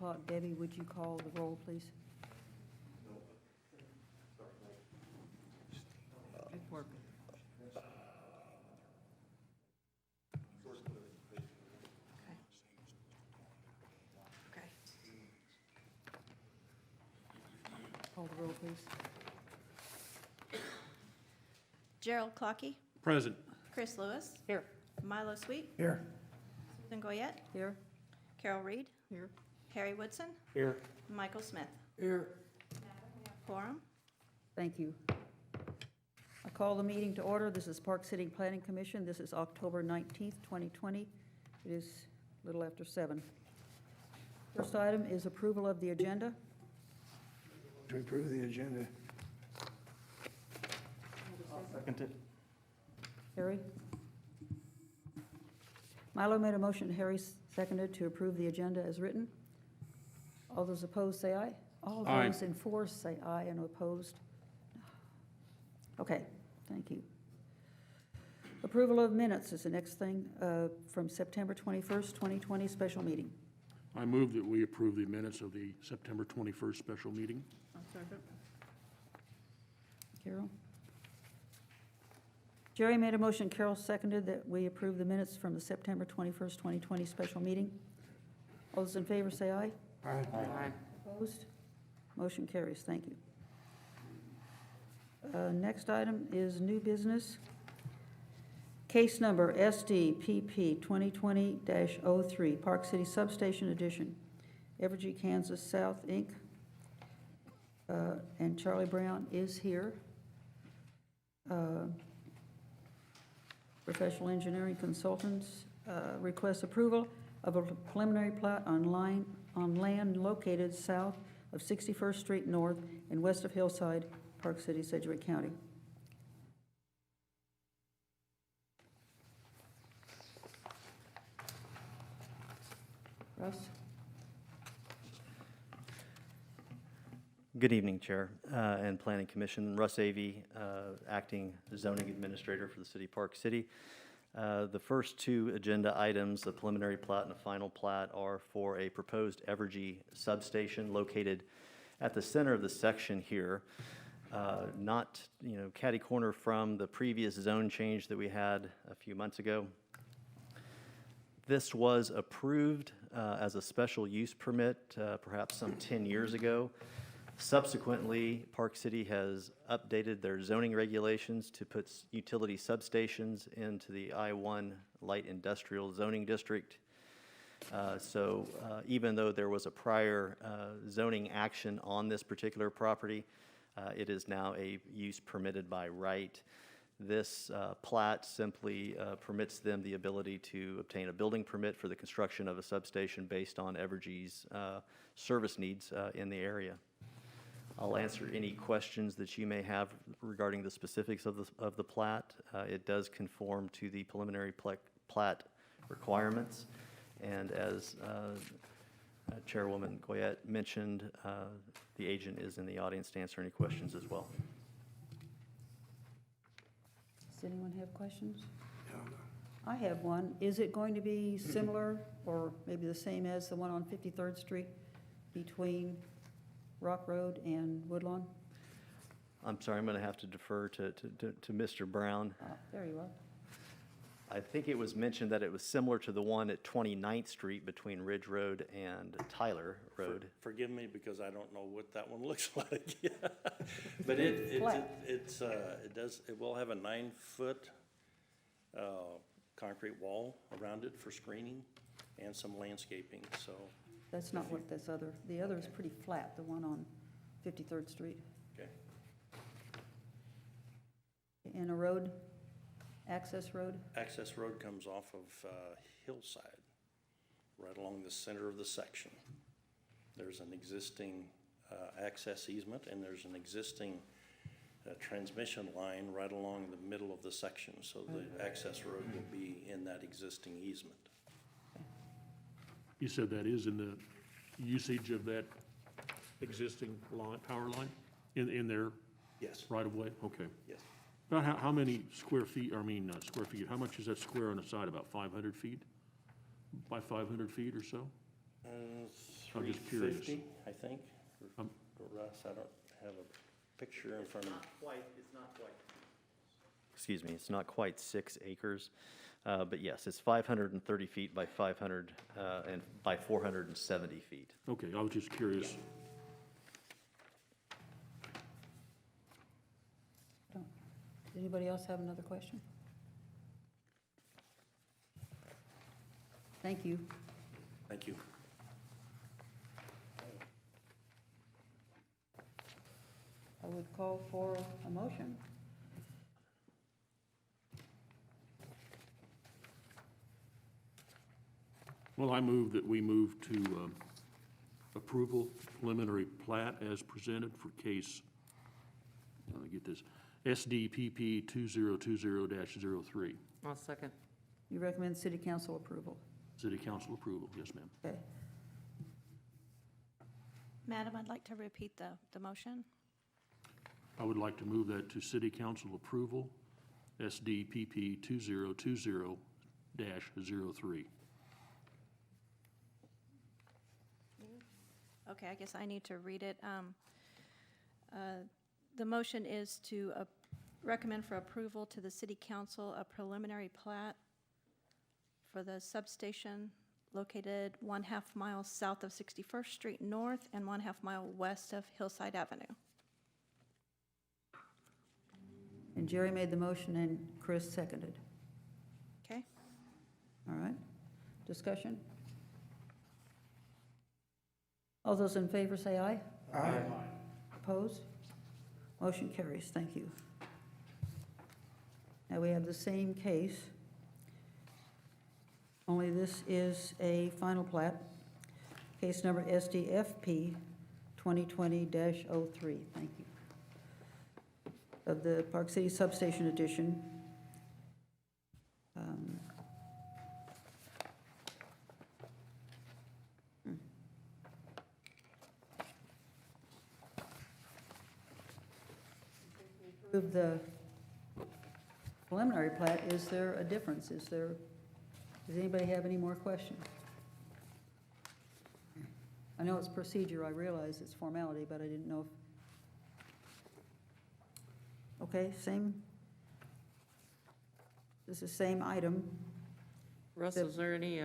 o'clock. Debbie, would you call the roll, please? Good work. Okay. Call the roll, please. Gerald Clockey, Present. Chris Lewis, Here. Milo Sweet, Here. Susan Goyette, Here. Carol Reed, Here. Harry Woodson, Here. Michael Smith. Here. Quorum. Thank you. I call the meeting to order. This is Park City Planning Commission. This is October 19th, 2020. It is a little after 7. First item is approval of the agenda. To approve the agenda. Second it. Harry? Milo made a motion, Harry seconded to approve the agenda as written. All those opposed say aye. All Aye. those in force say aye, and opposed? Okay, thank you. Approval of minutes is the next thing, from September 21st, 2020 special meeting. I move that we approve the minutes of the September 21st special meeting. Carol? Jerry made a motion, Carol seconded that we approve the minutes from the September 21st, 2020 special meeting. All those in favor say aye. Aye. Opposed? Motion carries. Thank you. Next item is new business. Case number SDPP 2020-03, Park City Substation Edition, Evergy, Kansas South, Inc. And Charlie Brown is here. Professional Engineering Consultants requests approval of a preliminary plat on land located south of 61st Street North and west of Hillside, Park City, Sedgwick County. Russ? Good evening, Chair and Planning Commission. Russ Avey, Acting Zoning Administrator for the City of Park City. The first two agenda items, the preliminary plat and the final plat, are for a proposed Evergy substation located at the center of the section here, not, catty corner from the previous zone change that we had a few months ago. This was approved as a special use permit perhaps some 10 years ago. Subsequently, Park City has updated their zoning regulations to put utility substations into the I-1 light industrial zoning district. So even though there was a prior zoning action on this particular property, it is now a use permitted by right. This plat simply permits them the ability to obtain a building permit for the construction of a substation based on Evergy's service needs in the area. I'll answer any questions that you may have regarding the specifics of the plat. It does conform to the preliminary plat requirements, and as Chairwoman Goyette mentioned, the agent is in the audience to answer any questions as well. Does anyone have questions? I have one. Is it going to be similar or maybe the same as the one on 53rd Street between Rock Road and Woodlawn? I'm sorry, I'm going to have to defer to Mr. Brown. There you are. I think it was mentioned that it was similar to the one at 29th Street between Ridge Road and Tyler Road. Forgive me because I don't know what that one looks like. But it will have a 9-foot concrete wall around it for screening and some landscaping, so. That's not what this other, the other is pretty flat, the one on 53rd Street. Okay. And a road, access road? Access road comes off of Hillside, right along the center of the section. There's an existing access easement, and there's an existing transmission line right along the middle of the section. So the access road will be in that existing easement. You said that is in the usage of that existing line, power line in their Yes. right of way? Okay. Yes. About how many square feet, not square feet, how much is that square on the side? About 500 feet? By 500 feet or so? I'm just curious. 350, I think. Um, Russ, I don't have a picture in front of me. Excuse me, it's not quite 6 acres, but yes, it's 530 feet by 500 and by 470 feet. Okay, I was just curious. Does anybody else have another question? Thank you. Thank you. I would call for a motion. Well, I move that we move to approval preliminary plat as presented for case, let me get this, SDPP 2020-03. I'll second. You recommend city council approval. City council approval, yes, ma'am. Okay. Madam, I'd like to repeat the motion. I would like to move that to city council approval, SDPP 2020-03. Okay, I guess I need to read it. The motion is to recommend for approval to the city council a preliminary plat for the substation located 1/2 mile south of 61st Street North and 1/2 mile west of Hillside Avenue. And Jerry made the motion and Chris seconded. Okay? All right. Discussion? All those in favor say aye. Aye. Opposed? Motion carries. Thank you. Now we have the same case, only this is a final plat. Case number SDFP 2020-03. Thank you. Of the Park City Substation Edition. Of the preliminary plat, is there a difference? Does anybody have any more questions? I know it's procedure, I realize it's formality, but I didn't know if... Okay, this is same item. Russ, is there any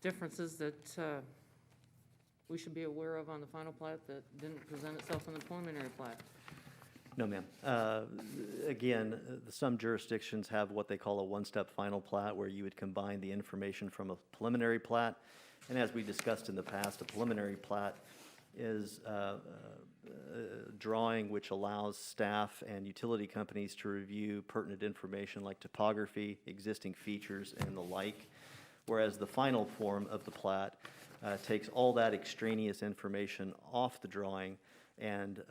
differences that we should be aware of on the final plat that didn't present itself in the preliminary plat? No, ma'am. Again, some jurisdictions have what they call a one-step final plat, where you would combine the information from a preliminary plat. And as we discussed in the past, a preliminary plat is a drawing which allows staff and utility companies to review pertinent information like topography, existing features, and the like. Whereas the final form of the plat takes all that extraneous information off the drawing and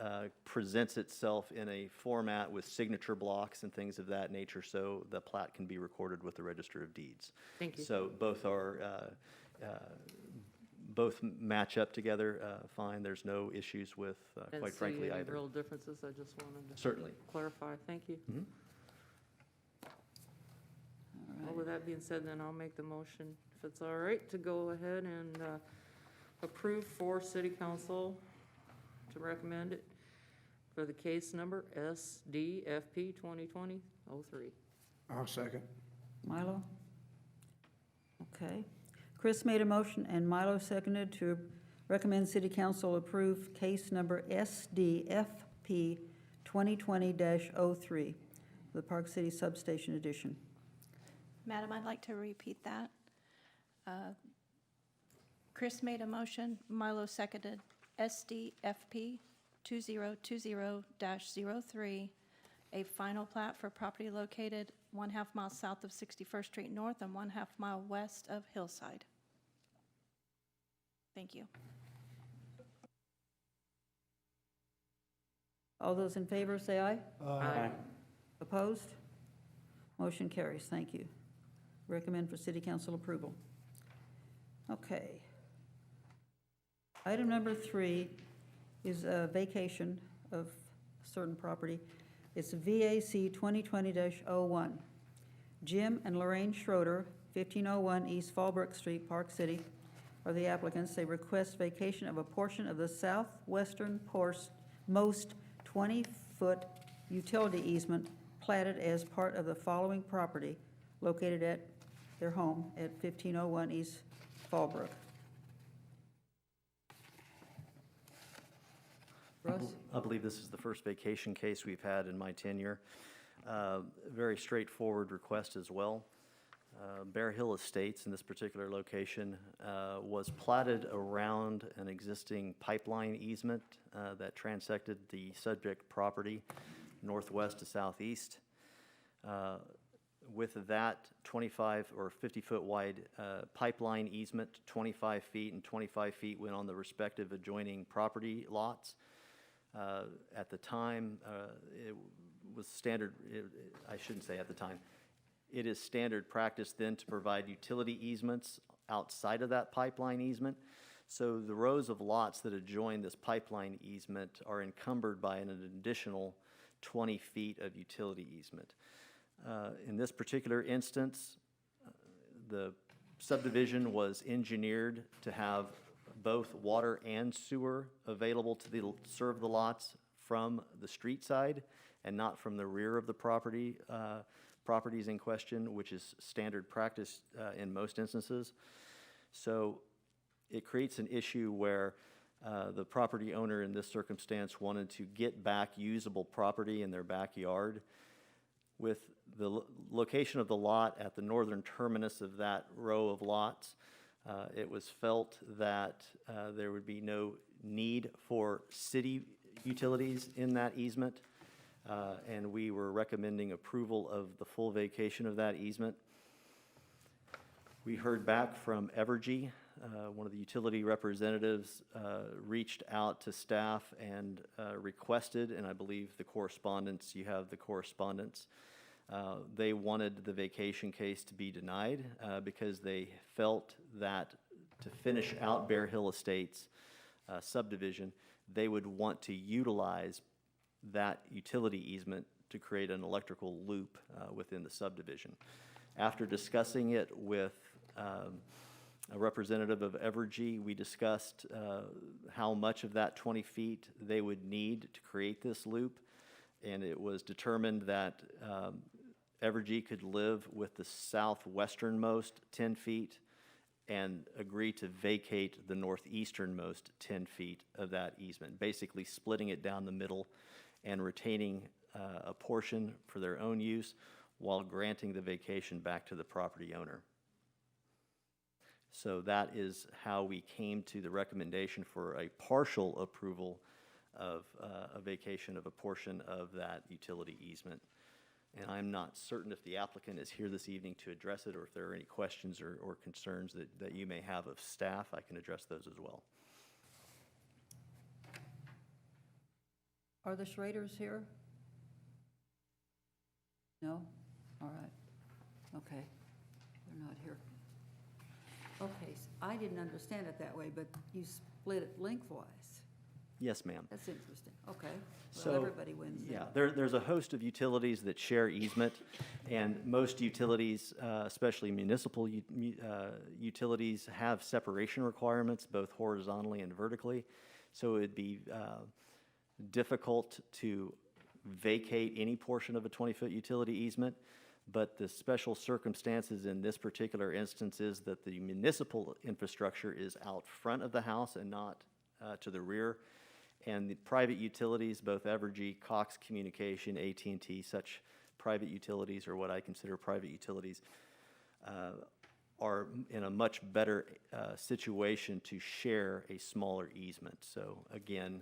presents itself in a format with signature blocks and things of that nature, so the plat can be recorded with the Register of Deeds. Thank you. So both are, both match up together fine. There's no issues with, Didn't quite see frankly, any either. real differences. I just wanted to Certainly. clarify. Thank you. Mhm. Well, with that being said, then I'll make the motion, if it's all right, to go ahead and approve for city council to recommend it for the case number SDFP 2020-03. I'll second. Milo? Okay. Chris made a motion and Milo seconded to recommend city council approve case number SDFP 2020-03, the Park City Substation Edition. Madam, I'd like to repeat that. Chris made a motion, Milo seconded, SDFP 2020-03, a final plat for property located 1/2 mile south of 61st Street North and 1/2 mile west of Hillside. Thank you. All those in favor say aye. Aye. Opposed? Motion carries. Thank you. Recommend for city council approval. Okay. Item number 3 is a vacation of certain property. It's VAC 2020-01. Jim and Lorraine Schroeder, 1501 East Fallbrook Street, Park City, are the applicants. They request vacation of a portion of the southwestern most 20-foot utility easement platted as part of the following property located at their home at 1501 East Fallbrook. Russ? I believe this is the first vacation case we've had in my tenure. Very straightforward request as well. Bear Hill Estates in this particular location was platted around an existing pipeline easement that transected the subject property northwest to southeast. With that 25 or 50-foot wide pipeline easement, 25 feet and 25 feet went on the respective adjoining property lots. At the time, it was standard, I shouldn't say at the time, it is standard practice then to provide utility easements outside of that pipeline easement. So the rows of lots that adjoin this pipeline easement are encumbered by an additional 20 feet of utility easement. In this particular instance, the subdivision was engineered to have both water and sewer available to serve the lots from the street side and not from the rear of the properties in question, which is standard practice in most instances. So it creates an issue where the property owner in this circumstance wanted to get back usable property in their backyard. With the location of the lot at the northern terminus of that row of lots, it was felt that there would be no need for city utilities in that easement, and we were recommending approval of the full vacation of that easement. We heard back from Evergy. One of the utility representatives reached out to staff and requested, and I believe the correspondence, you have the correspondence, they wanted the vacation case to be denied because they felt that to finish out Bear Hill Estates subdivision, they would want to utilize that utility easement to create an electrical loop within the subdivision. After discussing it with a representative of Evergy, we discussed how much of that 20 feet they would need to create this loop, and it was determined that Evergy could live with the southwesternmost 10 feet and agree to vacate the northeasternmost 10 feet of that easement, basically splitting it down the middle and retaining a portion for their own use while granting the vacation back to the property owner. So that is how we came to the recommendation for a partial approval of a vacation of a portion of that utility easement. And I'm not certain if the applicant is here this evening to address it or if there are any questions or concerns that you may have of staff. I can address those as well. Are the Schraders here? No? All right. Okay. They're not here. Okay, I didn't understand it that way, but you split it lengthwise. Yes, ma'am. That's interesting. Okay. So, Well, everybody wins then. Yeah, there's a host of utilities that share easement, and most utilities, especially municipal utilities, have separation requirements, both horizontally and vertically. So it'd be difficult to vacate any portion of a 20-foot utility easement, but the special circumstances in this particular instance is that the municipal infrastructure is out front of the house and not to the rear. And the private utilities, both Evergy, Cox Communication, AT&T, such private utilities, or what I consider private utilities, are in a much better situation to share a smaller easement. So again,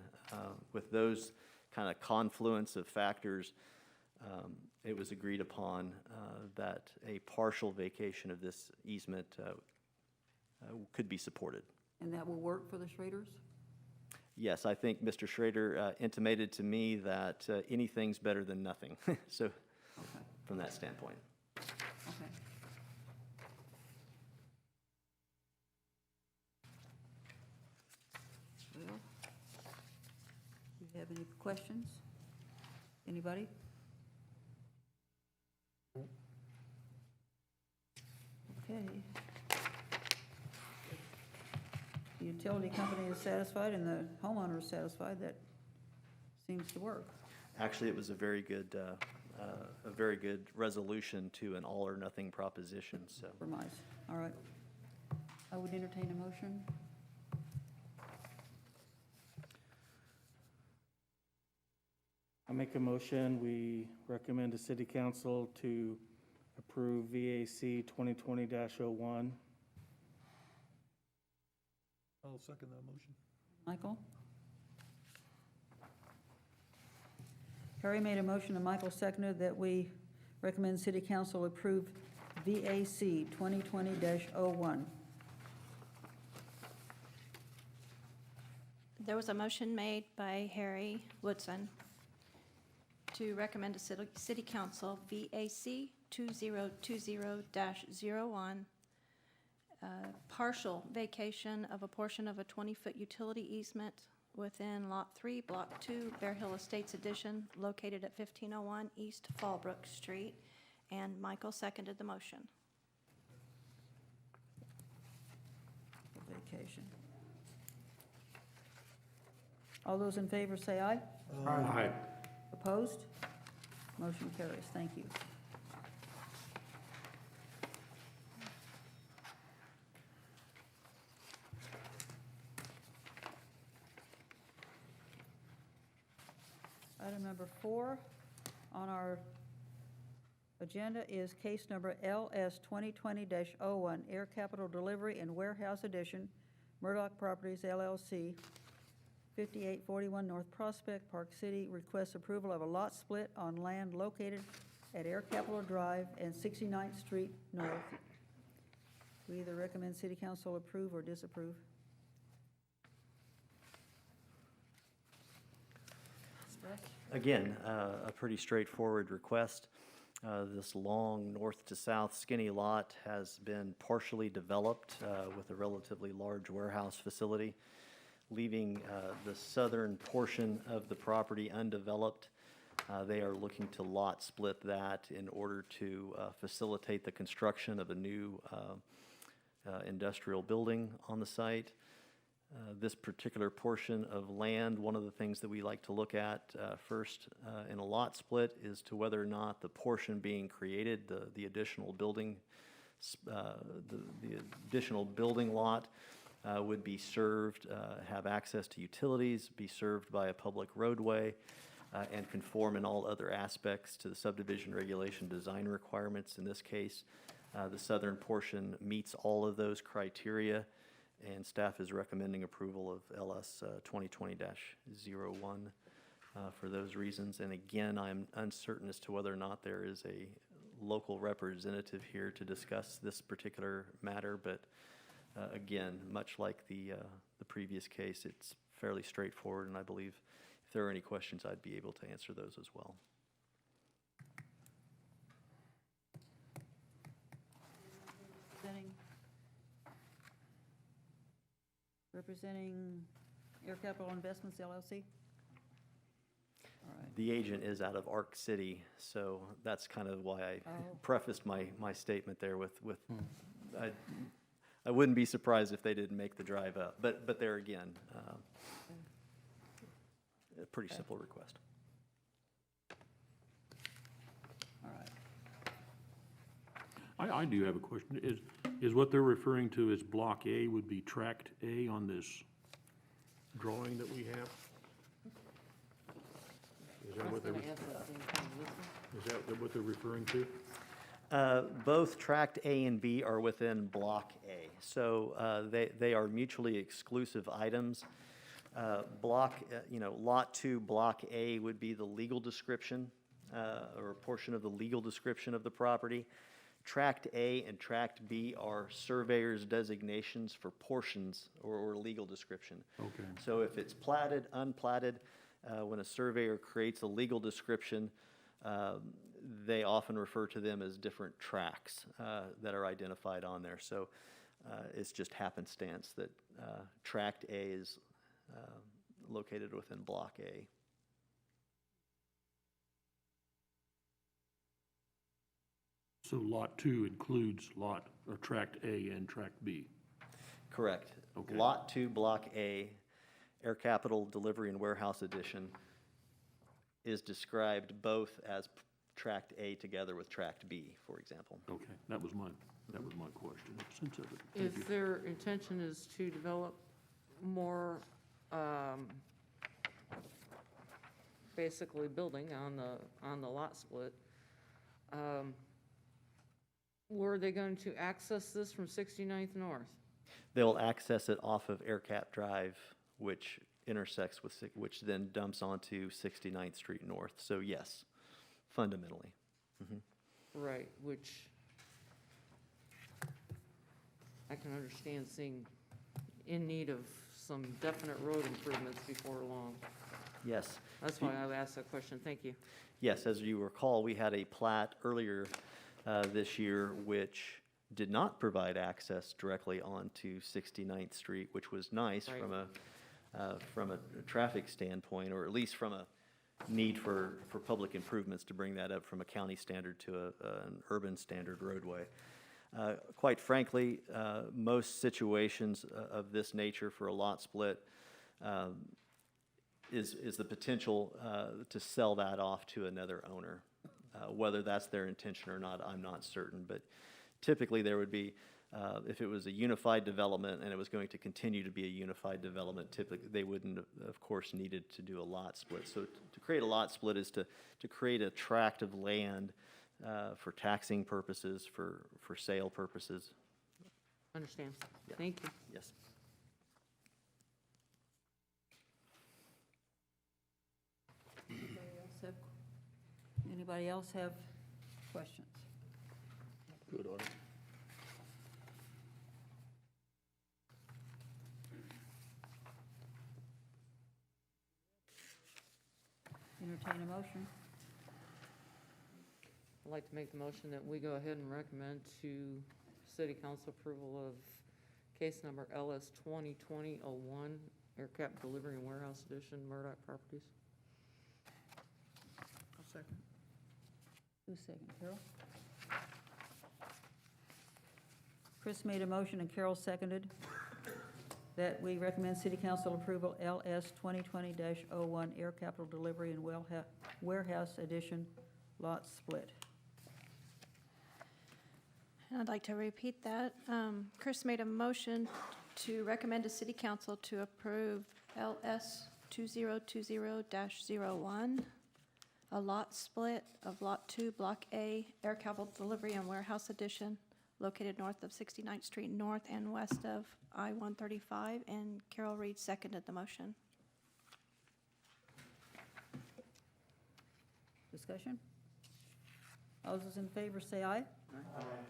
with those kind of confluence of factors, it was agreed upon that a partial vacation of this easement could be supported. And that will work for the Schraders? Yes, I think Mr. Schrader intimated to me that anything's better than nothing. So, Okay. from that standpoint. Okay. Well, do you have any questions? Anybody? Okay. the utility company is satisfied and the homeowner is satisfied, that seems to work. Actually, it was a very good resolution to an all-or-nothing proposition, so. Compromise, all right. I would entertain a motion. I make a motion, we recommend the city council to approve VAC 2020-01. I'll second that motion. Michael? Harry made a motion and Michael seconded that we recommend city council approve VAC 2020-01. There was a motion made by Harry Woodson to recommend to City Council VAC 2020-01, partial vacation of a portion of a 20-foot utility easement within Lot 3, Block 2, Bear Hill Estates Edition, located at 1501 East Fallbrook Street. And Michael seconded the motion. Vacation. All those in favor say aye. Aye. Opposed? Motion carries. Thank you. Item number 4 on our agenda is case number LS 2020-01, Air Capital Delivery and Warehouse Edition, Murdoch Properties LLC, 5841 North Prospect, Park City, requests approval of a lot split on land located at Air Capital Drive and 69th Street North. We either recommend city council approve or disapprove. Again, a pretty straightforward request. This long north to south skinny lot has been partially developed with a relatively large warehouse facility, leaving the southern portion of the property undeveloped. They are looking to lot split that in order to facilitate the construction of a new industrial building on the site. This particular portion of land, one of the things that we like to look at first in a lot split is to whether or not the portion being created, the additional building, the additional building lot would be served, have access to utilities, be served by a public roadway, and conform in all other aspects to the subdivision regulation design requirements. In this case, the southern portion meets all of those criteria, and staff is recommending approval of LS 2020-01 for those reasons. And again, I'm uncertain as to whether or not there is a local representative here to discuss this particular matter, but again, much like the previous case, it's fairly straightforward, and I believe if there are any questions, I'd be able to answer those as well. Representing Air Capital Investments LLC? All right. The agent is out of Arc City, so that's kind of why I Oh. prefaced my statement there with I wouldn't be surprised if they didn't make the drive up, but there again, a pretty simple request. All right. I do have a question. Is what they're referring to as Block A would be Tract A on this drawing that we have? Is that what they're, is that what they're referring to? Both Tract A and B are within Block A, so they are mutually exclusive items. Lot 2, Block A would be the legal description, or a portion of the legal description of the property. Tract A and Tract B are surveyor's designations for portions or legal description. Okay. So if it's platted, unplatted, when a surveyor creates a legal description, they often refer to them as different tracts that are identified on there. So it's just happenstance that Tract A is located within Block A. So Lot 2 includes Tract A and Tract B. Correct. Okay. Lot 2, Block A, Air Capital Delivery and Warehouse Edition is described both as Tract A together with Tract B, for example. Okay, that was my question, sense of it. Thank you. If their intention is to develop more, basically building on the lot split, were they going to access this from 69th North? They'll access it off of AirCap Drive, which intersects with, which then dumps onto 69th Street North. So yes, fundamentally. Right, which I can understand seeing in need of some definite road improvements before long. Yes. That's why I asked that question. Thank you. Yes, as you recall, we had a plat earlier this year which did not provide access directly onto 69th Street, which was nice Right. from a traffic standpoint, or at least from a need for public improvements to bring that up from a county standard to an urban standard roadway. Quite frankly, most situations of this nature for a lot split is the potential to sell that off to another owner. Whether that's their intention or not, I'm not certain, but typically there would be, if it was a unified development and it was going to continue to be a unified development, typically they wouldn't, of course, needed to do a lot split. So to create a lot split is to create a tract of land for taxing purposes, for sale purposes. Understand. Yeah. Thank you. Yes. Anybody else have questions? Good on it. Entertain a motion. I'd like to make the motion that we go ahead and recommend to city council approval of case number LS 2020-01, AirCap Delivery and Warehouse Edition, Murdoch Properties. I'll second. Who's second, Carol? Chris made a motion and Carol seconded that we recommend city council approval LS 2020-01 Air Capital Delivery and Warehouse Edition lot split. I'd like to repeat that. Chris made a motion to recommend to city council to approve LS 2020-01, a lot split of Lot 2, Block A, Air Capital Delivery and Warehouse Edition, located north of 69th Street North and west of I-135, and Carol Reed seconded the motion. Discussion? All those in favor say aye.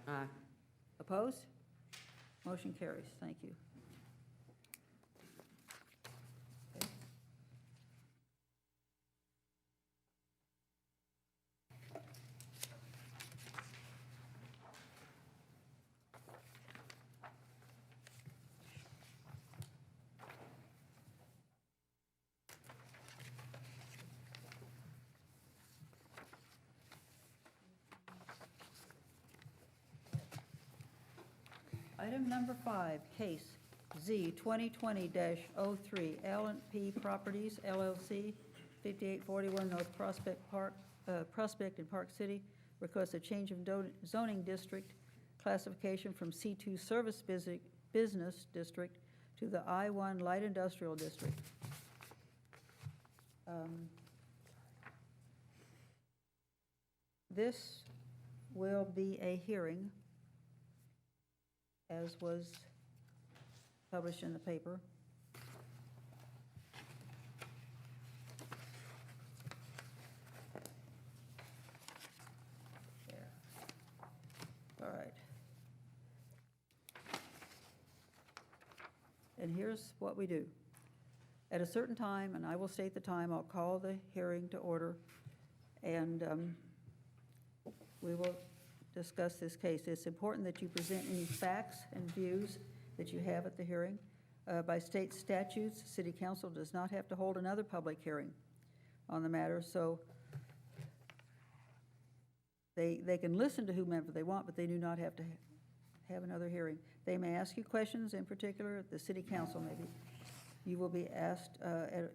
Aye. Opposed? Motion carries. Thank you. Okay. Item number 5, case Z 2020-03, L&P Properties LLC, 5841 North Prospect in Park City, requests a change of zoning district classification from C2 Service Business District to the I1 Light Industrial District. This will be a hearing, as was published in the paper. There. All right. And here's what we do. At a certain time, and I will state the time, I'll call the hearing to order, and we will discuss this case. It's important that you present any facts and views that you have at the hearing. By state statutes, the city council does not have to hold another public hearing on the matter, so they can listen to whomever they want, but they do not have to have another hearing. They may ask you questions, in particular, the city council maybe. You will be asked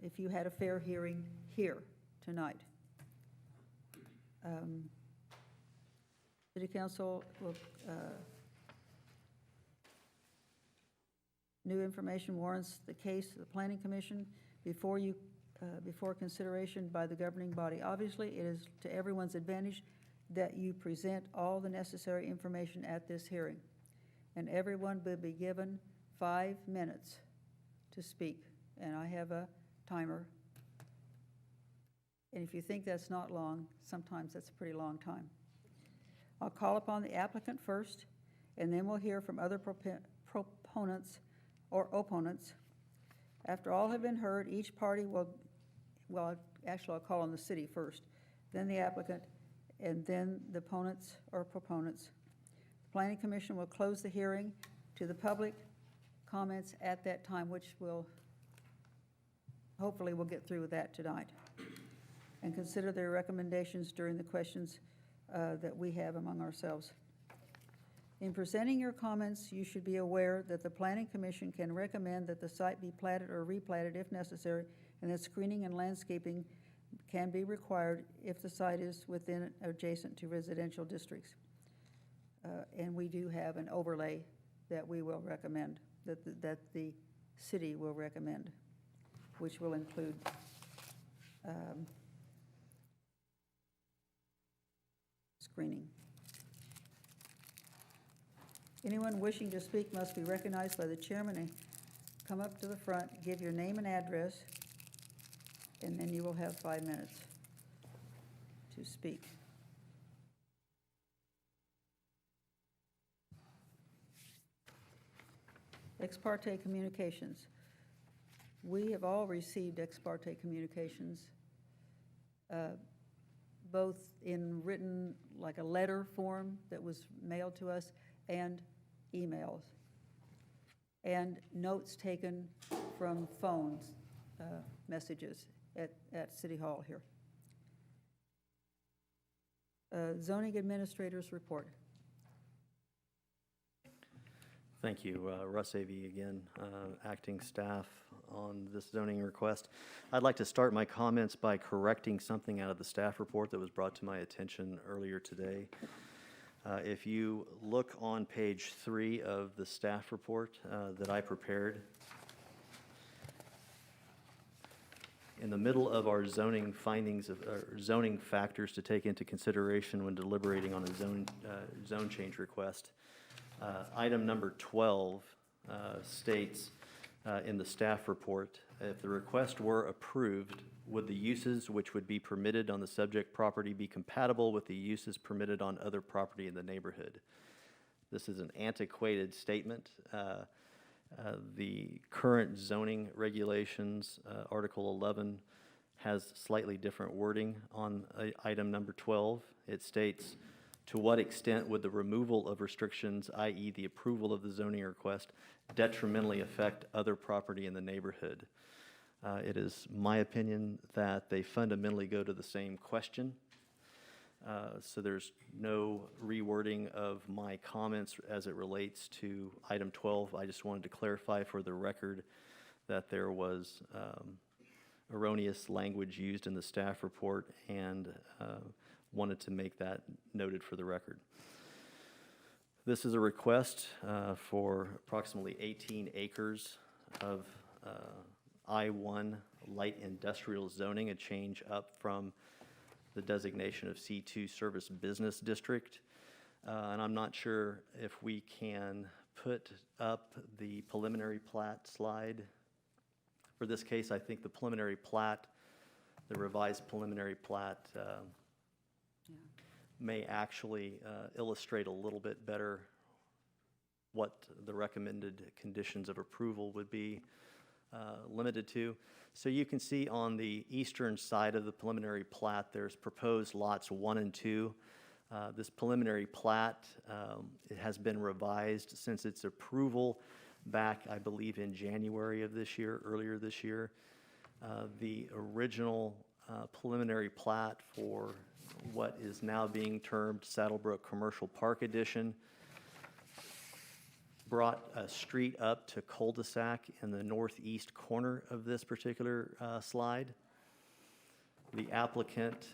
if you had a fair hearing here tonight. City council will, new information warrants the case of the planning commission before consideration by the governing body. Obviously, it is to everyone's advantage that you present all the necessary information at this hearing. And everyone will be given 5 minutes to speak. And I have a timer. And if you think that's not long, sometimes that's a pretty long time. I'll call upon the applicant first, and then we'll hear from other proponents or opponents. After all have been heard, each party will, actually I'll call on the city first, then the applicant, and then the opponents or proponents. The Planning Commission will close the hearing to the public comments at that time, which will, hopefully we'll get through with that tonight, and consider their recommendations during the questions that we have among ourselves. In presenting your comments, you should be aware that the Planning Commission can recommend that the site be platted or replatted if necessary, and that screening and landscaping can be required if the site is within adjacent to residential districts. And we do have an overlay that we will recommend, that the city will recommend, which will include screening. Anyone wishing to speak must be recognized by the chairman and come up to the front, give your name and address, and then you will have 5 minutes to speak. Ex parte communications. We have all received ex parte communications, both in written, like a letter form that was mailed to us, and emails, and notes taken from phones, messages at City Hall here. Zoning Administrator's report. Thank you. Russ Avey again, acting staff on this zoning request. I'd like to start my comments by correcting something out of the staff report that was brought to my attention earlier today. If you look on page 3 of the staff report that I prepared, in the middle of our zoning findings of zoning factors to take into consideration when deliberating on a zone change request, item number 12 states in the staff report, if the request were approved, would the uses which would be permitted on the subject property be compatible with the uses permitted on other property in the neighborhood? This is an antiquated statement. The current zoning regulations, Article 11, has slightly different wording on item number 12. It states, to what extent would the removal of restrictions, i.e. the approval of the zoning request, detrimentally affect other property in the neighborhood? It is my opinion that they fundamentally go to the same question. So there's no rewording of my comments as it relates to item 12. I just wanted to clarify for the record that there was erroneous language used in the staff report, and wanted to make that noted for the record. This is a request for approximately 18 acres of I-1 light industrial zoning, a change up from the designation of C2 Service Business District. And I'm not sure if we can put up the preliminary plat slide. For this case, I think the preliminary plat, the revised preliminary plat, may actually illustrate a little bit better what the recommended conditions of approval would be limited to. So you can see on the eastern side of the preliminary plat, there's proposed lots 1 and 2. This preliminary plat, it has been revised since its approval back, I believe, in January of this year, earlier this year. The original preliminary plat for what is now being termed Saddlebrook Commercial Park Edition brought a street up to cul-de-sac in the northeast corner of this particular slide. The applicant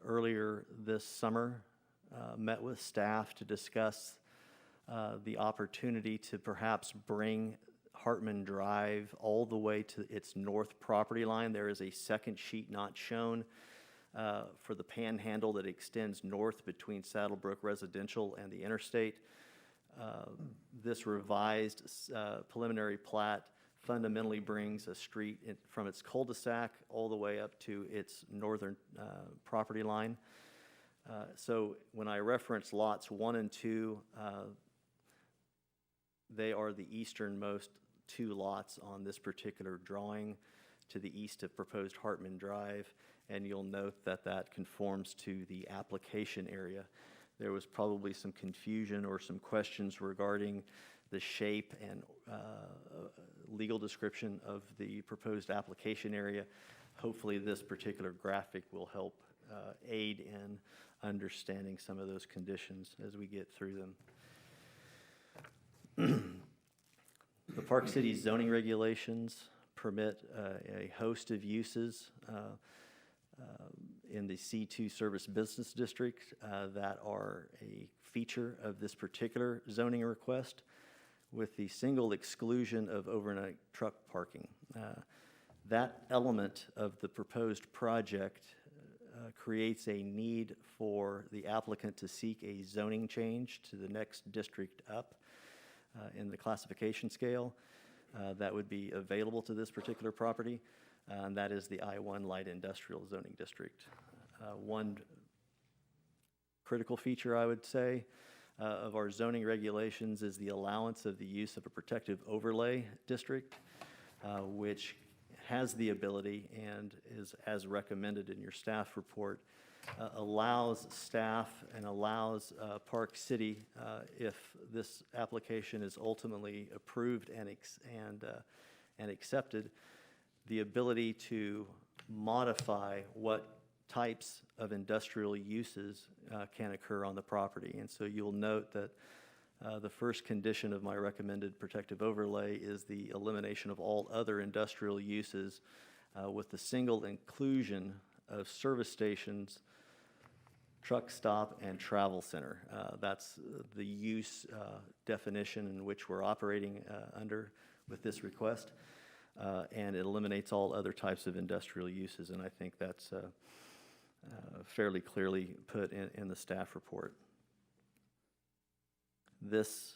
earlier this summer met with staff to discuss the opportunity to perhaps bring Hartman Drive all the way to its north property line. There is a second sheet not shown for the panhandle that extends north between Saddlebrook Residential and the interstate. This revised preliminary plat fundamentally brings a street from its cul-de-sac all the way up to its northern property line. So when I reference lots 1 and 2, they are the easternmost 2 lots on this particular drawing to the east of proposed Hartman Drive, and you'll note that that conforms to the application area. There was probably some confusion or some questions regarding the shape and legal description of the proposed application area. Hopefully this particular graphic will help aid in understanding some of those conditions as we get through them. The Park City zoning regulations permit a host of uses in the C2 Service Business District that are a feature of this particular zoning request, with the single exclusion of overnight truck parking. That element of the proposed project creates a need for the applicant to seek a zoning change to the next district up in the classification scale that would be available to this particular property, and that is the I-1 Light Industrial Zoning District. One critical feature, I would say, of our zoning regulations is the allowance of the use of a protective overlay district, which has the ability and is as recommended in your staff report, allows staff and allows Park City, if this application is ultimately approved and accepted, the ability to modify what types of industrial uses can occur on the property. And so you'll note that the first condition of my recommended protective overlay is the elimination of all other industrial uses with the single inclusion of service stations, truck stop, and travel center. That's the use definition in which we're operating under with this request. And it eliminates all other types of industrial uses, and I think that's fairly clearly put in the staff report. This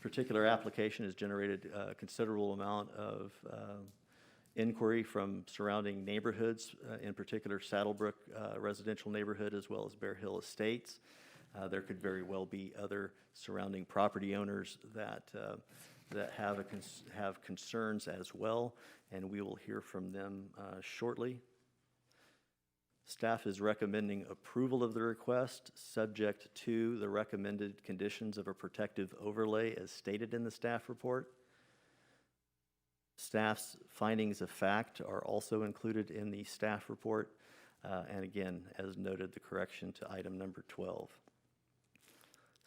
particular application has generated a considerable amount of inquiry from surrounding neighborhoods, in particular Saddlebrook residential neighborhood as well as Bear Hill Estates. There could very well be other surrounding property owners that have concerns as well, and we will hear from them shortly. Staff is recommending approval of the request, subject to the recommended conditions of a protective overlay as stated in the staff report. Staff's findings of fact are also included in the staff report, and again, as noted, the correction to item number 12.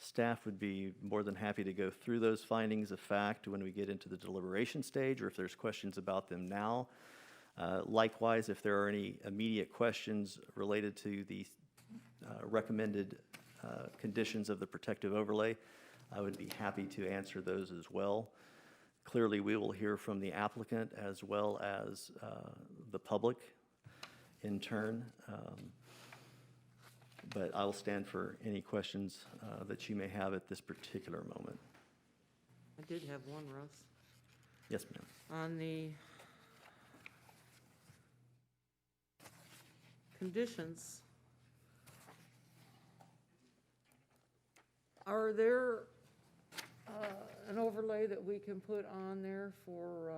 Staff would be more than happy to go through those findings of fact when we get into the deliberation stage, or if there's questions about them now. Likewise, if there are any immediate questions related to the recommended conditions of the protective overlay, I would be happy to answer those as well. Clearly, we will hear from the applicant as well as the public in turn. But I'll stand for any questions that you may have at this particular moment. I did have one, Russ. Yes, ma'am. On the conditions, are there an overlay that we can put on there for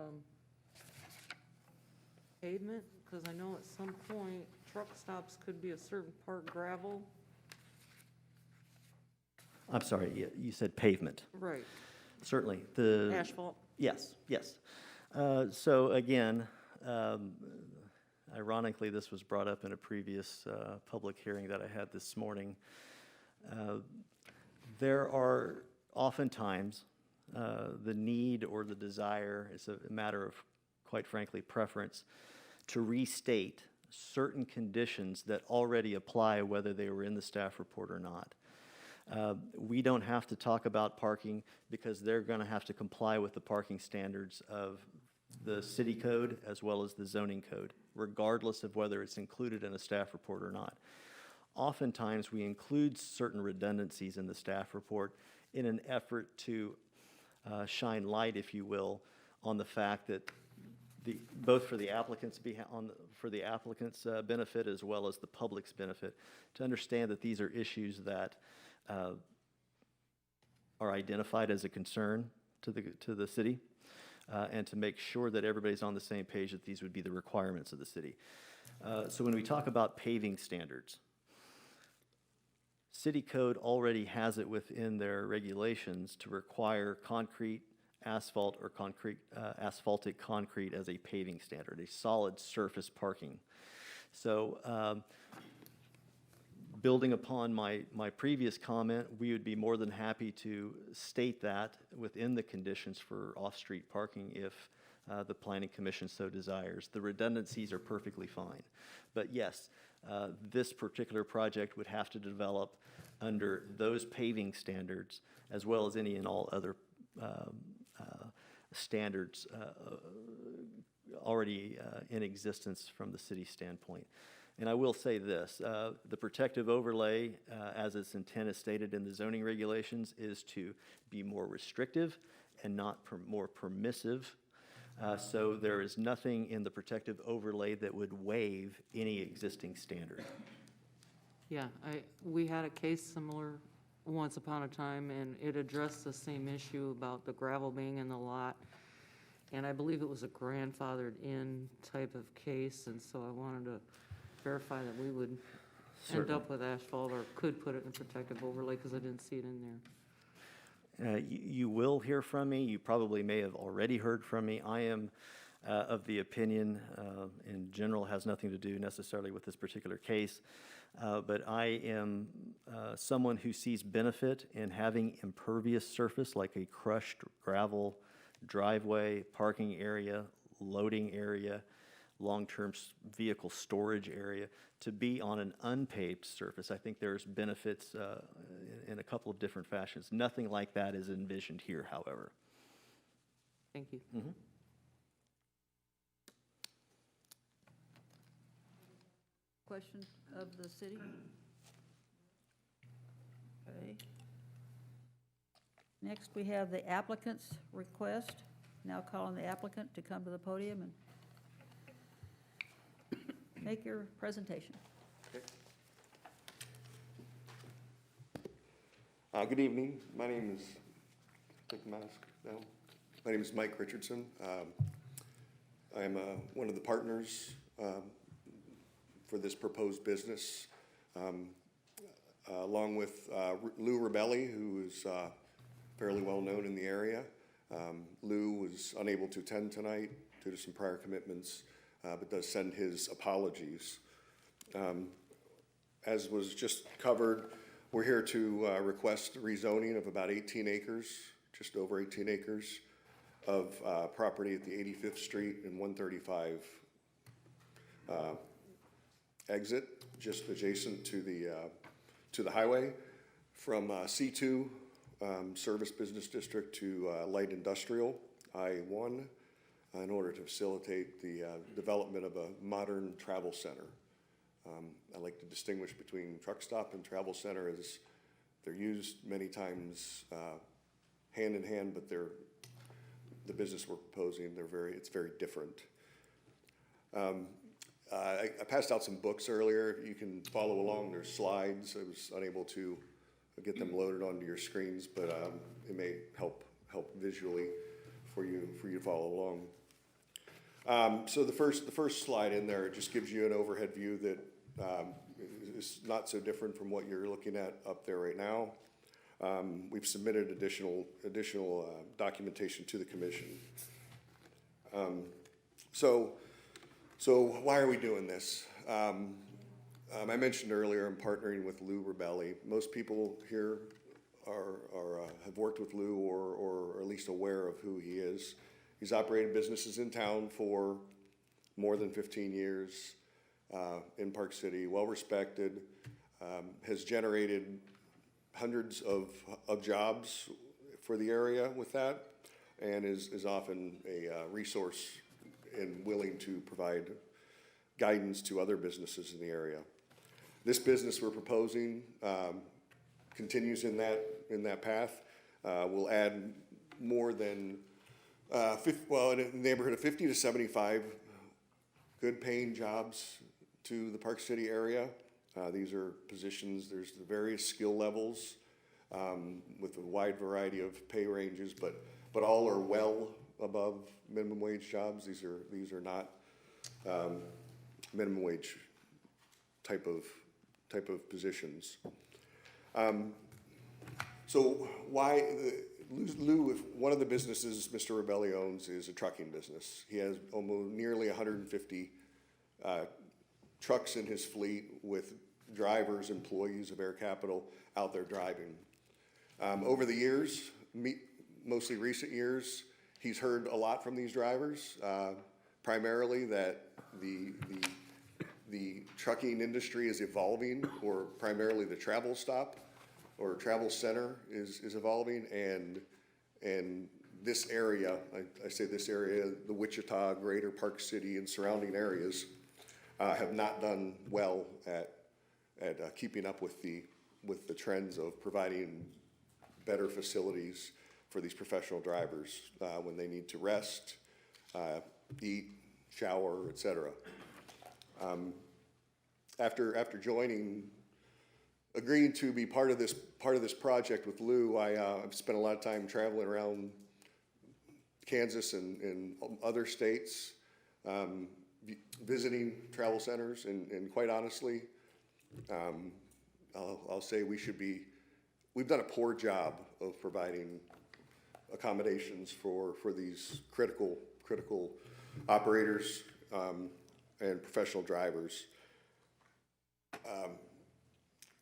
pavement? Because I know at some point, truck stops could be a certain part gravel. I'm sorry, you said pavement. Right. Certainly. The Asphalt. Yes, yes. So again, ironically, this was brought up in a previous public hearing that I had this morning. There are oftentimes the need or the desire, it's a matter of, quite frankly, preference, to restate certain conditions that already apply whether they were in the staff report or not. We don't have to talk about parking because they're going to have to comply with the parking standards of the city code as well as the zoning code, regardless of whether it's included in a staff report or not. Oftentimes, we include certain redundancies in the staff report in an effort to shine light, if you will, on the fact that both for the applicant's benefit as well as the public's benefit, to understand that these are issues that are identified as a concern to the city, and to make sure that everybody's on the same page that these would be the requirements of the city. So when we talk about paving standards, city code already has it within their regulations to require concrete, asphalt, or asphaltic concrete as a paving standard, a solid surface parking. So building upon my previous comment, we would be more than happy to state that within the conditions for off-street parking if the Planning Commission so desires. The redundancies are perfectly fine. But yes, this particular project would have to develop under those paving standards as well as any and all other standards already in existence from the city standpoint. And I will say this, the protective overlay, as its intent is stated in the zoning regulations, is to be more restrictive and not more permissive. So there is nothing in the protective overlay that would waive any existing standard. Yeah, we had a case similar once upon a time, and it addressed the same issue about the gravel being in the lot. And I believe it was a grandfathered in type of case, and so I wanted to verify that we would end up with asphalt or could put it in protective overlay, because I didn't see it in there. You will hear from me. You probably may have already heard from me. I am of the opinion, in general, has nothing to do necessarily with this particular case, but I am someone who sees benefit in having impervious surface like a crushed gravel driveway, parking area, loading area, long-term vehicle storage area, to be on an unpaved surface. I think there's benefits in a couple of different fashions. Nothing like that is envisioned here, however. Thank you. Mm-hmm. Question of the city? Okay. Next, we have the applicant's request. Now calling the applicant to come to the podium and make your presentation. Good evening. My name is, take the mask down. My name is Mike Richardson. I am one of the partners for this proposed business, along with Lou Rebelli, who is fairly well known in the area. Lou was unable to attend tonight due to some prior commitments, but does send his apologies. As was just covered, we're here to request rezoning of about 18 acres, just over 18 acres of property at the 85th Street and 135 exit, just adjacent to the highway, from C2 Service Business District to Light Industrial, I-1, in order to facilitate the development of a modern travel center. I like to distinguish between truck stop and travel center, as they're used many times hand in hand, but the business we're proposing, it's very different. I passed out some books earlier. You can follow along. There's slides. I was unable to get them loaded onto your screens, but it may help visually for you to follow along. So the first slide in there just gives you an overhead view that is not so different from what you're looking at up there right now. We've submitted additional documentation to the commission. So why are we doing this? I mentioned earlier I'm partnering with Lou Rebelli. Most people here have worked with Lou or at least aware of who he is. He's operated businesses in town for more than 15 years in Park City, well-respected, has generated hundreds of jobs for the area with that, and is often a resource and willing to provide guidance to other businesses in the area. This business we're proposing continues in that path. We'll add more than, in the neighborhood of 50 to 75 good-paying jobs to the Park City area. These are positions, there's the various skill levels with a wide variety of pay ranges, but all are well above minimum wage jobs. These are not minimum wage type of positions. So why, Lou, if one of the businesses Mr. Rebelli owns is a trucking business. He has almost nearly 150 trucks in his fleet with drivers, employees of Air Capital out there driving. Over the years, mostly recent years, he's heard a lot from these drivers, primarily that the trucking industry is evolving, or primarily the travel stop or travel center is evolving, and this area, I say this area, the Wichita, Greater Park City and surrounding areas have not done well at keeping up with the trends of providing better facilities for these professional drivers when they need to rest, eat, shower, et cetera. After agreeing to be part of this project with Lou, I've spent a lot of time traveling around Kansas and other states, visiting travel centers, and quite honestly, I'll say we've done a poor job of providing accommodations for these critical operators and professional drivers.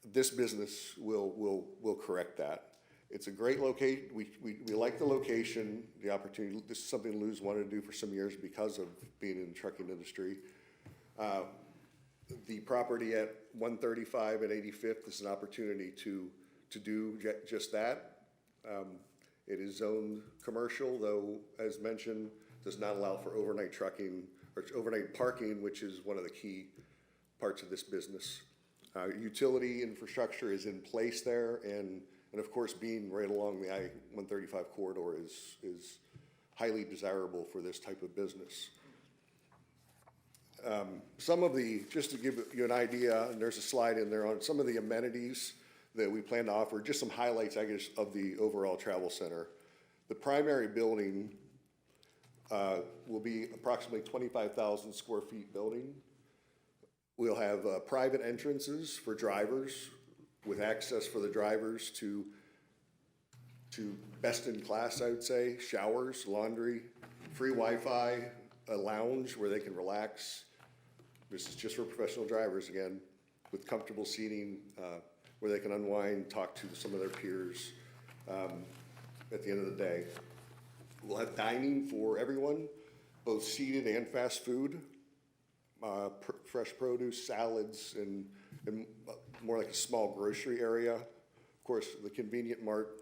This business will correct that. It's a great location. We like the location, the opportunity. This is something Lou's wanted to do for some years because of being in the trucking industry. The property at 135 and 85th is an opportunity to do just that. It is zoned commercial, though, as mentioned, does not allow for overnight trucking or overnight parking, which is one of the key parts of this business. Utility infrastructure is in place there, and of course, being right along the I-135 corridor is highly desirable for this type of business. Just to give you an idea, and there's a slide in there on some of the amenities that we plan to offer, just some highlights, I guess, of the overall travel center. The primary building will be approximately 25,000 square feet building. We'll have private entrances for drivers with access for the drivers to best in class, I would say, showers, laundry, free Wi-Fi, a lounge where they can relax. This is just for professional drivers again, with comfortable seating where they can unwind, talk to some of their peers at the end of the day. We'll have dining for everyone, both seated and fast food, fresh produce, salads, and more like a small grocery area. Of course, the convenient mart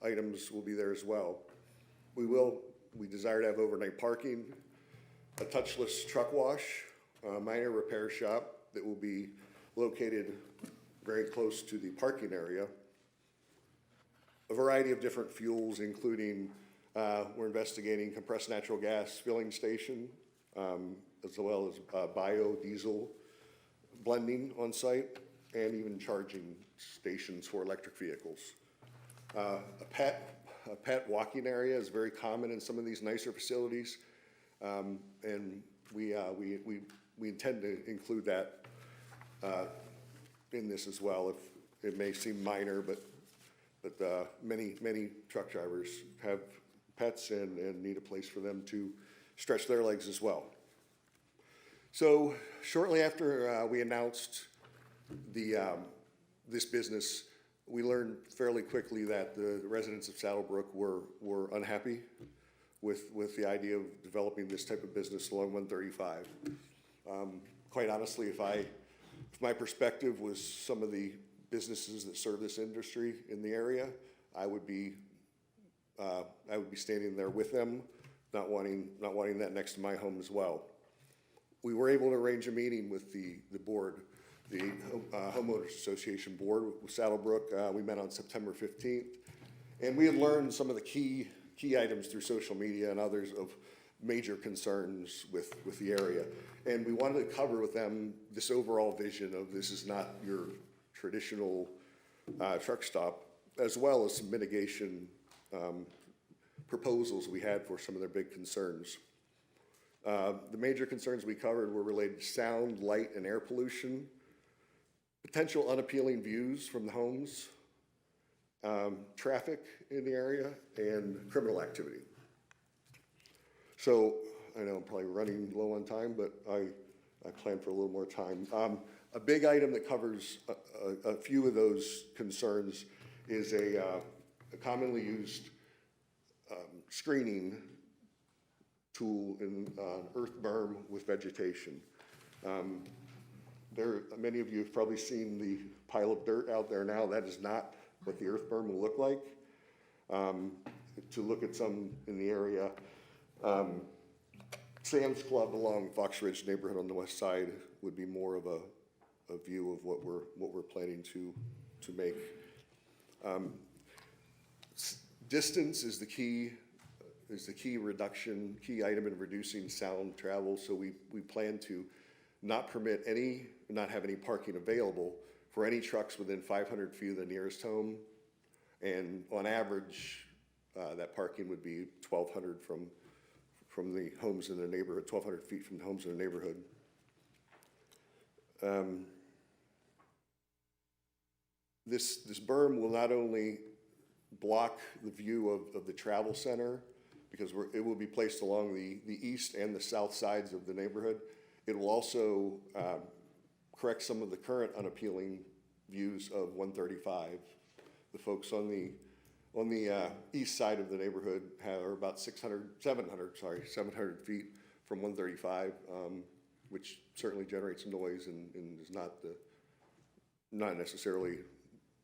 items will be there as well. We desire to have overnight parking, a touchless truck wash, a minor repair shop that will be located very close to the parking area. A variety of different fuels, including we're investigating compressed natural gas filling station, as well as biodiesel blending on site, and even charging stations for electric vehicles. A pet walking area is very common in some of these nicer facilities, and we intend to include that in this as well. If it may seem minor, but many truck drivers have pets and need a place for them to stretch their legs as well. So shortly after we announced this business, we learned fairly quickly that the residents of Saddlebrook were unhappy with the idea of developing this type of business along 135. Quite honestly, if my perspective was some of the businesses that serve this industry in the area, I would be standing there with them, not wanting that next to my home as well. We were able to arrange a meeting with the board, the Homeowners Association Board with Saddlebrook. We met on September 15th, and we had learned some of the key items through social media and others of major concerns with the area. And we wanted to cover with them this overall vision of this is not your traditional truck stop, as well as some mitigation proposals we had for some of their big concerns. The major concerns we covered were related to sound, light, and air pollution, potential unappealing views from the homes, traffic in the area, and criminal activity. So I know I'm probably running low on time, but I plan for a little more time. A big item that covers a few of those concerns is a commonly used screening tool in earth berm with vegetation. Many of you have probably seen the pile of dirt out there now. That is not what the earth berm will look like. To look at some in the area, Sam's Club along Fox Ridge neighborhood on the west side would be more of a view of what we're planning to make. Distance is the key item in reducing sound travel. So we plan to not have any parking available for any trucks within 500 feet of the nearest home. And on average, that parking would be 1,200 from the homes in the neighborhood, 1,200 feet from the homes in the neighborhood. This berm will not only block the view of the travel center, because it will be placed along the east and the south sides of the neighborhood. It will also correct some of the current unappealing views of 135. The folks on the east side of the neighborhood are about 700 feet from 135, which certainly generates noise and is not necessarily,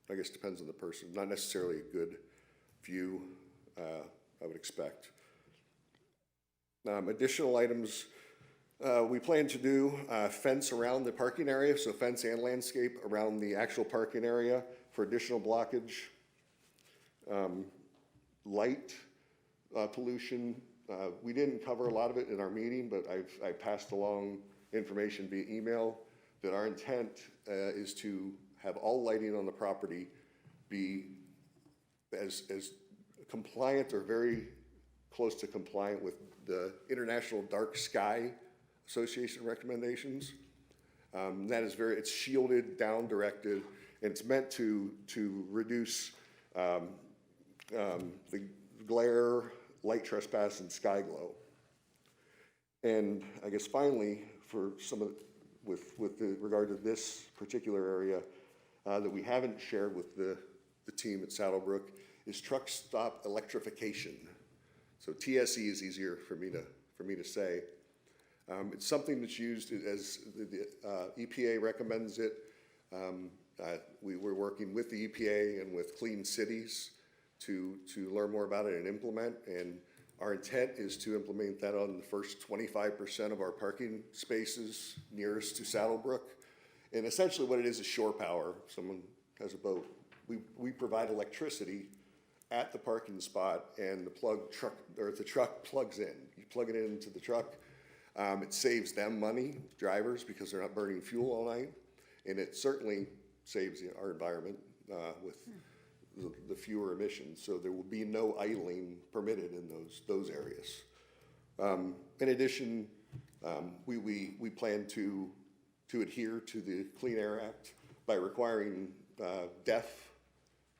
I guess depends on the person, not necessarily a good view, I would expect. Additional items, we plan to do fence around the parking area, so fence and landscape around the actual parking area for additional blockage. Light pollution, we didn't cover a lot of it in our meeting, but I passed along information via email that our intent is to have all lighting on the property be as compliant or very close to compliant with the International Dark Sky Association recommendations. That is it's shielded, down directed, and it's meant to reduce the glare, light trespass, and sky glow. And I guess finally, for some of with regard to this particular area that we haven't shared with the team at Saddlebrook is truck stop electrification. So TSE is easier for me to say. It's something that's used as the EPA recommends it. We're working with the EPA and with Clean Cities to learn more about it and implement. And our intent is to implement that on the first 25% of our parking spaces nearest to Saddlebrook. And essentially what it is shore power. If someone has a boat, we provide electricity at the parking spot, and the truck plugs in. You plug it into the truck. It saves them money, drivers, because they're not burning fuel all night. And it certainly saves our environment with the fewer emissions. So there will be no idling permitted in those areas. In addition, we plan to adhere to the Clean Air Act by requiring DEF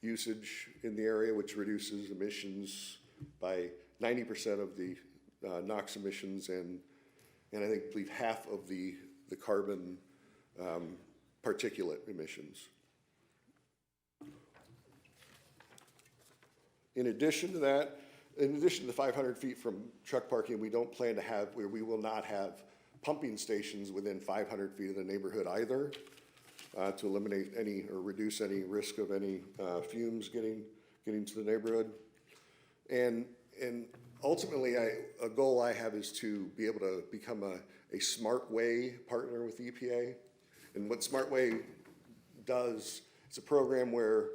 usage in the area, which reduces emissions by 90% of the NOx emissions and I believe half of the carbon particulate emissions. In addition to that, in addition to the 500 feet from truck parking, we don't plan to have, we will not have pumping stations within 500 feet of the neighborhood either, to eliminate any or reduce any risk of any fumes getting to the neighborhood. And ultimately, a goal I have is to be able to become a Smart Way partner with the EPA. And what Smart Way does, it's a program where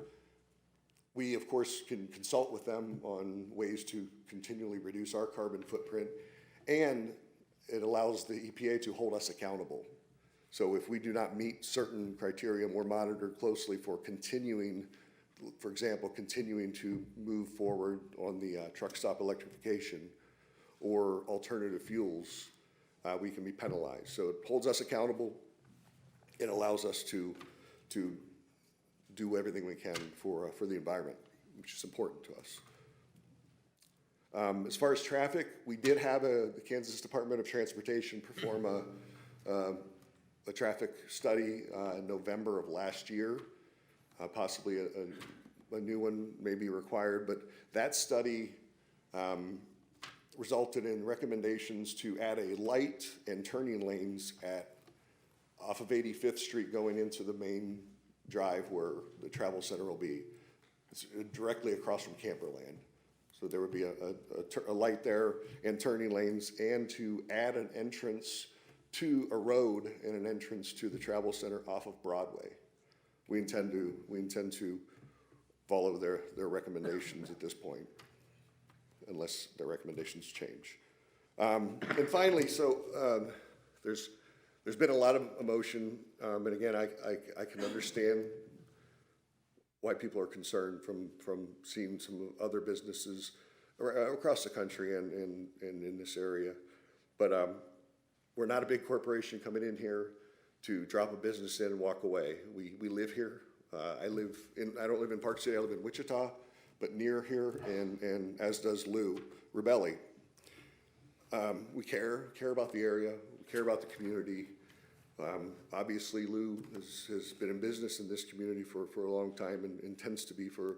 we, of course, can consult with them on ways to continually reduce our carbon footprint, and it allows the EPA to hold us accountable. So if we do not meet certain criteria, we're monitored closely for continuing, for example, continuing to move forward on the truck stop electrification or alternative fuels, we can be penalized. So it holds us accountable. It allows us to do everything we can for the environment, which is important to us. As far as traffic, we did have the Kansas Department of Transportation perform a traffic study in November of last year. Possibly a new one may be required, but that study resulted in recommendations to add a light and turning lanes off of 85th Street going into the main drive where the travel center will be. It's directly across from Camperland. So there would be a light there and turning lanes, and to add an entrance to a road and an entrance to the travel center off of Broadway. We intend to follow their recommendations at this point, unless their recommendations change. And finally, so there's been a lot of emotion, and again, I can understand why people are concerned from seeing some other businesses across the country and in this area. But we're not a big corporation coming in here to drop a business in and walk away. We live here. I don't live in Park City, I live in Wichita, but near here, and as does Lou Ribelli. We care about the area, we care about the community. Obviously, Lou has been in business in this community for a long time and intends to be for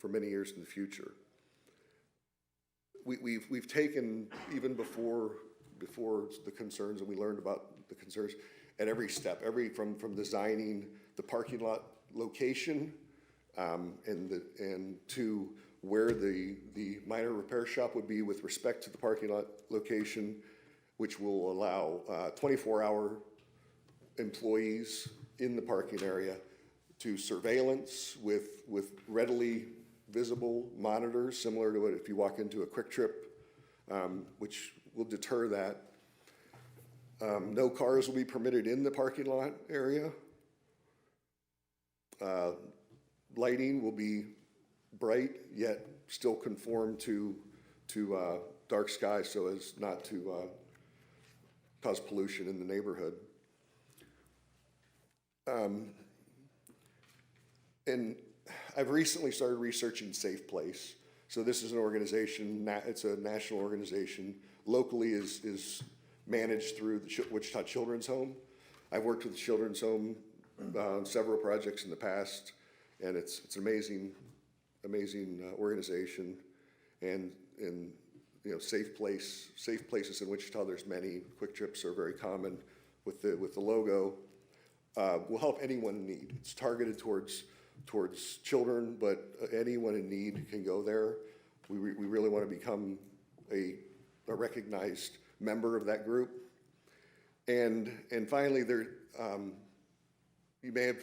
many years in the future. We've taken, even before the concerns, and we learned about the concerns at every step, from designing the parking lot location and to where the minor repair shop would be with respect to the parking lot location, which will allow 24-hour employees in the parking area, to surveillance with readily visible monitors, similar to what if you walk into a Quick Trip, which will deter that. No cars will be permitted in the parking lot area. Lighting will be bright, yet still conform to dark sky so as not to cause pollution in the neighborhood. And I've recently started researching Safe Place. So this is an organization, it's a national organization. Locally is managed through the Wichita Children's Home. I've worked with the Children's Home on several projects in the past, and it's an amazing organization. And you know, Safe Places in Wichita, there's many. Quick Trips are very common with the logo. Will help anyone in need. It's targeted towards children, but anyone in need can go there. We really want to become a recognized member of that group. And finally, you may have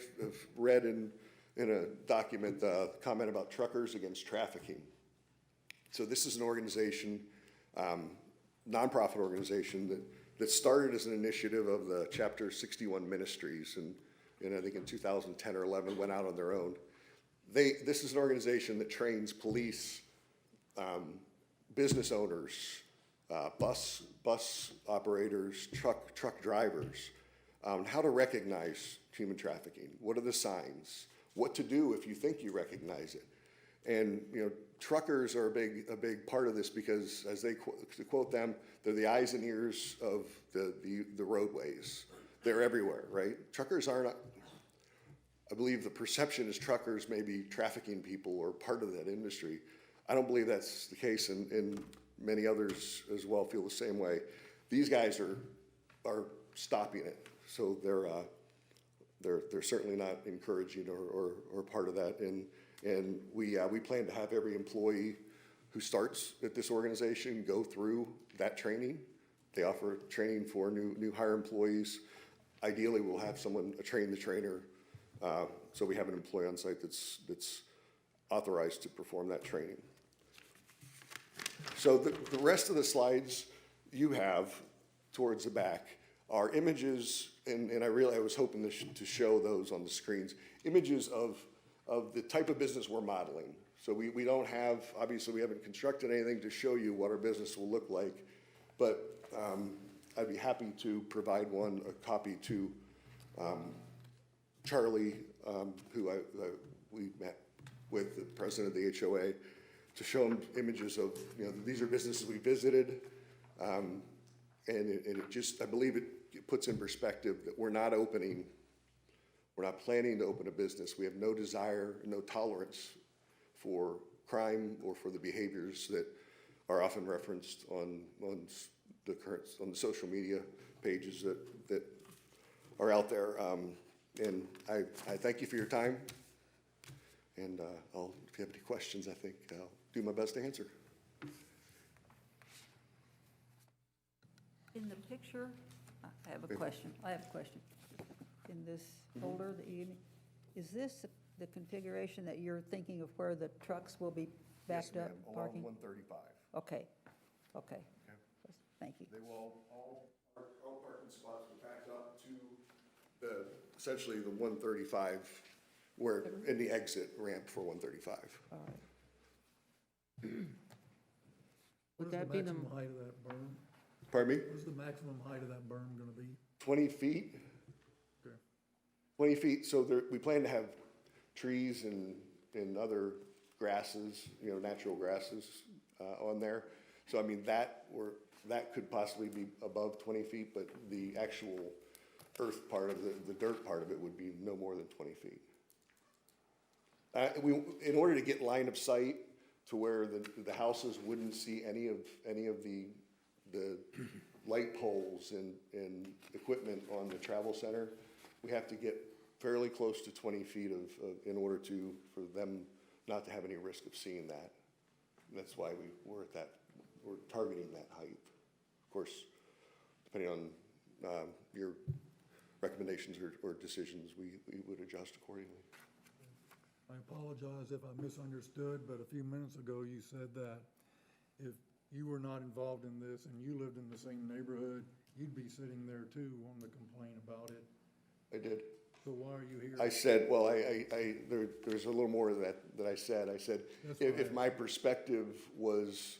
read in a document a comment about truckers against trafficking. So this is an organization, nonprofit organization that started as an initiative of the Chapter 61 Ministries, and I think in 2010 or 11 went out on their own. This is an organization that trains police, business owners, bus operators, truck drivers, how to recognize human trafficking. What are the signs? What to do if you think you recognize it? And you know, truckers are a big part of this because, as they quote them, they're the eyes and ears of the roadways. They're everywhere, right? Truckers aren't. I believe the perception is truckers may be trafficking people or part of that industry. I don't believe that's the case, and many others as well feel the same way. These guys are stopping it, so they're certainly not encouraging or part of that. And we plan to have every employee who starts at this organization go through that training. They offer training for new hire employees. Ideally, we'll have someone train the trainer, so we have an employee on site that's authorized to perform that training. So the rest of the slides you have towards the back are images, and I was hoping to show those on the screens, images of the type of business we're modeling. So we don't have, obviously we haven't constructed anything to show you what our business will look like, but I'd be happy to provide a copy to Charlie, who we met with, the president of the HOA, to show him images of, these are businesses we visited. And it just, I believe it puts in perspective that we're not planning to open a business. We have no desire, no tolerance for crime or for the behaviors that are often referenced on the social media pages that are out there. And I thank you for your time. And if you have any questions, I think I'll do my best to answer. In the picture, I have a question. In this folder that you, is this the configuration that you're thinking of where the trucks will be backed up parking? Along 135. Okay. Thank you. They will, all parking spots will back up to essentially the 135, where, in the exit ramp for 135. All right. Would What is that the be the, maximum height of that berm? Pardon me? What is the maximum height of that berm gonna be? 20 feet? Okay. 20 feet, so we plan to have trees and other grasses, natural grasses on there. So I mean, that could possibly be above 20 feet, but the actual earth part of the dirt part of it would be no more than 20 feet. In order to get line of sight to where the houses wouldn't see any of the light poles and equipment on the travel center, we have to get fairly close to 20 feet in order for them not to have any risk of seeing that. And that's why we're targeting that height. Of course, depending on your recommendations or decisions, we would adjust accordingly. I apologize if I misunderstood, but a few minutes ago you said that if you were not involved in this and you lived in the same neighborhood, you'd be sitting there too on the complaint about it. I did. So why are you here? I said, well, there's a little more of that I said. I said, if my perspective was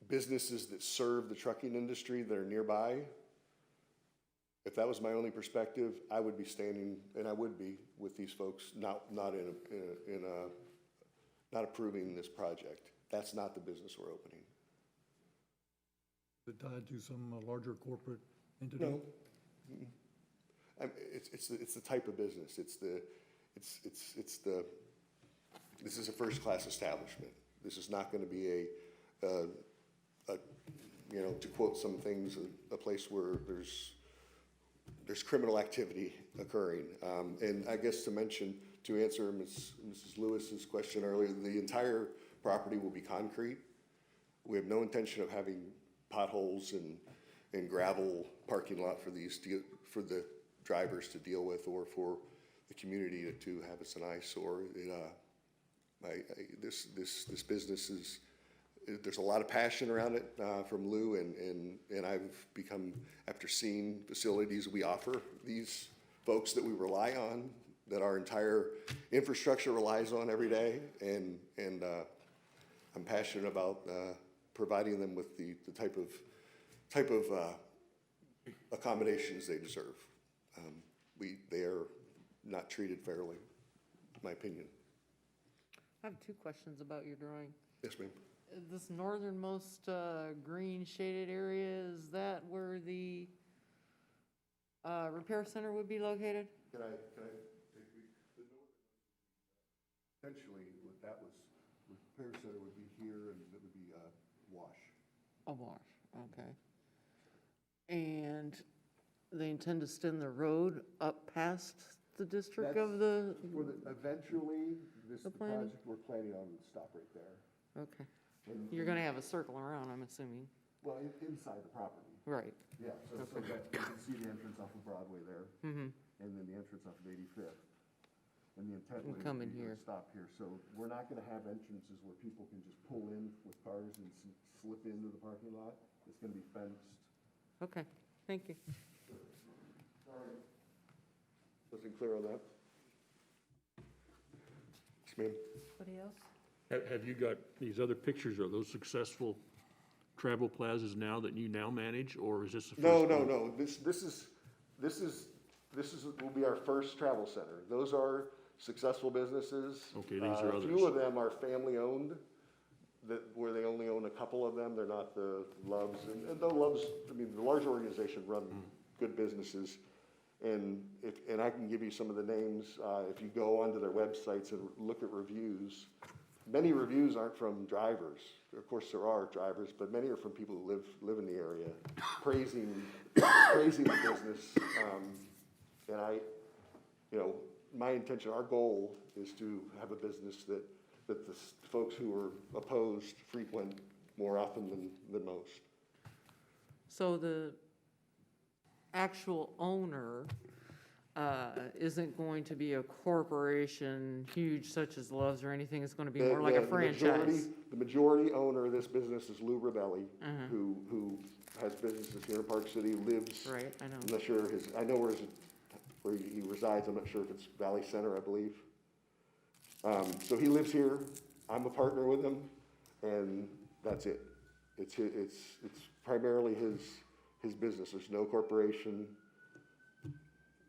businesses that serve the trucking industry that are nearby, if that was my only perspective, I would be standing, and I would be with these folks, not approving this project. That's not the business we're opening. Is it tied to some larger corporate entity? No. It's the type of business. This is a first-class establishment. This is not going to be to quote some things, a place where there's criminal activity occurring. And I guess to answer Mrs. Lewis's question earlier, the entire property will be concrete. We have no intention of having potholes and gravel parking lot for the drivers to deal with, or for the community to have as an eyesore. This business there's a lot of passion around it from Lou, and I've become, after seeing facilities we offer these folks that we rely on, that our entire infrastructure relies on every day, and I'm passionate about providing them with the type of accommodations they deserve. They are not treated fairly, in my opinion. I have two questions about your drawing. Yes, ma'am. This northernmost green shaded area, is that where the repair center would be located? Can I potentially, that was Repair center would be here, and it would be, wash. A wash, okay. And they intend to extend the road up past the district of the, Eventually, The plan? we're planning on stop right there. okay. You're gonna have a circle around, I'm assuming. Well, inside the property. Right. Yeah, so that, you can see the entrance off of Broadway there, Mm-hmm. and then the entrance off of 85th. And the intent And would come be in to here. stop here. So we're not gonna have entrances where people can just pull in with cars and slip into the parking lot. It's gonna be fenced. Okay, thank you. Wasn't clear on that? Yes, ma'am. Anybody else? Have you got these other pictures? Are those successful travel plazas now that you now manage, or is this the first No, one? no. This will be our first travel center. Those are successful businesses. Okay, these are A few others. of them are family-owned, where they only own a couple of them. They're not the Loves. And the Loves, I mean, the large organization run good businesses. And I can give you some of the names, if you go onto their websites and look at reviews. Many reviews aren't from drivers. Of course, there are drivers, but many are from people who live in the area, praising the business. And my intention, our goal is to have a business that the folks who are opposed frequent more often than most. So the actual owner isn't going to be a corporation huge such as Love's or anything, it's gonna be more like a franchise? The majority owner of this business is Lou Ravelli, who has businesses here in Park City, lives. Right, I know. I'm not sure I know where he resides, I'm not sure if it's Valley Center, I believe. So he lives here, I'm a partner with him, and that's it. It's primarily his business, there's no corporation,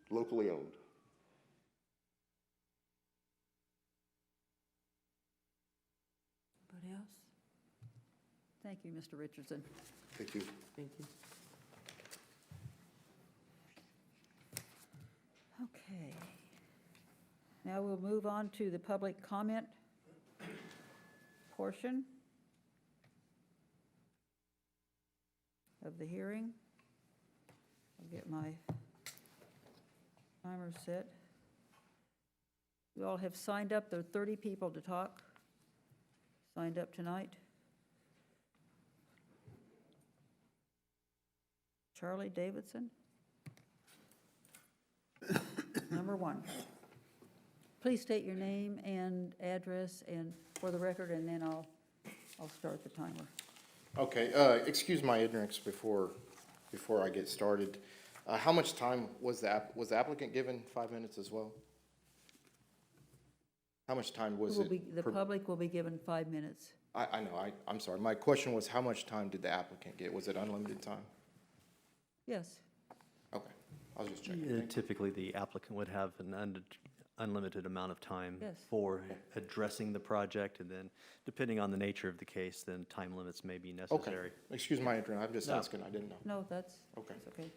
locally owned. Anybody else? Thank you, Mr. Richardson. Thank you. Thank you. Okay. Now we'll move on to the public comment portion of the hearing. I'll get my timer set. You all have signed up. There are 30 people to talk, signed up tonight. Charlie Davidson. Number one. Please state your name and address and for the record, and then I'll start the timer. Okay, excuse my ignorance before I get started. How much time was the applicant given? 5 minutes as well? How much time was it? The public will be given 5 minutes. I know, I'm sorry. My question was, how much time did the applicant get? Was it unlimited time? Yes. Okay, I was just checking. Typically, the applicant would have an unlimited amount of time Yes. for addressing the project, and then, depending on the nature of the case, then time limits may be Okay, necessary. excuse my ignorance. I'm just No. asking. I didn't know. No, that's Okay. okay.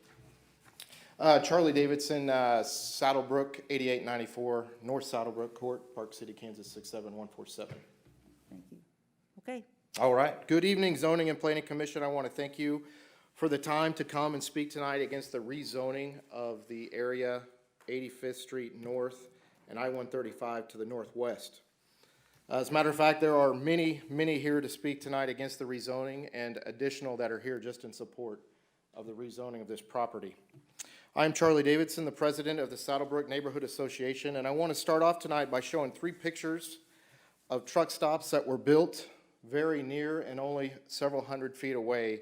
Charlie Davidson, Saddlebrook, 8894 North Saddlebrook Court, Park City, Kansas, 67147. Thank you. Okay. All right. Good evening, Zoning and Planning Commission. I want to thank you for the time to come and speak tonight against the rezoning of the area 85th Street North and I-135 to the northwest. As a matter of fact, there are many here to speak tonight against the rezoning and additional that are here just in support of the rezoning of this property. I'm Charlie Davidson, the president of the Saddlebrook Neighborhood Association, and I want to start off tonight by showing 3 pictures of truck stops that were built very near and only several hundred feet away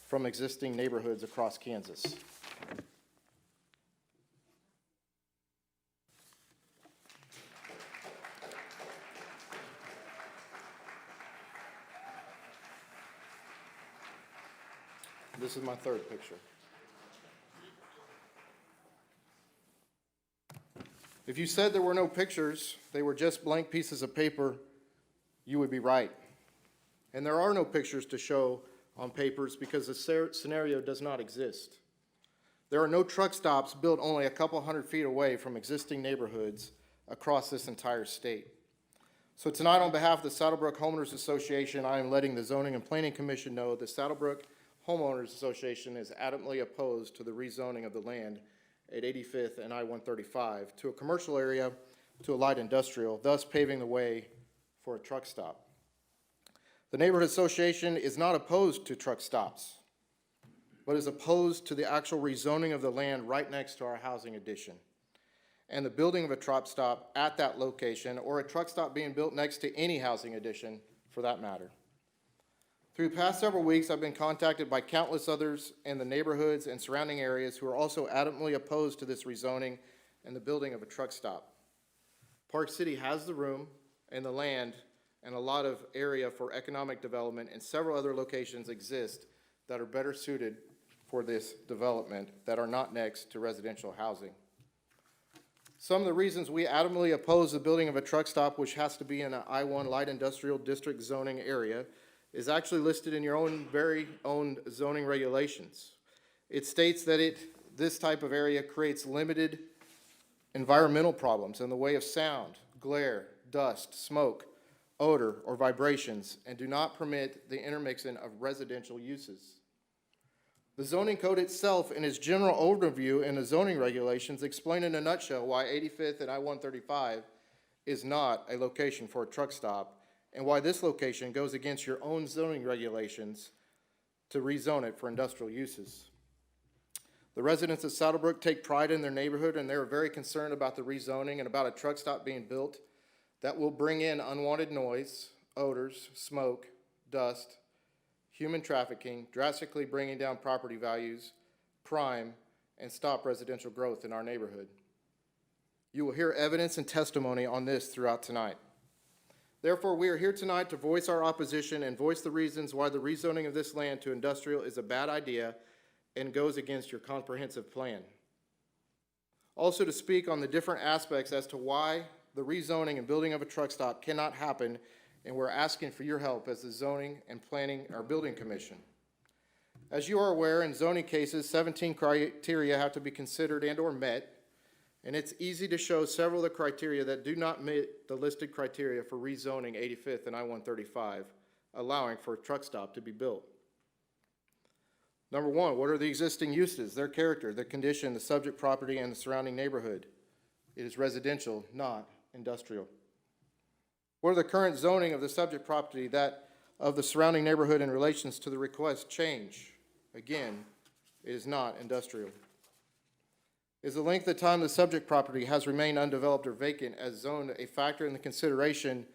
from existing neighborhoods across Kansas. This is my 3rd picture. If you said there were no pictures, they were just blank pieces of paper, you would be right. And there are no pictures to show on papers because the scenario does not exist. There are no truck stops built only a couple hundred feet away from existing neighborhoods across this entire state. So tonight, on behalf of the Saddlebrook Homeowners Association, I am letting the Zoning and Planning Commission know the Saddlebrook Homeowners Association is adamantly opposed to the rezoning of the land at 85th and I-135 to a commercial area to a light industrial, thus paving the way for a truck stop. The neighborhood association is not opposed to truck stops, but is opposed to the actual rezoning of the land right next to our housing addition and the building of a truck stop at that location, or a truck stop being built next to any housing addition for that matter. Through the past several weeks, I've been contacted by countless others in the neighborhoods and surrounding areas who are also adamantly opposed to this rezoning and the building of a truck stop. Park City has the room and the land and a lot of area for economic development, and several other locations exist that are better suited for this development that are not next to residential housing. Some of the reasons we adamantly oppose the building of a truck stop, which has to be in an I-1 light industrial district zoning area, is actually listed in your own very own zoning regulations. It states that this type of area creates limited environmental problems in the way of sound, glare, dust, smoke, odor, or vibrations, and do not permit the intermixing of residential uses. The zoning code itself, in its general overview in the zoning regulations, explain in a nutshell why 85th and I-135 is not a location for a truck stop, and why this location goes against your own zoning regulations to rezone it for industrial uses. The residents of Saddlebrook take pride in their neighborhood, and they're very concerned about the rezoning and about a truck stop being built that will bring in unwanted noise, odors, smoke, dust, human trafficking, drastically bringing down property values, crime, and stop residential growth in our neighborhood. You will hear evidence and testimony on this throughout tonight. Therefore, we are here tonight to voice our opposition and voice the reasons why the rezoning of this land to industrial is a bad idea and goes against your comprehensive plan. Also to speak on the different aspects as to why the rezoning and building of a truck stop cannot happen, and we're asking for your help as the Zoning and Planning or Building Commission. As you are aware, in zoning cases, 17 criteria have to be considered and or met, and it's easy to show several of the criteria that do not meet the listed criteria for rezoning 85th and I-135, allowing for a truck stop to be built. Number one, what are the existing uses, their character, their condition, the subject property, and the surrounding neighborhood? It is residential, not industrial. What are the current zoning of the subject property that of the surrounding neighborhood in relations to the request change? Again, it is not industrial. Is the length of time the subject property has remained undeveloped or vacant as zoned a factor in the consideration?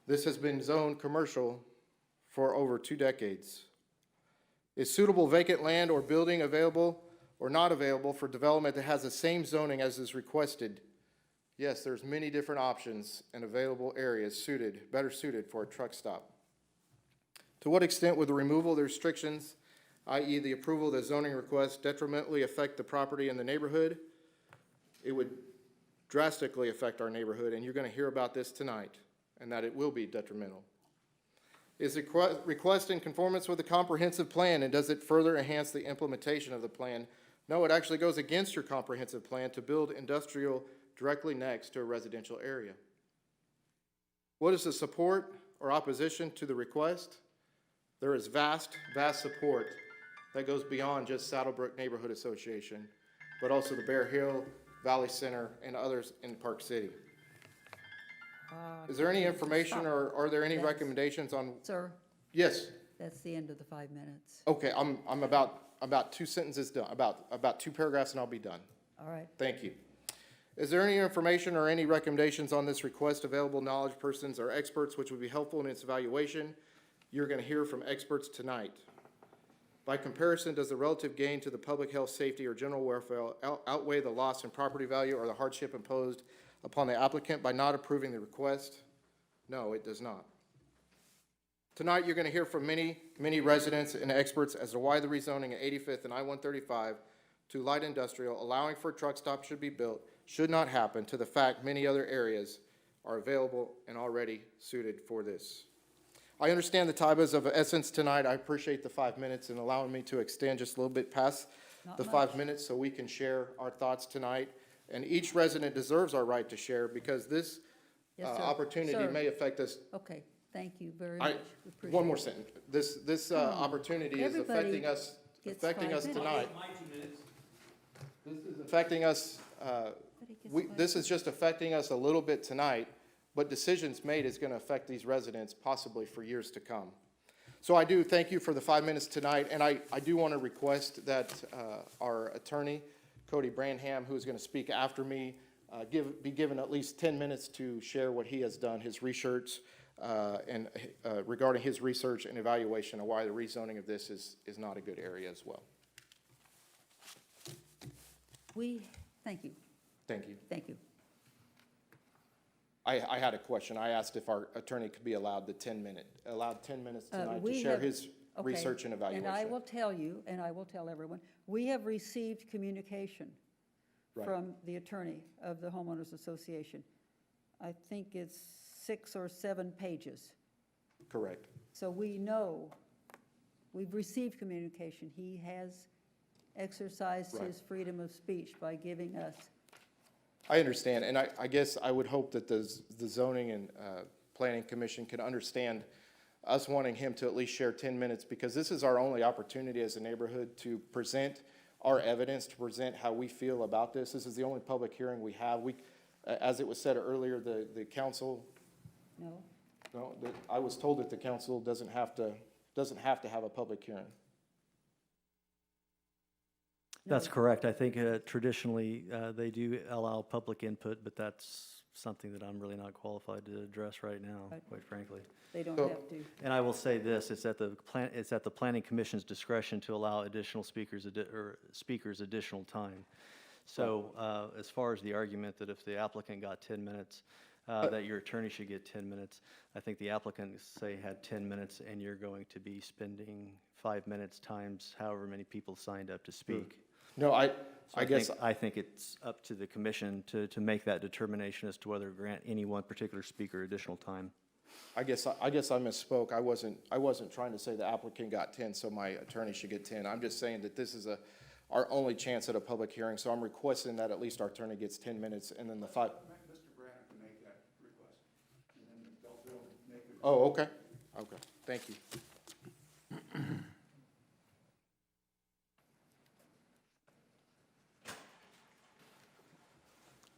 This has been zoned commercial for over 2 decades. Is suitable vacant land or building available or not available for development that has the same zoning as is requested? Yes, there's many different options and available areas better suited for a truck stop. To what extent would the removal of the restrictions, i.e. the approval of the zoning request, detrimentally affect the property in the neighborhood? It would drastically affect our neighborhood, and you're going to hear about this tonight, and that it will be detrimental. Is the request in conformance with the comprehensive plan, and does it further enhance the implementation of the plan? No, it actually goes against your comprehensive plan to build industrial directly next to a residential area. What is the support or opposition to the request? There is vast support that goes beyond just Saddlebrook Neighborhood Association, but also the Bear Hill, Valley Center, and others in Park City. Is there any information or are there any recommendations on? Sir, Yes. that's the end of the 5 minutes. Okay, I'm about 2 sentences done, about 2 paragraphs, and I'll be done. All right. Thank you. Is there any information or any recommendations on this request available knowledge persons or experts which would be helpful in its evaluation? You're going to hear from experts tonight. By comparison, does the relative gain to the public health, safety, or general welfare outweigh the loss in property value or the hardship imposed upon the applicant by not approving the request? No, it does not. Tonight, you're going to hear from many residents and experts as to why the rezoning at 85th and I-135 to light industrial, allowing for a truck stop should be built, should not happen, to the fact many other areas are available and already suited for this. I understand the time is of essence tonight. I appreciate the 5 minutes and allowing me to extend just a little bit past the 5 minutes so we can share our thoughts tonight. And each resident deserves our right to share, because this Yes, sir. opportunity Sir. may affect us. Okay, thank you very I, much. We appreciate one more it. sentence. This Come on. opportunity is Everybody affecting us gets 5 minutes. tonight. This is affecting us, this is just affecting us a little bit tonight, but decisions made is gonna affect these residents possibly for years to come. So I do thank you for the 5 minutes tonight, and I do want to request that our attorney, Cody Branham, who's gonna speak after me, be given at least 10 minutes to share what he has done, his research, and regarding his research and evaluation of why the rezoning of this is not a good area as well. Thank you, Thank you. thank you. I had a question. I asked if our attorney could be allowed 10 minutes tonight to We share have- his okay, research and evaluation. And I will tell you, and I will tell everyone, we have received communication Right. from the attorney of the homeowners association. I think it's 6 or 7 pages. Correct. So we know, we've received communication. He has exercised Right. his freedom of speech by giving us. I understand, and I guess I would hope that the zoning and planning commission can understand us wanting him to at least share 10 minutes, because this is our only opportunity as a neighborhood to present our evidence, to present how we feel about this. This is the only public hearing we have. As it was said earlier, the council, No? I was told that the council doesn't have to have a public hearing. That's correct. I think traditionally, they do allow public input, but that's something that I'm really not qualified to address right now, Right. quite frankly. They don't So- have to. And I will say this, it's at the planning commission's discretion to allow additional speakers, additional time. So, as far as the argument that if the applicant got 10 minutes, that your attorney should get 10 minutes, I think the applicant, say, had 10 minutes, and you're going to be spending 5 minutes times however many people signed up to speak. No, I So guess. I think it's up to the commission to make that determination as to whether to grant any one particular speaker additional time. I guess I misspoke. I wasn't trying to say the applicant got 10, so my attorney should get 10. I'm just saying that this is our only chance at a public hearing, so I'm requesting that at least our attorney gets 10 minutes, and then the 5. Mr. Branham can make that request, and then they'll make it. Oh, okay, okay, thank you.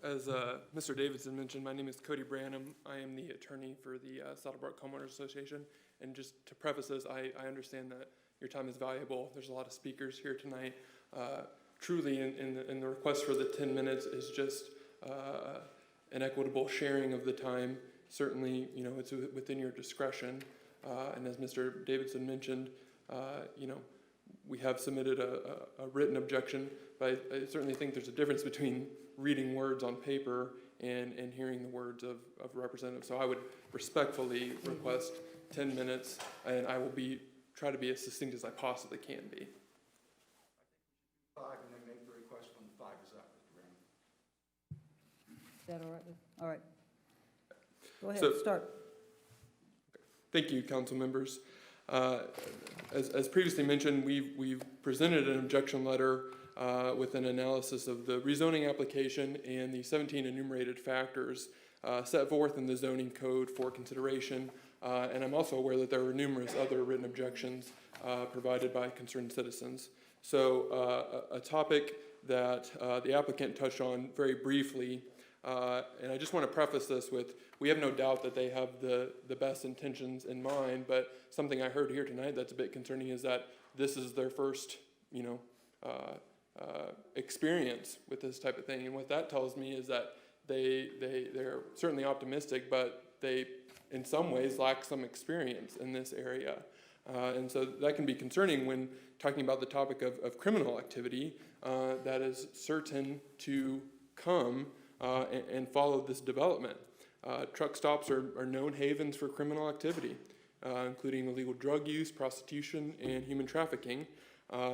As Mr. Davidson mentioned, my name is Cody Branham. I am the attorney for the Saddlebrook Homeowners Association. And just to preface this, I understand that your time is valuable. There's a lot of speakers here tonight. Truly, in the request for the 10 minutes is just an equitable sharing of the time. Certainly, it's within your discretion. And as Mr. Davidson mentioned, we have submitted a written objection, but I certainly think there's a difference between reading words on paper and hearing the words of representatives. So I would respectfully request 10 minutes, and I will try to be as succinct as I possibly can be. 5, and then make the request when 5 is up, Mr. Branham. Is that all right? All right. Go ahead, So- start. Thank you, council members. As previously mentioned, we've presented an objection letter with an analysis of the rezoning application and the 17 enumerated factors set forth in the zoning code for consideration. And I'm also aware that there were numerous other written objections provided by concerned citizens. So a topic that the applicant touched on very briefly, and I just want to preface this with, we have no doubt that they have the best intentions in mind, but something I heard here tonight that's a bit concerning is that this is their first, experience with this type of thing. And what that tells me is that they're certainly optimistic, but they, in some ways, lack some experience in this area. And so that can be concerning when talking about the topic of criminal activity that is certain to come and follow this development. Truck stops are known havens for criminal activity, including illegal drug use, prostitution, and human trafficking.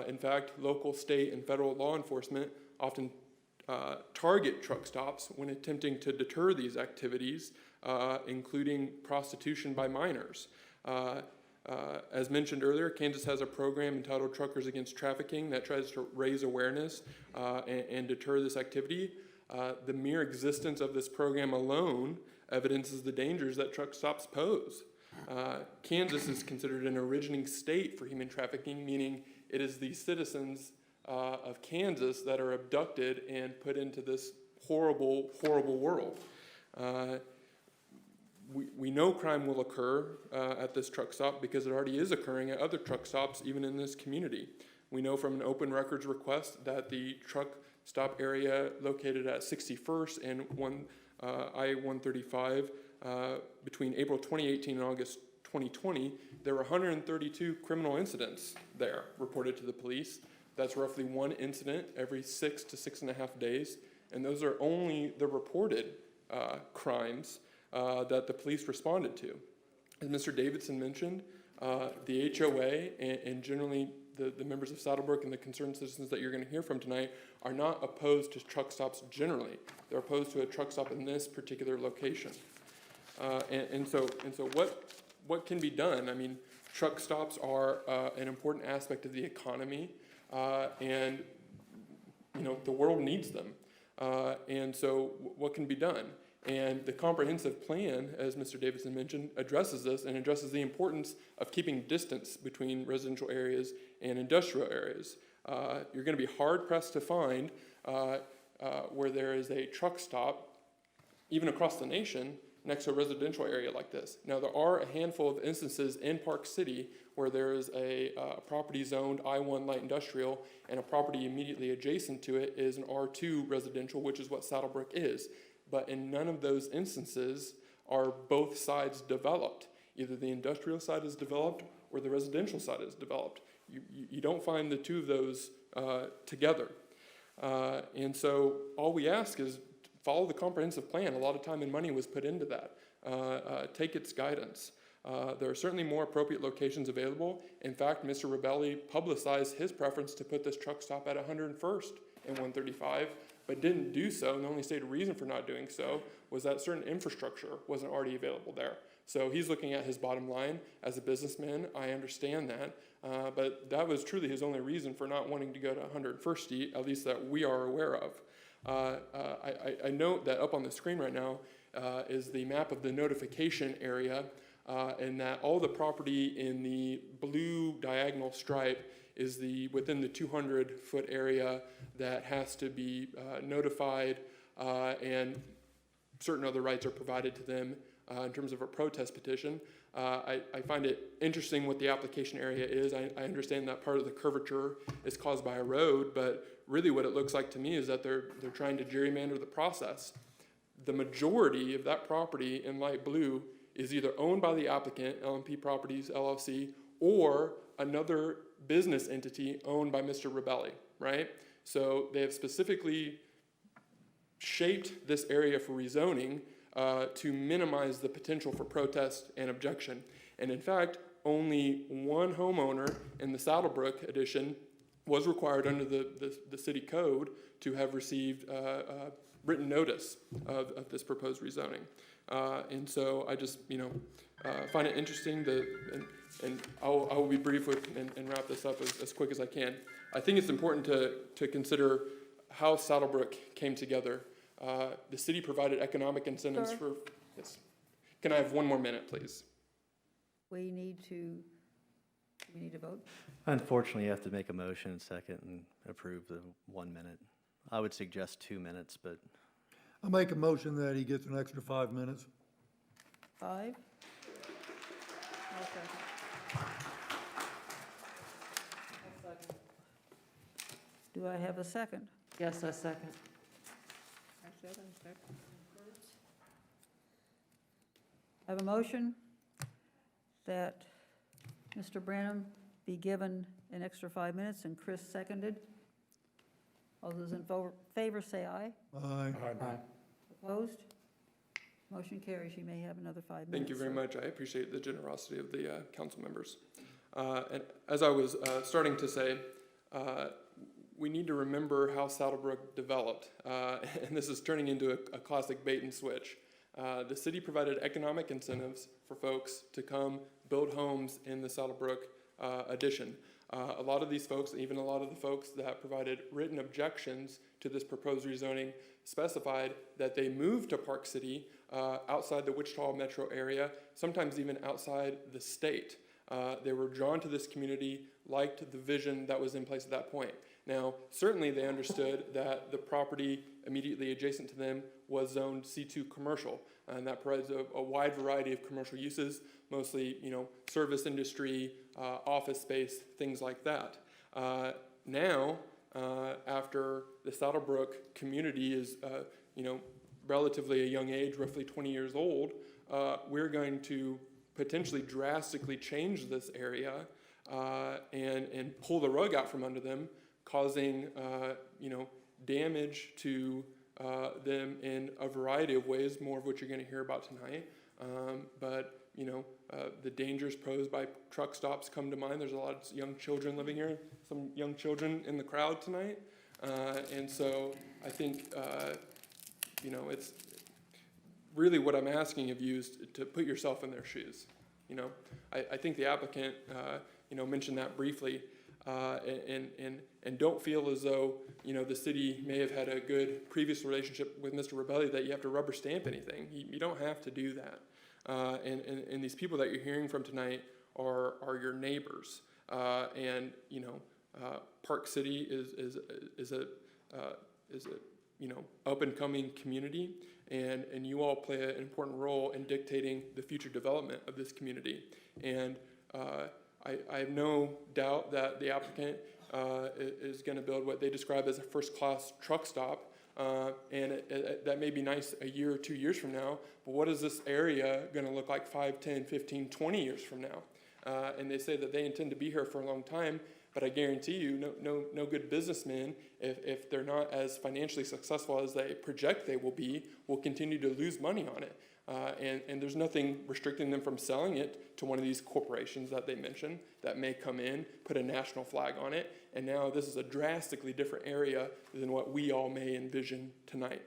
In fact, local, state, and federal law enforcement often target truck stops when attempting to deter these activities, including prostitution by minors. As mentioned earlier, Kansas has a program entitled Truckers Against Trafficking that tries to raise awareness and deter this activity. The mere existence of this program alone evidences the dangers that truck stops pose. Kansas is considered an originating state for human trafficking, meaning it is the citizens of Kansas that are abducted and put into this horrible, horrible world. We know crime will occur at this truck stop because it already is occurring at other truck stops, even in this community. We know from an open records request that the truck stop area located at 61st and I-135 between April 2018 and August 2020, there were 132 criminal incidents there reported to the police. That's roughly one incident every 6 to 6.5 days, and those are only the reported crimes that the police responded to. As Mr. Davidson mentioned, the HOA and generally the members of Saddlebrook and the concerned citizens that you're going to hear from tonight are not opposed to truck stops generally. They're opposed to a truck stop in this particular location. And so what can be done? I mean, truck stops are an important aspect of the economy, and you know the world needs them. And so what can be done? And the comprehensive plan, as Mr. Davidson mentioned, addresses this and addresses the importance of keeping distance between residential areas and industrial areas. You're going to be hard-pressed to find where there is a truck stop, even across the nation, next to a residential area like this. Now, there are a handful of instances in Park City where there is a property zoned I-1 light industrial, and a property immediately adjacent to it is an R2 residential, which is what Saddlebrook is. But in none of those instances are both sides developed. Either the industrial side is developed or the residential side is developed. You don't find the two of those together. And so all we ask is follow the comprehensive plan. A lot of time and money was put into that. Take its guidance. There are certainly more appropriate locations available. In fact, Mr. Rebelli publicized his preference to put this truck stop at 101st and 135, but didn't do so, and the only stated reason for not doing so was that certain infrastructure wasn't already available there. So he's looking at his bottom line. As a businessman, I understand that, but that was truly his only reason for not wanting to go to 101st Street, at least that we are aware of. I note that up on the screen right now is the map of the notification area, and that all the property in the blue diagonal stripe is within the 200-foot area that has to be notified, and certain other rights are provided to them in terms of a protest petition. I find it interesting what the application area is. I understand that part of the curvature is caused by a road, but really what it looks like to me is that they're trying to gerrymander the process. The majority of that property in light blue is either owned by the applicant, LMP Properties LLC, or another business entity owned by Mr. Rebelli, right? So they have specifically shaped this area for rezoning to minimize the potential for protest and objection. And in fact, only one homeowner in the Saddlebrook edition was required under the city code to have received written notice of this proposed rezoning. And so I just, find it interesting and I will be brief and wrap this up as quick as I can. I think it's important to consider how Saddlebrook came together. The city provided economic incentives for, yes. Can I have one more minute, please? We need to vote? Unfortunately, you have to make a motion second and approve the 1 minute. I would suggest 2 minutes, but I make a motion that he gets an extra 5 minutes. 5? Okay. Do I have a second? Yes, I second. I have a motion that Mr. Branham be given an extra 5 minutes, and Chris seconded. All those in favor say aye. Aye. Opposed? Motion carries. You may have another 5 minutes. Thank you very much. I appreciate the generosity of the council members. And as I was starting to say, we need to remember how Saddlebrook developed. And this is turning into a classic bait and switch. The city provided economic incentives for folks to come build homes in the Saddlebrook addition. A lot of these folks, even a lot of the folks that provided written objections to this proposed rezoning, specified that they moved to Park City outside the Wichita metro area, sometimes even outside the state. They were drawn to this community, liked the vision that was in place at that point. Now, certainly they understood that the property immediately adjacent to them was zoned C2 commercial, and that provides a wide variety of commercial uses, mostly, service industry, office space, things like that. Now, after the Saddlebrook community is, relatively a young age, roughly 20 years old, we're going to potentially drastically change this area and pull the rug out from under them, causing damage to them in a variety of ways, more of which you're going to hear about tonight. But the dangers posed by truck stops come to mind. There's a lot of young children living here, some young children in the crowd tonight. And so I think, it's really what I'm asking of you is to put yourself in their shoes. I think the applicant, mentioned that briefly, and don't feel as though, the city may have had a good previous relationship with Mr. Rebelli that you have to rubber stamp anything. You don't have to do that. And these people that you're hearing from tonight are your neighbors. Park City is a up and coming community, and you all play an important role in dictating the future development of this community. And I have no doubt that the applicant is going to build what they describe as a first-class truck stop, and that may be nice a year or 2 years from now, but what is this area going to look like 5, 10, 15, 20 years from now? And they say that they intend to be here for a long time, but I guarantee you no good businessman, if they're not as financially successful as they project they will continue to lose money on it. And there's nothing restricting them from selling it to one of these corporations that they mentioned that may come in, put a national flag on it, and now this is a drastically different area than what we all may envision tonight.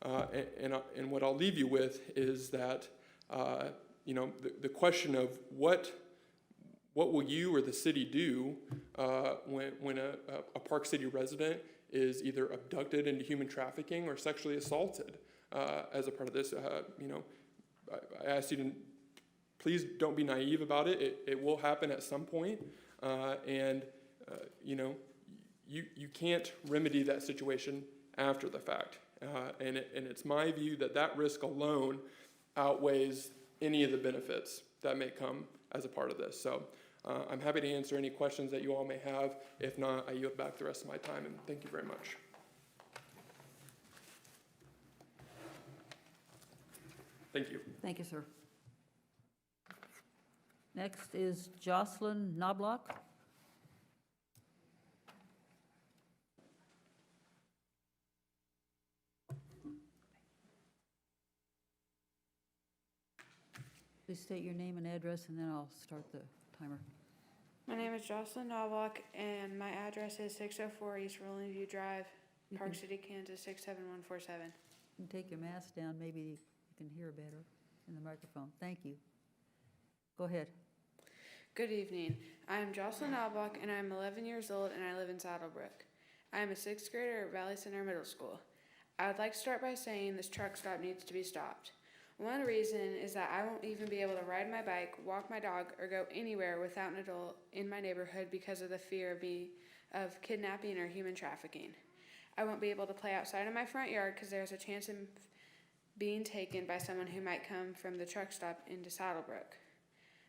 And what I'll leave you with is that, the question of what will you or the city do when a Park City resident is either abducted into human trafficking or sexually assaulted as a part of this? I ask you to please don't be naive about it. It will happen at some point, and you can't remedy that situation after the fact. And it's my view that risk alone outweighs any of the benefits that may come as a part of this. So I'm happy to answer any questions that you all may have. If not, I yield back the rest of my time, and thank you very much. Thank you. Thank you, sir. Next is Jocelyn Knobloch. Please state your name and address, and then I'll start the timer. My name is Jocelyn Knobloch, and my address is 604 East Rolling View Drive, Park City, Kansas, 67147. You can take your mask down, maybe you can hear better in the microphone. Thank you. Go ahead. Good evening. I am Jocelyn Knobloch, and I am 11 years old, and I live in Saddlebrook. I am a 6th grader at Valley Center Middle School. I would like to start by saying this truck stop needs to be stopped. One reason is that I won't even be able to ride my bike, walk my dog, or go anywhere without an adult in my neighborhood because of the fear of kidnapping or human trafficking. I won't be able to play outside in my front yard because there's a chance of being taken by someone who might come from the truck stop into Saddlebrook.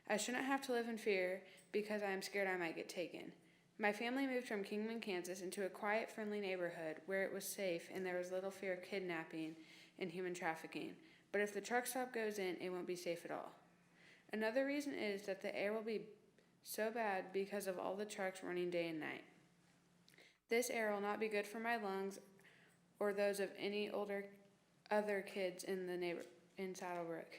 I shouldn't have to live in fear because I am scared I might get taken. My family moved from Kingman, Kansas into a quiet, friendly neighborhood where it was safe and there was little fear of kidnapping and human trafficking. But if the truck stop goes in, it won't be safe at all. Another reason is that the air will be so bad because of all the trucks running day and night. This air will not be good for my lungs or those of any other kids in Saddlebrook.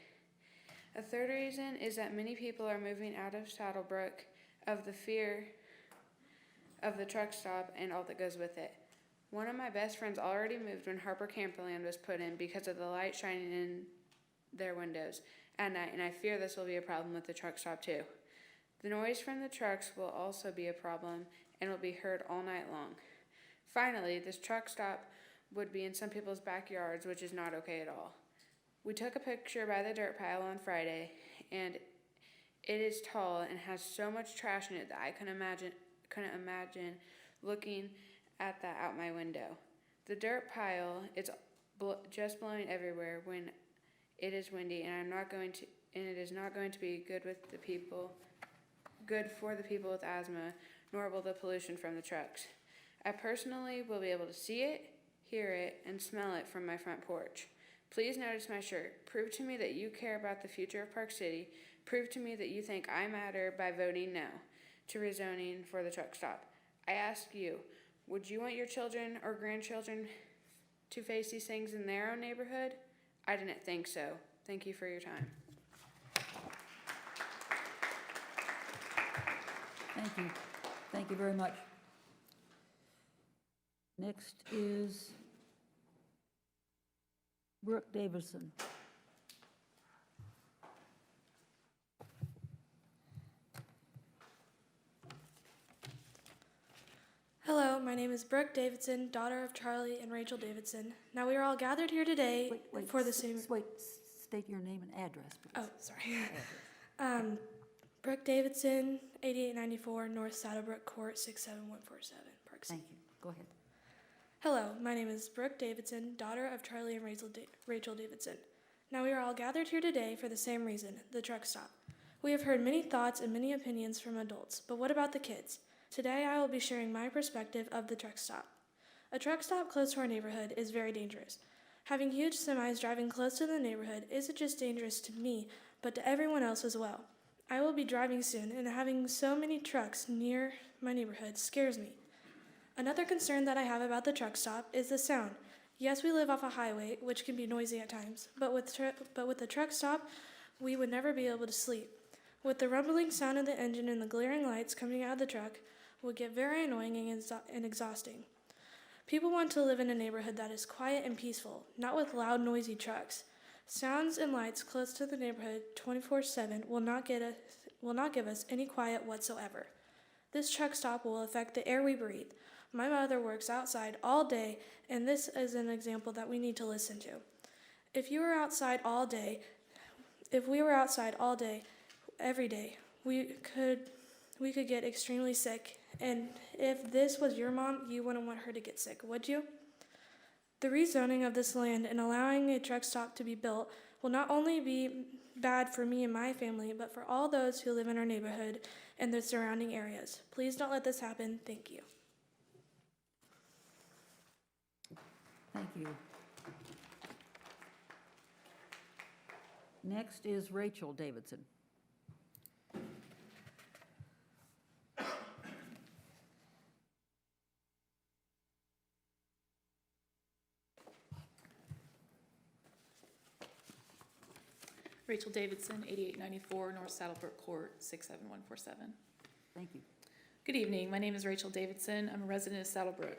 A third reason is that many people are moving out of Saddlebrook of the fear of the truck stop and all that goes with it. One of my best friends already moved when Harper Camperland was put in because of the light shining in their windows at night, and I fear this will be a problem with the truck stop too. The noise from the trucks will also be a problem and will be heard all night long. Finally, this truck stop would be in some people's backyards, which is not okay at all. We took a picture by the dirt pile on Friday, and it is tall and has so much trash in it that I couldn't imagine looking at that out my window. The dirt pile is just blowing everywhere when it is windy, and it is not going to be good for the people with asthma, nor will the pollution from the trucks. I personally will be able to see it, hear it, and smell it from my front porch. Please notice my shirt. Prove to me that you care about the future of Park City. Prove to me that you think I matter by voting no to rezoning for the truck stop. I ask you, would you want your children or grandchildren to face these things in their own neighborhood? I didn't think so. Thank you for your time. Thank you. Thank you very much. Next is Brooke Davidson. Hello, my name is Brooke Davidson, daughter of Charlie and Rachel Davidson. Now we are all gathered here today for the same. Wait, state your name and address, please. Oh, sorry. Brooke Davidson, 8894 North Saddlebrook Court, 67147, Park City. Thank you. Go ahead. Hello, my name is Brooke Davidson, daughter of Charlie and Rachel Davidson. Now we are all gathered here today for the same reason, the truck stop. We have heard many thoughts and many opinions from adults, but what about the kids? Today I will be sharing my perspective of the truck stop. A truck stop close to our neighborhood is very dangerous. Having huge semis driving close to the neighborhood isn't just dangerous to me, but to everyone else as well. I will be driving soon, and having so many trucks near my neighborhood scares me. Another concern that I have about the truck stop is the sound. Yes, we live off a highway, which can be noisy at times, but with the truck stop, we would never be able to sleep. With the rumbling sound of the engine and the glaring lights coming out of the truck, would get very annoying and exhausting. People want to live in a neighborhood that is quiet and peaceful, not with loud, noisy trucks. Sounds and lights close to the neighborhood 24/7 will not give us any quiet whatsoever. This truck stop will affect the air we breathe. My mother works outside all day, and this is an example that we need to listen to. If we were outside all day, every day, we could get extremely sick. And if this was your mom, you wouldn't want her to get sick, would you? The rezoning of this land and allowing a truck stop to be built will not only be bad for me and my family, but for all those who live in our neighborhood and the surrounding areas. Please don't let this happen. Thank you. Thank you. Next is Rachel Davidson. Rachel Davidson, 8894 North Saddlebrook Court, 67147. Thank you. Good evening. My name is Rachel Davidson. I'm a resident of Saddlebrook.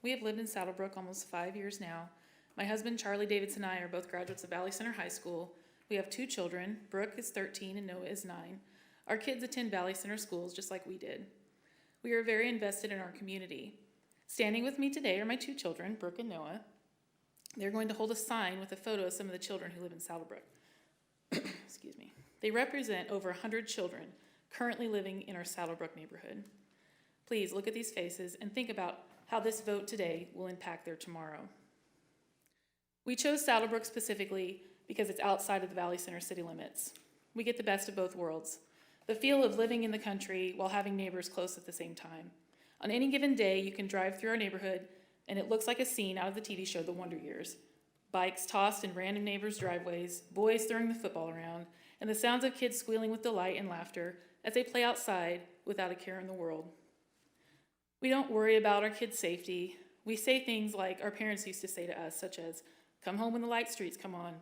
We have lived in Saddlebrook almost 5 years now. My husband, Charlie Davidson, and I are both graduates of Valley Center High School. We have 2 children. Brooke is 13 and Noah is 9. Our kids attend Valley Center schools just like we did. We are very invested in our community. Standing with me today are my 2 children, Brooke and Noah. They're going to hold a sign with a photo of some of the children who live in Saddlebrook. Excuse me. They represent over 100 children currently living in our Saddlebrook neighborhood. Please look at these faces and think about how this vote today will impact their tomorrow. We chose Saddlebrook specifically because it's outside of the Valley Center city limits. We get the best of both worlds, the feel of living in the country while having neighbors close at the same time. On any given day, you can drive through our neighborhood and it looks like a scene out of the TV show The Wonder Years. Bikes tossed in random neighbors' driveways, boys throwing the football around, and the sounds of kids squealing with delight and laughter as they play outside without a care in the world. We don't worry about our kids' safety. We say things like our parents used to say to us, such as, "Come home when the light streets come on."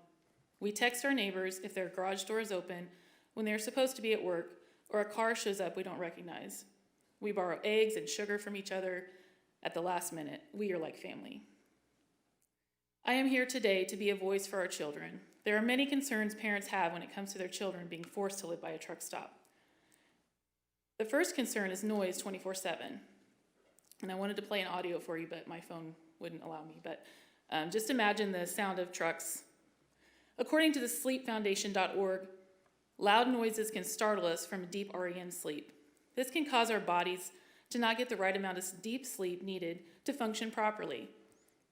We text our neighbors if their garage door is open when they're supposed to be at work, or a car shows up we don't recognize. We borrow eggs and sugar from each other at the last minute. We are like family. I am here today to be a voice for our children. There are many concerns parents have when it comes to their children being forced to live by a truck stop. The first concern is noise 24/7. And I wanted to play an audio for you, but my phone wouldn't allow me. But just imagine the sound of trucks According to the sleepfoundation.org, loud noises can startle us from deep REM sleep. This can cause our bodies to not get the right amount of deep sleep needed to function properly.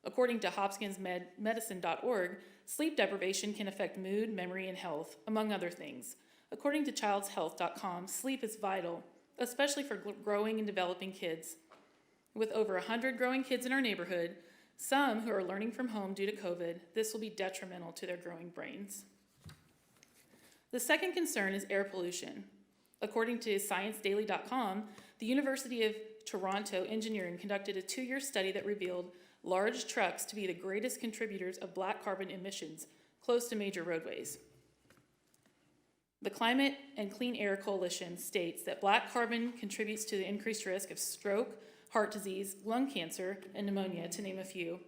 According to hopkinsmedicine.org, sleep deprivation can affect mood, memory, and health, among other things. According to childshealth.com, sleep is vital, especially for growing and developing kids. With over 100 growing kids in our neighborhood, some who are learning from home due to COVID, this will be detrimental to their growing brains. The second concern is air pollution. According to ScienceDaily.com, the University of Toronto Engineering conducted a 2-year study that revealed large trucks to be the greatest contributors of black carbon emissions close to major roadways. The Climate and Clean Air Coalition states that black carbon contributes to the increased risk of stroke, heart disease, lung cancer, and pneumonia, to name a few.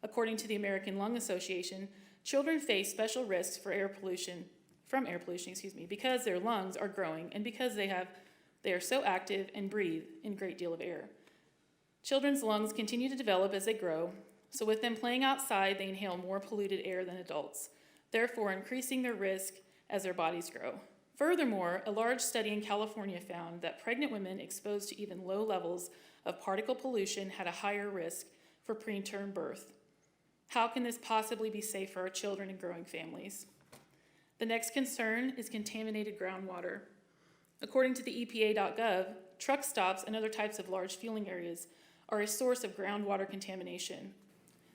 According to the American Lung Association, children face special risks from air pollution, because their lungs are growing and because they are so active and breathe in a great deal of air. Children's lungs continue to develop as they grow, so with them playing outside, they inhale more polluted air than adults, therefore increasing their risk as their bodies grow. Furthermore, a large study in California found that pregnant women exposed to even low levels of particle pollution had a higher risk for preterm birth. How can this possibly be safe for our children and growing families? The next concern is contaminated groundwater. According to the EPA.gov, truck stops and other types of large fueling areas are a source of groundwater contamination.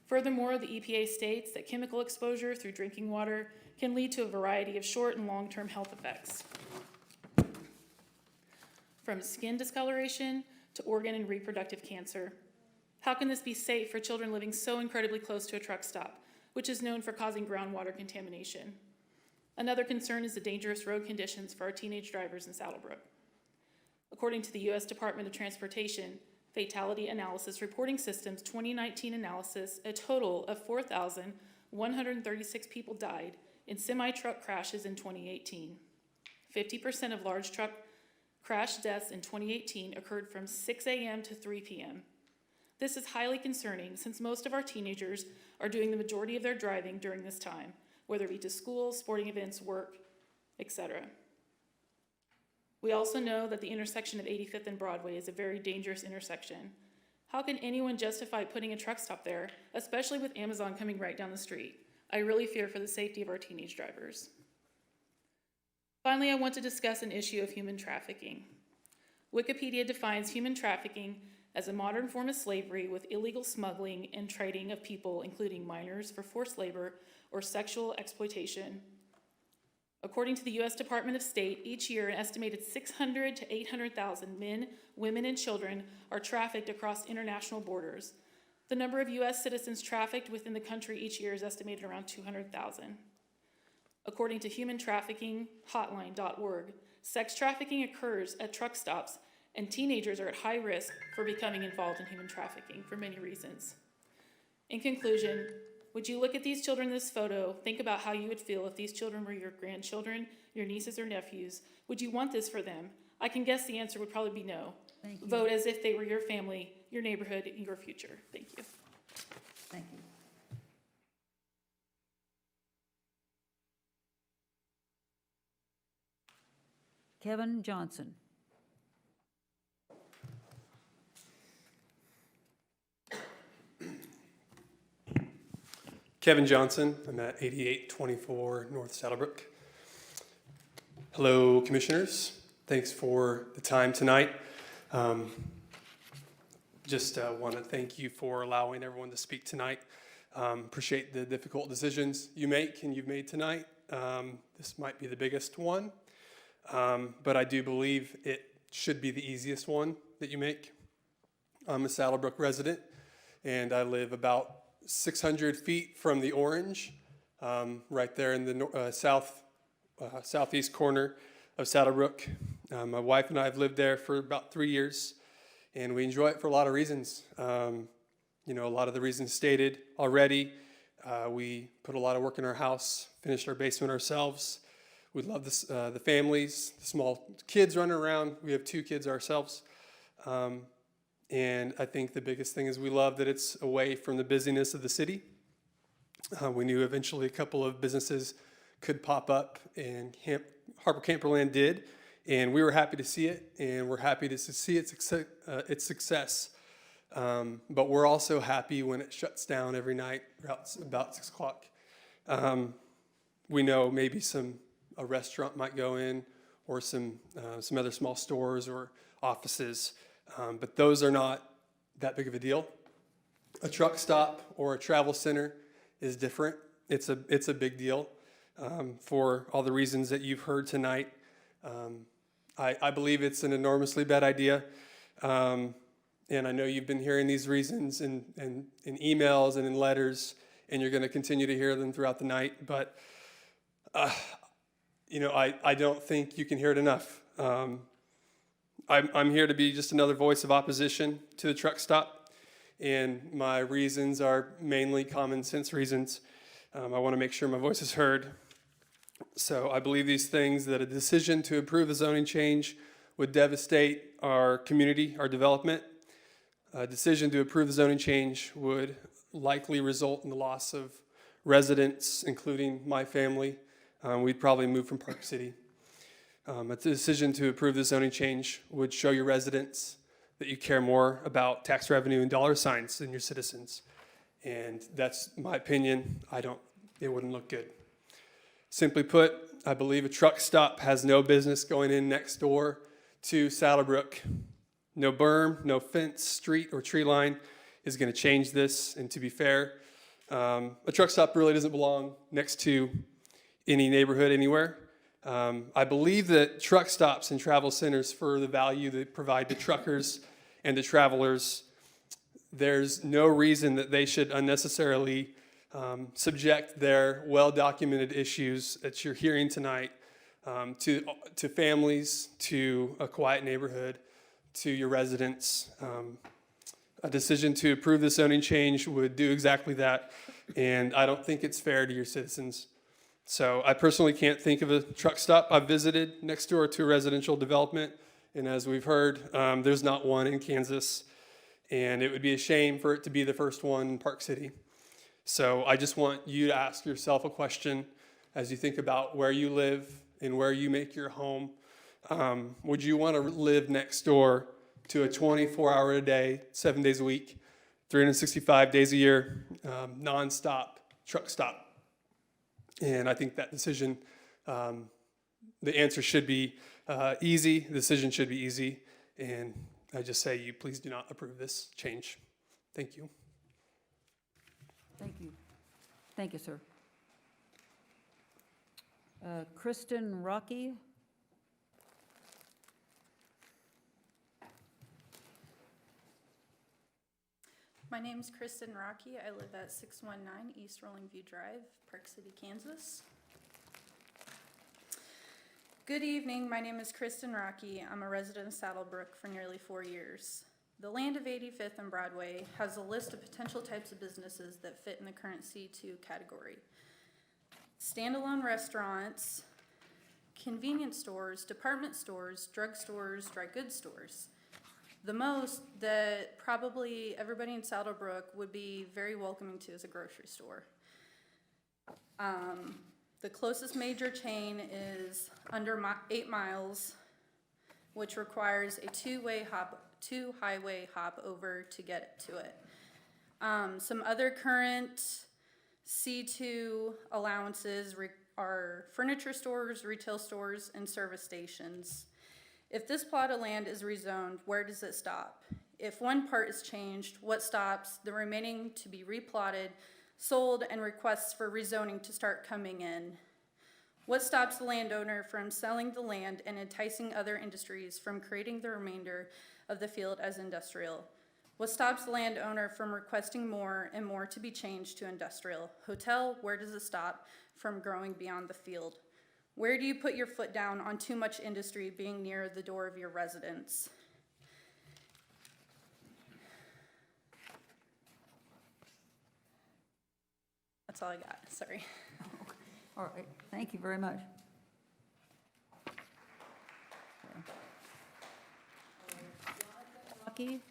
Furthermore, the EPA states that chemical exposure through drinking water can lead to a variety of short and long-term health effects, from skin discoloration to organ and reproductive cancer. How can this be safe for children living so incredibly close to a truck stop, which is known for causing groundwater contamination? Another concern is the dangerous road conditions for our teenage drivers in Saddlebrook. According to the U.S. Department of Transportation Fatality Analysis Reporting System's 2019 analysis, a total of 4,136 people died in semi-truck crashes in 2018. 50% of large truck crash deaths in 2018 occurred from 6 a.m. to 3 p.m. This is highly concerning since most of our teenagers are doing the majority of their driving during this time, whether it be to school, sporting events, work, etc. We also know that the intersection of 85th and Broadway is a very dangerous intersection. How can anyone justify putting a truck stop there, especially with Amazon coming right down the street? I really fear for the safety of our teenage drivers. Finally, I want to discuss an issue of human trafficking. Wikipedia defines human trafficking as a modern form of slavery with illegal smuggling and trading of people, including minors, for forced labor or sexual exploitation. According to the U.S. Department of State, each year an estimated 600 to 800,000 men, women, and children are trafficked across international borders. The number of U.S. citizens trafficked within the country each year is estimated around 200,000. According to humantraffickinghotline.org, sex trafficking occurs at truck stops, and teenagers are at high risk for becoming involved in human trafficking for many reasons. In conclusion, would you look at these children in this photo, think about how you would feel if these children were your grandchildren, your nieces or nephews? Would you want this for them? I can guess the answer would probably be no. Thank you. Vote as if they were your family, your neighborhood, and your future. Thank you. Thank you. Kevin Johnson. Kevin Johnson, I'm at 8824 North Saddlebrook. Hello, Commissioners. Thanks for the time tonight. Just want to thank you for allowing everyone to speak tonight. Appreciate the difficult decisions you make and you've made tonight. This might be the biggest one, but I do believe it should be the easiest one that you make. I'm a Saddlebrook resident, and I live about 600 feet from the Orange, right there in the southeast corner of Saddlebrook. My wife and I have lived there for about 3 years, and we enjoy it for a lot of reasons. A lot of the reasons stated already. We put a lot of work in our house, finished our basement ourselves. We love the families, the small kids running around. We have 2 kids ourselves. And I think the biggest thing is we love that it's away from the busyness of the city. We knew eventually a couple of businesses could pop up, and Harbor Camperland did, and we were happy to see it, and we're happy to see its success. But we're also happy when it shuts down every night about 6 o'clock. We know maybe a restaurant might go in, or some other small stores or offices, but those are not that big of a deal. A truck stop or a travel center is different. It's a big deal for all the reasons that you've heard tonight. I believe it's an enormously bad idea, and I know you've been hearing these reasons in emails and in letters, and you're going to continue to hear them throughout the night, but I don't think you can hear it enough. I'm here to be just another voice of opposition to the truck stop, and my reasons are mainly common sense reasons. I want to make sure my voice is heard. So I believe these things, that a decision to approve a zoning change would devastate our community, our development. A decision to approve the zoning change would likely result in the loss of residents, including my family. We'd probably move from Park City. A decision to approve the zoning change would show your residents that you care more about tax revenue and dollar signs than your citizens. And that's my opinion. It wouldn't look good. Simply put, I believe a truck stop has no business going in next door to Saddlebrook. No berm, no fence, street, or tree line is going to change this. And to be fair, a truck stop really doesn't belong next to any neighborhood anywhere. I believe that truck stops and travel centers, for the value they provide to truckers and to travelers, there's no reason that they should unnecessarily subject their well-documented issues that you're hearing tonight to families, to a quiet neighborhood, to your residents. A decision to approve the zoning change would do exactly that, and I don't think it's fair to your citizens. So I personally can't think of a truck stop. I've visited next door to a residential development, and as we've heard, there's not one in Kansas, and it would be a shame for it to be the first one in Park City. So I just want you to ask yourself a question as you think about where you live and where you make your home. Would you want to live next door to a 24-hour-a-day, 7 days a week, 365 days a year, nonstop truck stop? And I think that decision, the answer should be easy. The decision should be easy. And I just say you please do not approve this change. Thank you. Thank you. Thank you, sir. Kristen Rocky. My name's Kristen Rocky. I live at 619 East Rolling View Drive, Park City, Kansas. Good evening. My name is Kristen Rocky. I'm a resident of Saddlebrook for nearly 4 years. The land of 85th and Broadway has a list of potential types of businesses that fit in the current C2 category. Standalone restaurants, convenience stores, department stores, drugstores, dry goods stores. The most that probably everybody in Saddlebrook would be very welcoming to is a grocery store. The closest major chain is under 8 miles, which requires a two highway hop over to get to it. Some other current C2 allowances are furniture stores, retail stores, and service stations. If this plot of land is rezoned, where does it stop? If one part is changed, what stops the remaining to be replotted, sold, and requests for rezoning to start coming in? What stops the landowner from selling the land and enticing other industries from creating the remainder of the field as industrial? What stops the landowner from requesting more and more to be changed to industrial? Hotel, where does it stop from growing beyond the field? Where do you put your foot down on too much industry being near the door of your residence? That's all I got, sorry. All right, thank you very much. Rocky?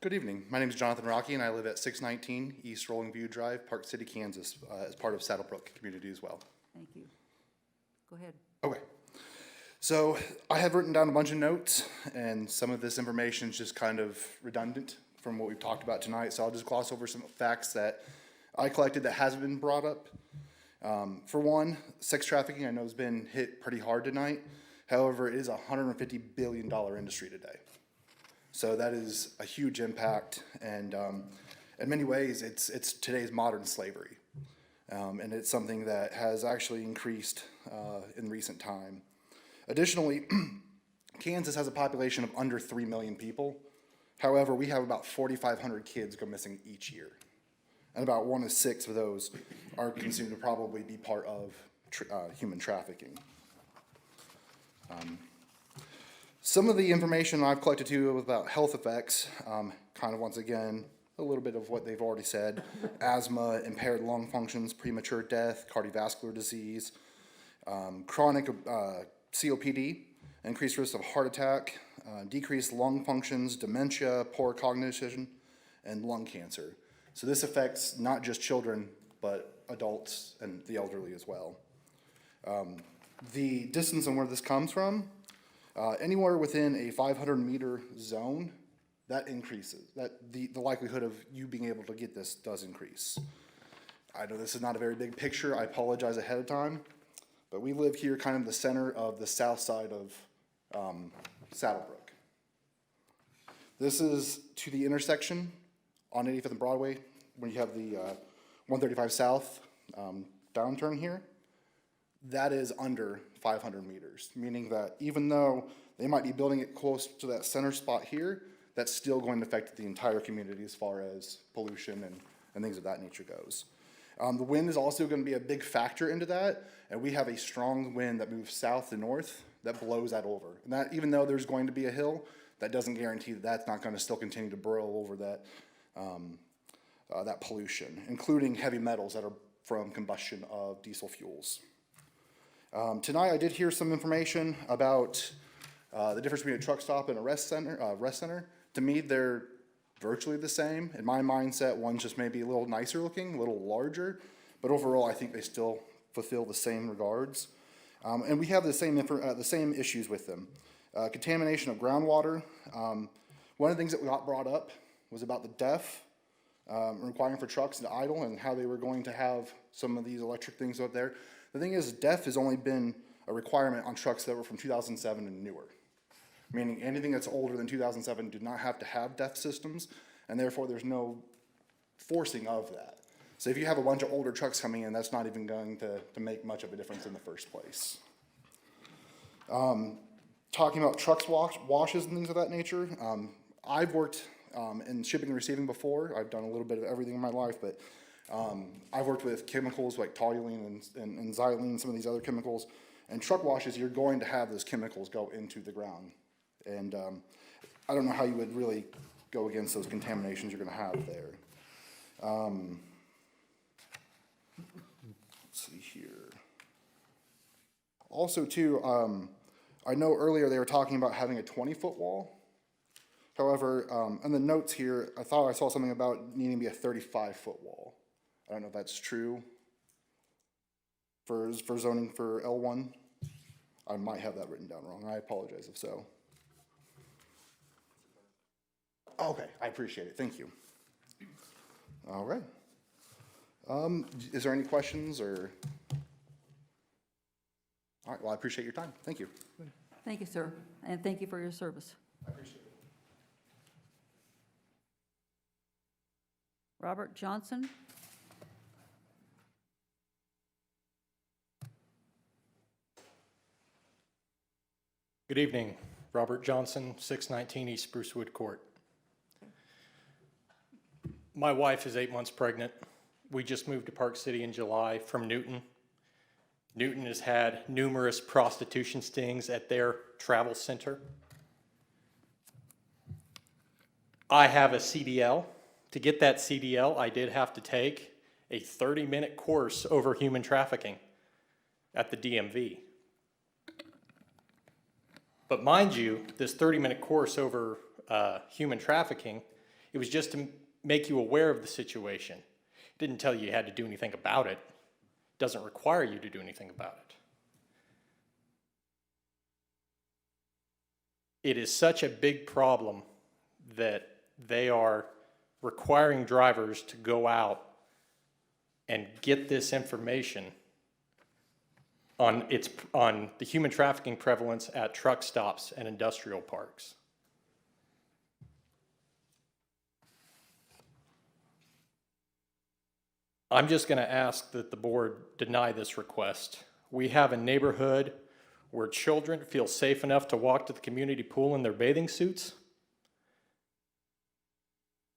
Good evening. My name is Jonathan Rocky, and I live at 619 East Rolling View Drive, Park City, Kansas, as part of Saddlebrook community as well. Thank you. Go ahead. Okay. So I have written down a bunch of notes, and some of this information is just kind of redundant from what we've talked about tonight, so I'll just gloss over some facts that I collected that hasn't been brought up. For one, sex trafficking I know has been hit pretty hard tonight. However, it is a $150 billion industry today. So that is a huge impact, and in many ways, it's today's modern slavery. And it's something that has actually increased in recent time. Additionally, Kansas has a population of under 3 million people. However, we have about 4,500 kids go missing each year. And about 1 in 6 of those are considered to probably be part of human trafficking. Some of the information I've collected too about health effects, kind of once again, a little bit of what they've already said: asthma, impaired lung functions, premature death, cardiovascular disease, chronic COPD, increased risk of heart attack, decreased lung functions, dementia, poor cognition, and lung cancer. So this affects not just children, but adults and the elderly as well. The distance and where this comes from, anywhere within a 500-meter zone, that increases. The likelihood of you being able to get this does increase. I know this is not a very big picture. I apologize ahead of time, but we live here kind of in the center of the south side of Saddlebrook. This is to the intersection on 85th and Broadway when you have the 135 South downturn here. That is under 500 meters, meaning that even though they might be building it close to that center spot here, that's still going to affect the entire community as far as pollution and things of that nature goes. The wind is also going to be a big factor into that, and we have a strong wind that moves south to north that blows that over. And that, even though there's going to be a hill, that doesn't guarantee that that's not going to still continue to burrow over that, that pollution, including heavy metals that are from combustion of diesel fuels. Tonight I did hear some information about the difference between a truck stop and a rest center. To me, they're virtually the same. In my mindset, one's just maybe a little nicer looking, a little larger, but overall I think they still fulfill the same regards. And we have the same issues with them. Contamination of groundwater. One of the things that got brought up was about the DEF requiring for trucks to idle and how they were going to have some of these electric things out there. The thing is, DEF has only been a requirement on trucks that were from 2007 and newer, meaning anything that's older than 2007 did not have to have DEF systems, and therefore there's no forcing of that. So if you have a bunch of older trucks coming in, that's not even going to make much of a difference in the first place. Talking about trucks washes and things of that nature, I've worked in shipping and receiving before. I've done a little bit of everything in my life, but I've worked with chemicals like toluene and xylene, some of these other chemicals. And truck washes, you're going to have those chemicals go into the ground. And I don't know how you would really go against those contaminations you're going to have there. Let's see here. Also, too, I know earlier they were talking about having a 20-foot wall. However, in the notes here, I thought I saw something about needing to be a 35-foot wall. I don't know if that's true for zoning for L1. I might have that written down wrong. I apologize if so. Okay, I appreciate it. Thank you. All right. Is there any questions or? All right, well, I appreciate your time. Thank you. Thank you, sir, and thank you for your service. I appreciate it. Robert Johnson? Good evening. Robert Johnson, 619 East Sprucewood Court. My wife is 8 months pregnant. We just moved to Park City in July from Newton. Newton has had numerous prostitution stings at their travel center. I have a CDL. To get that CDL, I did have to take a 30-minute course over human trafficking at the DMV. But mind you, this 30-minute course over human trafficking It was just to make you aware of the situation. It didn't tell you you had to do anything about it. It doesn't require you to do anything about it. It is such a big problem that they are requiring drivers to go out and get this information on the human trafficking prevalence at truck stops and industrial parks. I'm just going to ask that the board deny this request. We have a neighborhood where children feel safe enough to walk to the community pool in their bathing suits.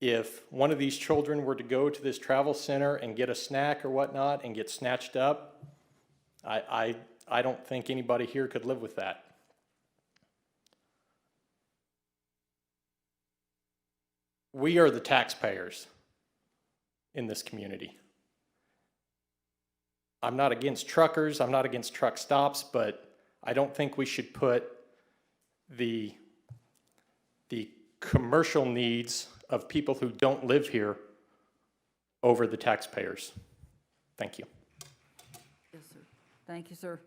If one of these children were to go to this travel center and get a snack or whatnot and get snatched up, I don't think anybody here could live with that. We are the taxpayers in this community. I'm not against truckers, I'm not against truck stops, but I don't think we should put the commercial needs of people who don't live here over the taxpayers. Thank you. Yes, sir. Thank you, sir.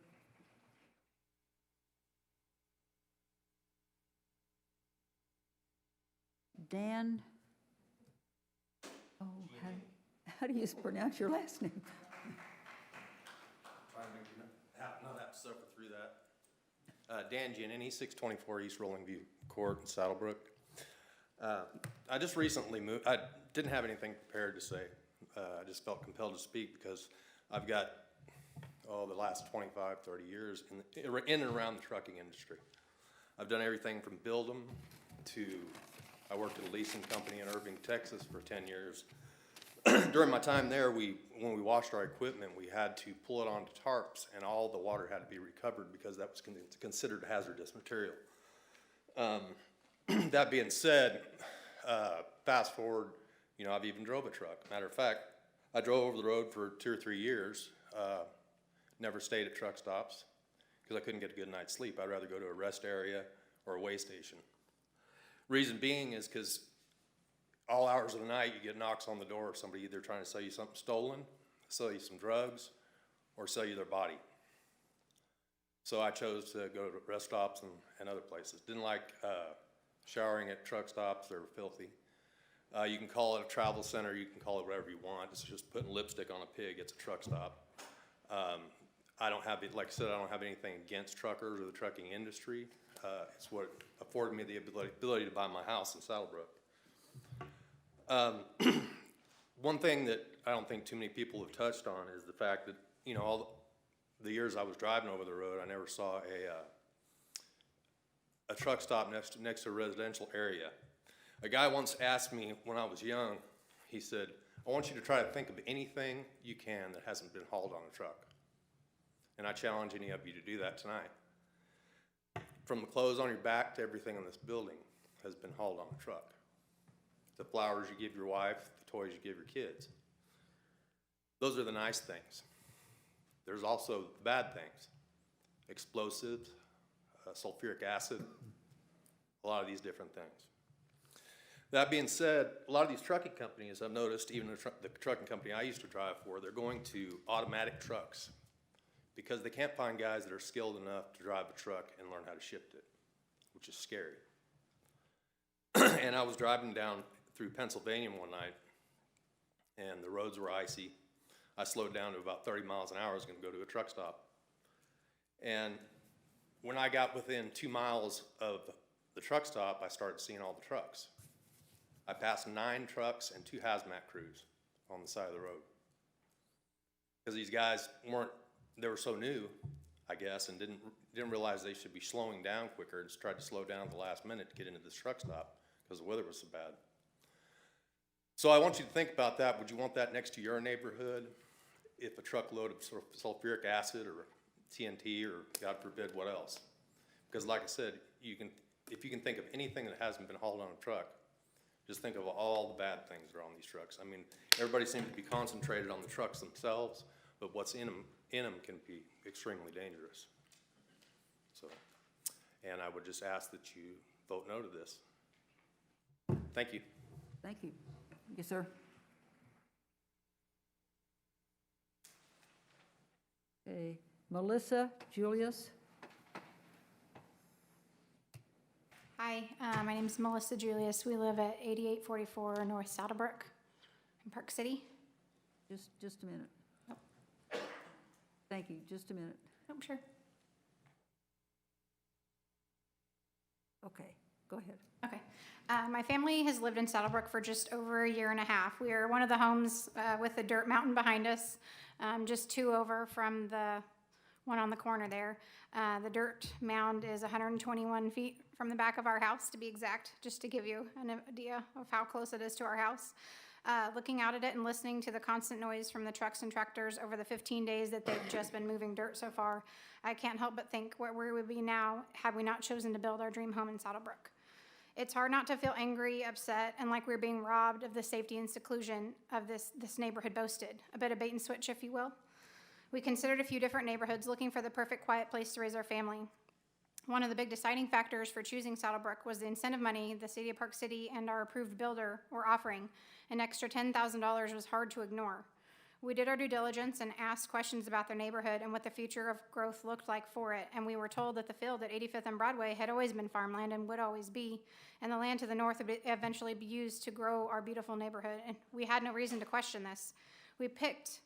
Dan, oh, how do you pronounce your last name? Not have to suffer through that. Dan Giannini, 624 East Rolling View Court in Saddlebrook. I just recently moved. I didn't have anything prepared to say. I just felt compelled to speak because I've got, the last 25, 30 years in and around the trucking industry. I've done everything from build them to, I worked at a leasing company in Irving, Texas for 10 years. During my time there, when we washed our equipment, we had to pull it onto tarps, and all the water had to be recovered because that was considered hazardous material. That being said, fast forward, I've even drove a truck. Matter of fact, I drove over the road for 2 or 3 years, never stayed at truck stops because I couldn't get a good night's sleep. I'd rather go to a rest area or a way station. Reason being is because all hours of the night, you get knocks on the door of somebody either trying to sell you something stolen, sell you some drugs, or sell you their body. So I chose to go to rest stops and other places. Didn't like showering at truck stops. They're filthy. You can call it a travel center. You can call it whatever you want. It's just putting lipstick on a pig. It's a truck stop. I don't have, like I said, I don't have anything against truckers or the trucking industry. It's what afforded me the ability to buy my house in Saddlebrook. One thing that I don't think too many people have touched on is the fact that, all the years I was driving over the road, I never saw a truck stop next to a residential area. A guy once asked me when I was young, he said, I want you to try to think of anything you can that hasn't been hauled on a truck. And I challenge any of you to do that tonight. From the clothes on your back to everything in this building has been hauled on a truck. The flowers you give your wife, the toys you give your kids. Those are the nice things. There's also the bad things. Explosives, sulfuric acid, a lot of these different things. That being said, a lot of these trucking companies, I've noticed, even the trucking company I used to drive for, they're going to automatic trucks because they can't find guys that are skilled enough to drive a truck and learn how to shift it, which is scary. And I was driving down through Pennsylvania one night, and the roads were icy. I slowed down to about 30 miles an hour. I was going to go to a truck stop. And when I got within 2 miles of the truck stop, I started seeing all the trucks. I passed 9 trucks and 2 hazmat crews on the side of the road. Because these guys they were so new, I guess, and didn't realize they should be slowing down quicker, and just tried to slow down at the last minute to get into this truck stop because the weather was so bad. So I want you to think about that. Would you want that next to your neighborhood if a truckload of sulfuric acid or TNT or, God forbid, what else? Because like I said, if you can think of anything that hasn't been hauled on a truck, just think of all the bad things that are on these trucks. I mean, everybody seems to be concentrated on the trucks themselves, but what's in them can be extremely dangerous. So, and I would just ask that you vote no to this. Thank you. Thank you. Yes, sir. Okay, Melissa Julius. Hi, my name is Melissa Julius. We live at 8844 North Saddlebrook in Park City. Just a minute. Thank you, just a minute. Oh, sure. Okay, go ahead. Okay. My family has lived in Saddlebrook for just over a year and a half. We are one of the homes with a dirt mountain behind us, just 2 over from the one on the corner there. The dirt mound is 121 feet from the back of our house, to be exact, just to give you an idea of how close it is to our house. Looking out at it and listening to the constant noise from the trucks and tractors over the 15 days that they've just been moving dirt so far, I can't help but think where we would be now had we not chosen to build our dream home in Saddlebrook. It's hard not to feel angry, upset, and like we're being robbed of the safety and seclusion of this neighborhood boasted. A bit of bait and switch, if you will. We considered a few different neighborhoods looking for the perfect quiet place to raise our family. One of the big deciding factors for choosing Saddlebrook was the incentive money the city of Park City and our approved builder were offering. An extra $10,000 was hard to ignore. We did our due diligence and asked questions about their neighborhood and what the future of growth looked like for it, and we were told that the field at 85th and Broadway had always been farmland and would always be, and the land to the north would eventually be used to grow our beautiful neighborhood, and we had no reason to question this. We picked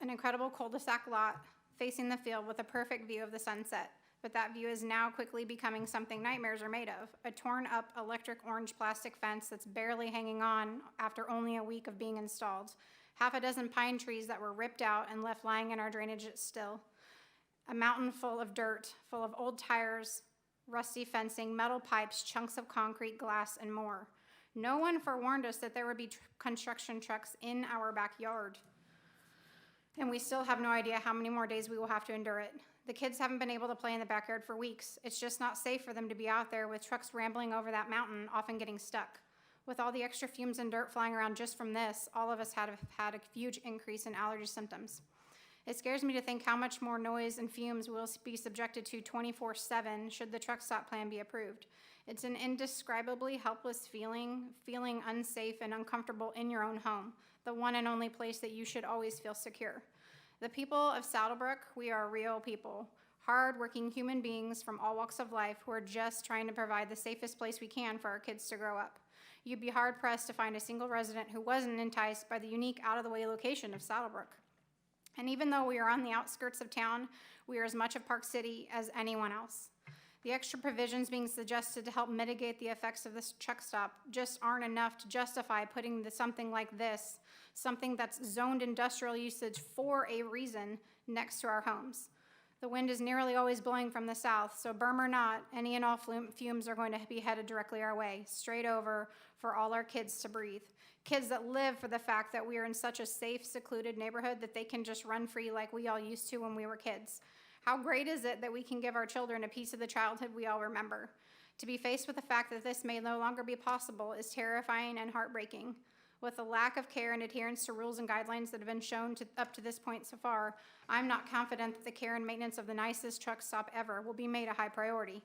an incredible cul-de-sac lot facing the field with a perfect view of the sunset. But that view is now quickly becoming something nightmares are made of. A torn up electric orange plastic fence that's barely hanging on after only a week of being installed. Half a dozen pine trees that were ripped out and left lying in our drainage still. A mountain full of dirt, full of old tires, rusty fencing, metal pipes, chunks of concrete, glass, and more. No one forewarned us that there would be construction trucks in our backyard. And we still have no idea how many more days we will have to endure it. The kids haven't been able to play in the backyard for weeks. It's just not safe for them to be out there with trucks rambling over that mountain, often getting stuck. With all the extra fumes and dirt flying around just from this, all of us have had a huge increase in allergy symptoms. It scares me to think how much more noise and fumes we'll be subjected to 24/7 should the truck stop plan be approved. It's an indescribably helpless feeling unsafe and uncomfortable in your own home, the one and only place that you should always feel secure. The people of Saddlebrook, we are real people, hard-working human beings from all walks of life who are just trying to provide the safest place we can for our kids to grow up. You'd be hard-pressed to find a single resident who wasn't enticed by the unique out-of-the-way location of Saddlebrook. And even though we are on the outskirts of town, we are as much of Park City as anyone else. The extra provisions being suggested to help mitigate the effects of this truck stop just aren't enough to justify putting something like this, something that's zoned industrial usage for a reason, next to our homes. The wind is nearly always blowing from the south, so berm or not, any and all fumes are going to be headed directly our way, straight over for all our kids to breathe. Kids that live for the fact that we are in such a safe, secluded neighborhood that they can just run free like we all used to when we were kids. How great is it that we can give our children a piece of the childhood we all remember? To be faced with the fact that this may no longer be possible is terrifying and heartbreaking. With the lack of care and adherence to rules and guidelines that have been shown up to this point so far, I'm not confident that the care and maintenance of the nicest truck stop ever will be made a high priority.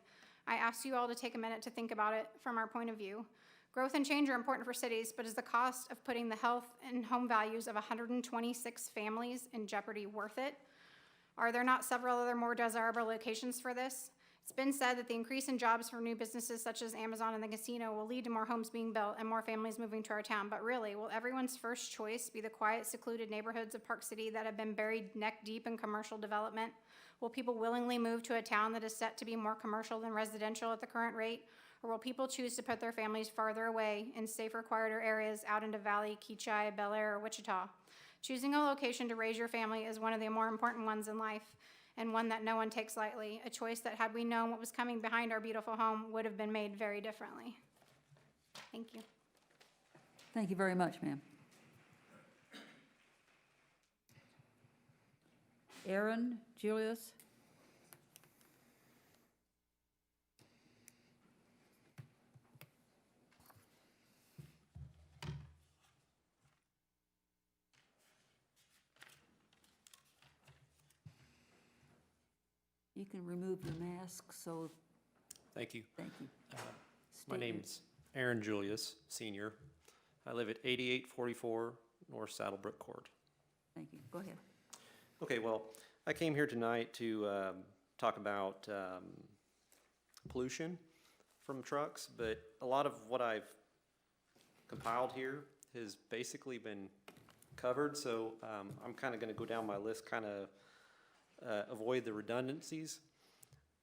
I ask you all to take a minute to think about it from our point of view. Growth and change are important for cities, but is the cost of putting the health and home values of 126 families in jeopardy worth it? Are there not several other more desirable locations for this? It's been said that the increase in jobs for new businesses such as Amazon and the casino will lead to more homes being built and more families moving to our town, but really, will everyone's first choice be the quiet, secluded neighborhoods of Park City that have been buried neck deep in commercial development? Will people willingly move to a town that is set to be more commercial than residential at the current rate? Or will people choose to put their families farther away in safer, quieter areas out into Valley, Keachai, Bel Air, or Wichita? Choosing a location to raise your family is one of the more important ones in life, and one that no one takes lightly, a choice that, had we known what was coming behind our beautiful home, would have been made very differently. Thank you. Thank you very much, ma'am. Aaron Julius? You can remove your mask, so Thank you. thank you. My name's Aaron Julius, Senior. I live at 8844 North Saddlebrook Court. Thank you. Go ahead. Okay, well, I came here tonight to talk about pollution from trucks, but a lot of what I've compiled here has basically been covered, so I'm kind of going to go down my list, kind of avoid the redundancies.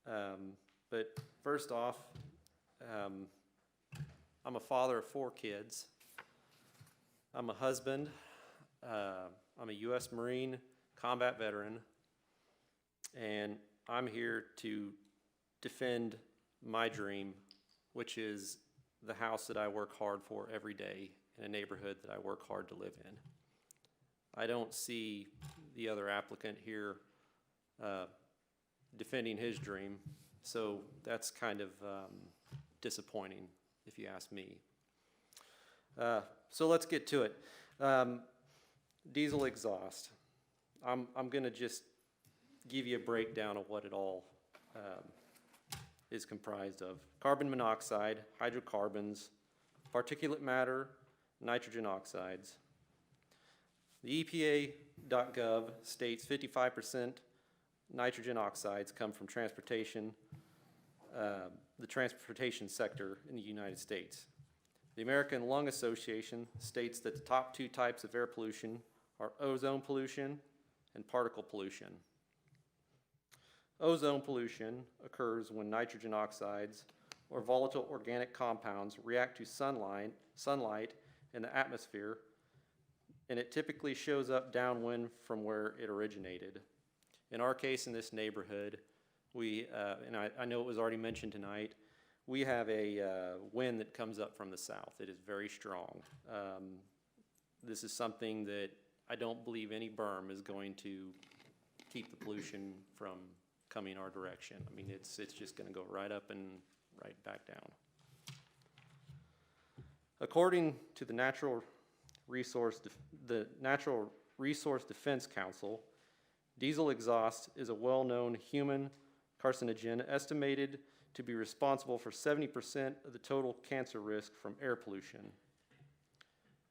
But first off, I'm a father of 4 kids. I'm a husband. I'm a U.S. Marine combat veteran, and I'm here to defend my dream, which is the house that I work hard for every day in a neighborhood that I work hard to live in. I don't see the other applicant here defending his dream, so that's kind of disappointing, if you ask me. So let's get to it. Diesel exhaust. I'm going to just give you a breakdown of what it all is comprised of. Carbon monoxide, hydrocarbons, particulate matter, nitrogen oxides. The EPA.gov states 55% nitrogen oxides come from transportation, the transportation sector in the United States. The American Lung Association states that the top 2 types of air pollution are ozone pollution and particle pollution. Ozone pollution occurs when nitrogen oxides or volatile organic compounds react to sunlight in the atmosphere, and it typically shows up downwind from where it originated. In our case, in this neighborhood, and I know it was already mentioned tonight, we have a wind that comes up from the south. It is very strong. This is something that I don't believe any berm is going to keep the pollution from coming our direction. I mean, it's just going to go right up and right back down. According to the Natural Resource Defense Council, diesel exhaust is a well-known human carcinogen estimated to be responsible for 70% of the total cancer risk from air pollution.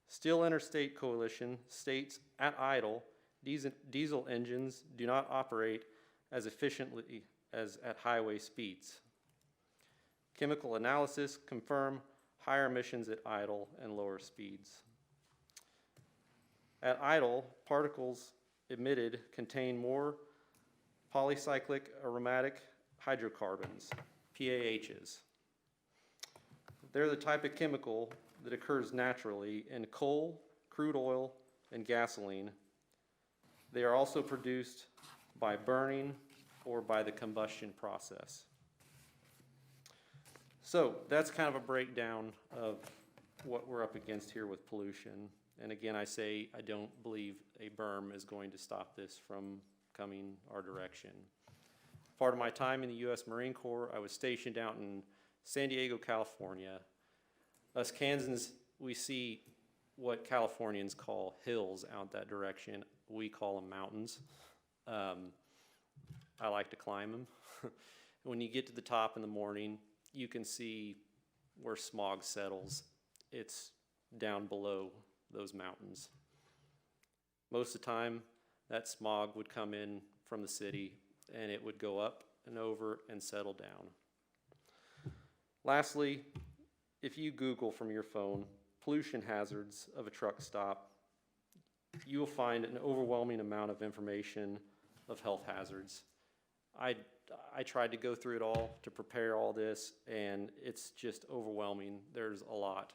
Steel Interstate Coalition states at idle, diesel engines do not operate as efficiently as at highway speeds. Chemical analysis confirm higher emissions at idle and lower speeds. At idle, particles emitted contain more polycyclic aromatic hydrocarbons, PAHs. They're the type of chemical that occurs naturally in coal, crude oil, and gasoline. They are also produced by burning or by the combustion process. So that's kind of a breakdown of what we're up against here with pollution. And again, I say I don't believe a berm is going to stop this from coming our direction. Part of my time in the U.S. Marine Corps, I was stationed out in San Diego, California. Us Kansans, we see what Californians call hills out that direction. We call them mountains. I like to climb them. When you get to the top in the morning, you can see where smog settles. It's down below those mountains. Most of the time, that smog would come in from the city and it would go up and over and settle down. Lastly, if you Google from your phone pollution hazards of a truck stop, you will find an overwhelming amount of information of health hazards. I tried to go through it all to prepare all this, and it's just overwhelming. There's a lot.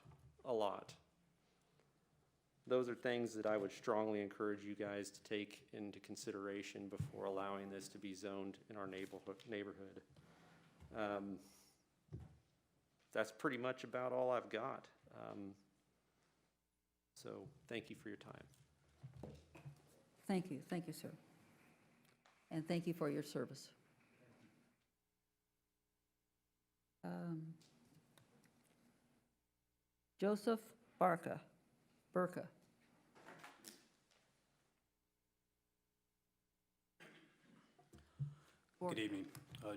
Those are things that I would strongly encourage you guys to take into consideration before allowing this to be zoned in our neighborhood. That's pretty much about all I've got. So thank you for your time. Thank you, sir. And thank you for your service. Joseph Burka. Good evening,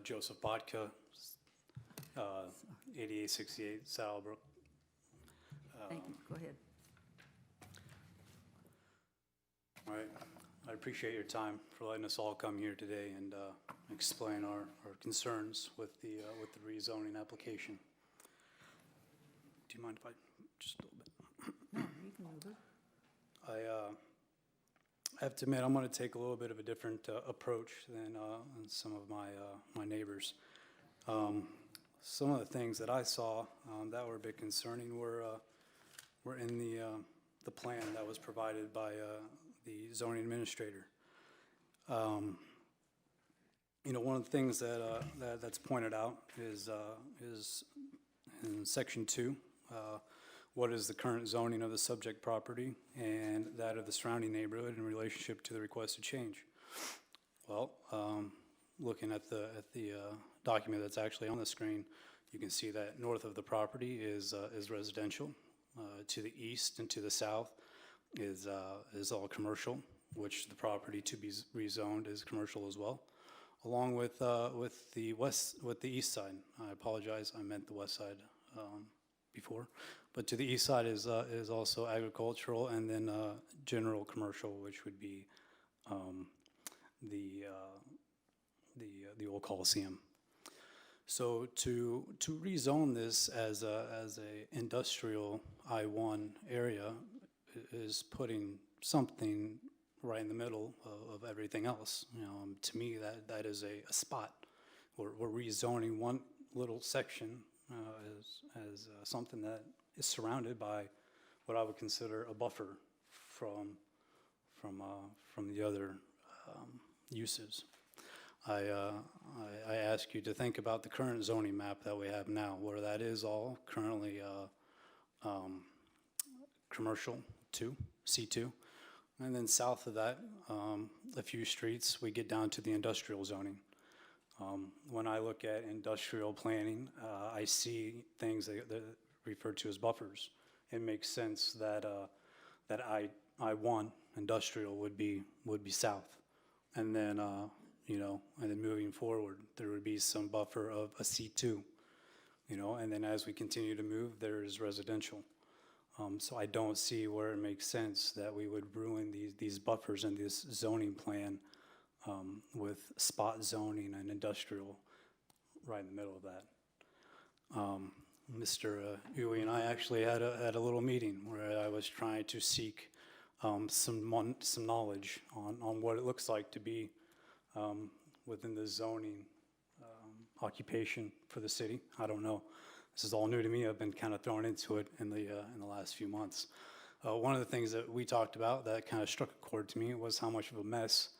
Joseph Bodka, 8868 Saddlebrook. Thank you, go ahead. All right, I appreciate your time for letting us all come here today and explain our concerns with the rezoning application. Do you mind if I, just a little bit? No, you can move it. I have to admit, I'm going to take a little bit of a different approach than some of my neighbors. Some of the things that I saw that were a bit concerning were in the plan that was provided by the zoning administrator. You know, one of the things that's pointed out is in section 2. What is the current zoning of the subject property and that of the surrounding neighborhood in relationship to the requested change? Well, looking at the document that's actually on the screen, you can see that north of the property is residential. To the east and to the south is all commercial, which the property to be rezoned is commercial as well, along with the east side. I apologize, I meant the west side before, but to the east side is also agricultural, and then general commercial, which would be the old Coliseum. So to rezone this as a industrial I-1 area is putting something right in the middle of everything else. You know, to me that is a spot. We're rezoning one little section as something that is surrounded by what I would consider a buffer from the other uses. I ask you to think about the current zoning map that we have now, where that is all currently commercial 2, C2. And then south of that, a few streets, we get down to the industrial zoning. When I look at industrial planning, I see things that are referred to as buffers. It makes sense that I-1 industrial would be south. And then, you know, and then moving forward, there would be some buffer of a C2, you know, and then as we continue to move, there is residential. So I don't see where it makes sense that we would ruin these buffers in this zoning plan with spot zoning and industrial right in the middle of that. Mr. Huey and I actually had a little meeting where I was trying to seek some knowledge on what it looks like to be within the zoning occupation for the city. I don't know. This is all new to me. I've been kind of thrown into it in the last few months. One of the things that we talked about that kind of struck a chord to me was how much of a mess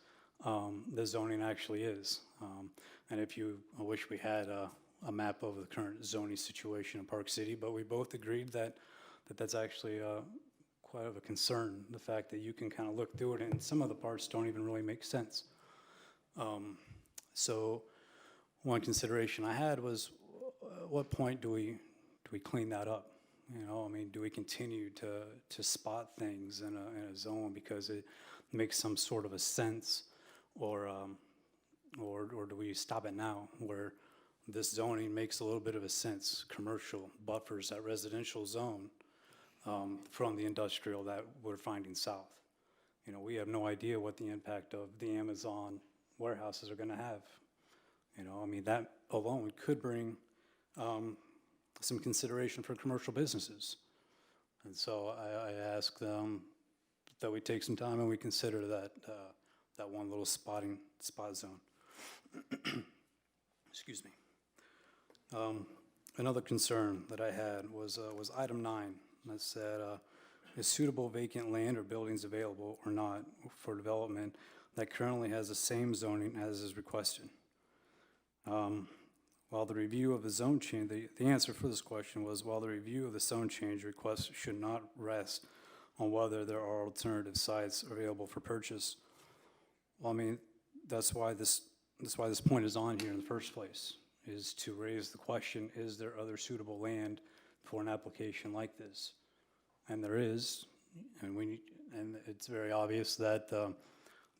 the zoning actually is. And I wish we had a map of the current zoning situation in Park City, but we both agreed that that's actually quite of a concern, the fact that you can kind of look through it and some of the parts don't even really make sense. So one consideration I had was, at what point do we clean that up? You know, I mean, do we continue to spot things in a zone because it makes some sort of a sense, or do we stop it now where this zoning makes a little bit of a sense? Commercial buffers that residential zone from the industrial that we're finding south. You know, we have no idea what the impact of the Amazon warehouses are going to have. You know, I mean, that alone could bring some consideration for commercial businesses. And so I ask them that we take some time and we consider that one little spot zone. Excuse me. Another concern that I had was item 9 that said, is suitable vacant land or buildings available or not for development that currently has the same zoning as is requested? While the review of the zone change, the answer for this question was, while the review of the zone change request should not rest on whether there are alternative sites available for purchase. Well, I mean, that's why this point is on here in the first place, is to raise the question, is there other suitable land for an application like this? And there is, and it's very obvious that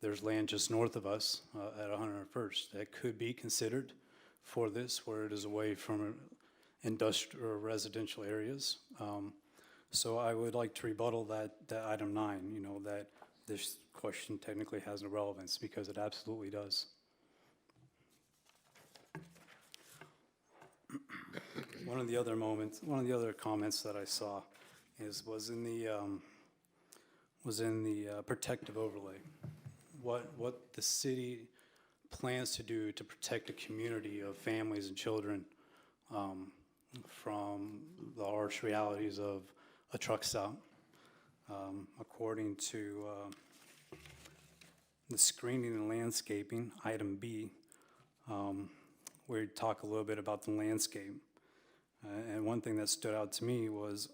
there's land just north of us at 101st that could be considered for this, where it is away from industrial or residential areas. So I would like to rebuttal that item 9, you know, that this question technically has no relevance, because it absolutely does. One of the other comments that I saw was in the protective overlay. What the city plans to do to protect a community of families and children from the harsh realities of a truck stop. According to the screening and landscaping, item B, we talk a little bit about the landscape. And one thing that stood out to me was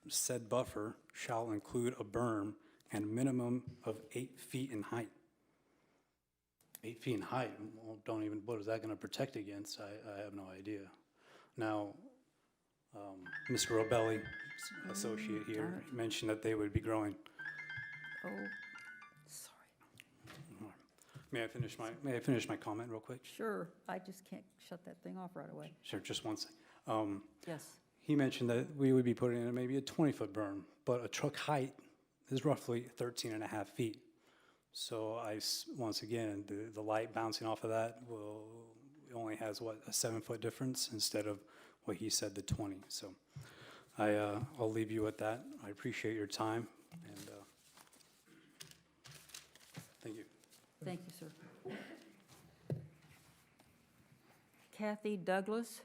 said buffer shall include a berm and a minimum of 8 feet in height. 8 feet in height, well, what is that gonna protect against? I have no idea. Now, Mr. Robelli, associate here, mentioned that they would be growing. Oh, sorry. May I finish my comment real quick? Sure, I just can't shut that thing off right away. Sure, just one second. Yes. He mentioned that we would be putting in maybe a 20-foot berm, but a truck height is roughly 13 and a half feet. So once again, the light bouncing off of that it only has, what, a 7-foot difference instead of what he said, the 20. So I'll leave you with that. I appreciate your time, and thank you. Thank you, sir. Kathy Douglas.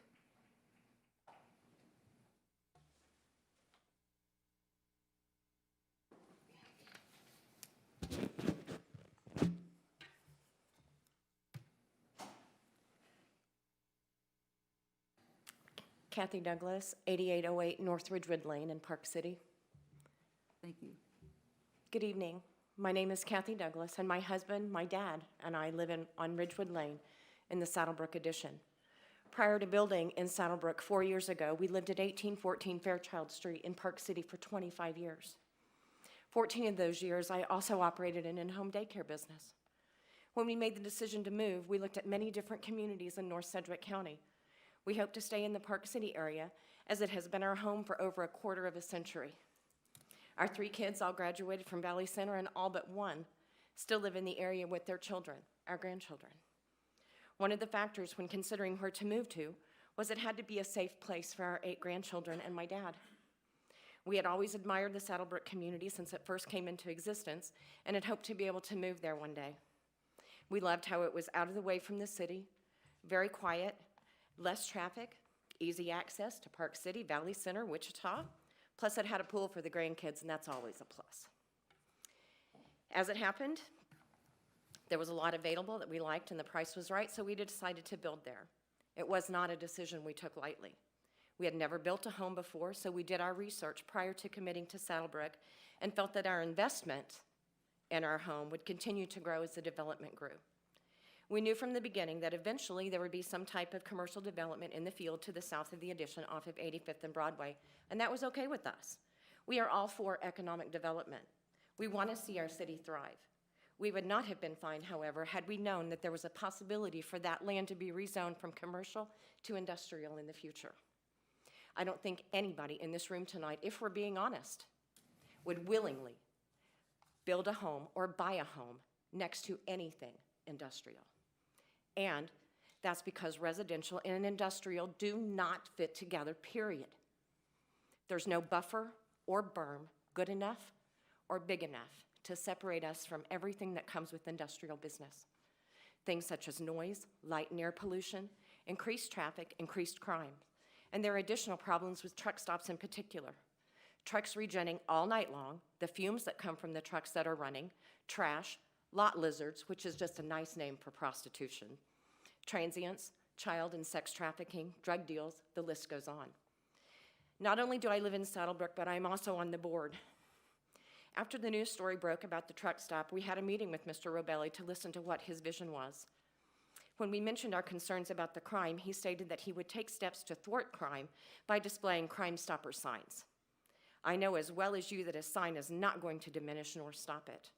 Kathy Douglas, 8808 North Ridgewood Lane in Park City. Thank you. Good evening. My name is Kathy Douglas, and my husband, my dad, and I live on Ridgewood Lane in the Saddlebrook addition. Prior to building in Saddlebrook 4 years ago, we lived at 1814 Fairchild Street in Park City for 25 years. 14 of those years, I also operated an in-home daycare business. When we made the decision to move, we looked at many different communities in North Sedgwick County. We hope to stay in the Park City area, as it has been our home for over a quarter of a century. Our 3 kids all graduated from Valley Center, and all but one still live in the area with their children, our grandchildren. One of the factors when considering where to move to was it had to be a safe place for our 8 grandchildren and my dad. We had always admired the Saddlebrook community since it first came into existence, and had hoped to be able to move there one day. We loved how it was out of the way from the city, very quiet, less traffic, easy access to Park City, Valley Center, Wichita, plus it had a pool for the grandkids, and that's always a plus. As it happened, there was a lot available that we liked and the price was right, so we decided to build there. It was not a decision we took lightly. We had never built a home before, so we did our research prior to committing to Saddlebrook and felt that our investment in our home would continue to grow as the development grew. We knew from the beginning that eventually there would be some type of commercial development in the field to the south of the addition off of 85th and Broadway, and that was okay with us. We are all for economic development. We want to see our city thrive. We would not have been fine, however, had we known that there was a possibility for that land to be rezoned from commercial to industrial in the future. I don't think anybody in this room tonight, if we're being honest, would willingly build a home or buy a home next to anything industrial. And that's because residential and industrial do not fit together, period. There's no buffer or berm good enough or big enough to separate us from everything that comes with industrial business. Things such as noise, light and air pollution, increased traffic, increased crime. And there are additional problems with truck stops in particular. Trucks regenning all night long, the fumes that come from the trucks that are running, trash, lot lizards, which is just a nice name for prostitution, transients, child and sex trafficking, drug deals, the list goes on. Not only do I live in Saddlebrook, but I'm also on the board. After the news story broke about the truck stop, we had a meeting with Mr. Robelli to listen to what his vision was. When we mentioned our concerns about the crime, he stated that he would take steps to thwart crime by displaying Crime Stopper signs. I know as well as you that a sign is not going to diminish nor stop it.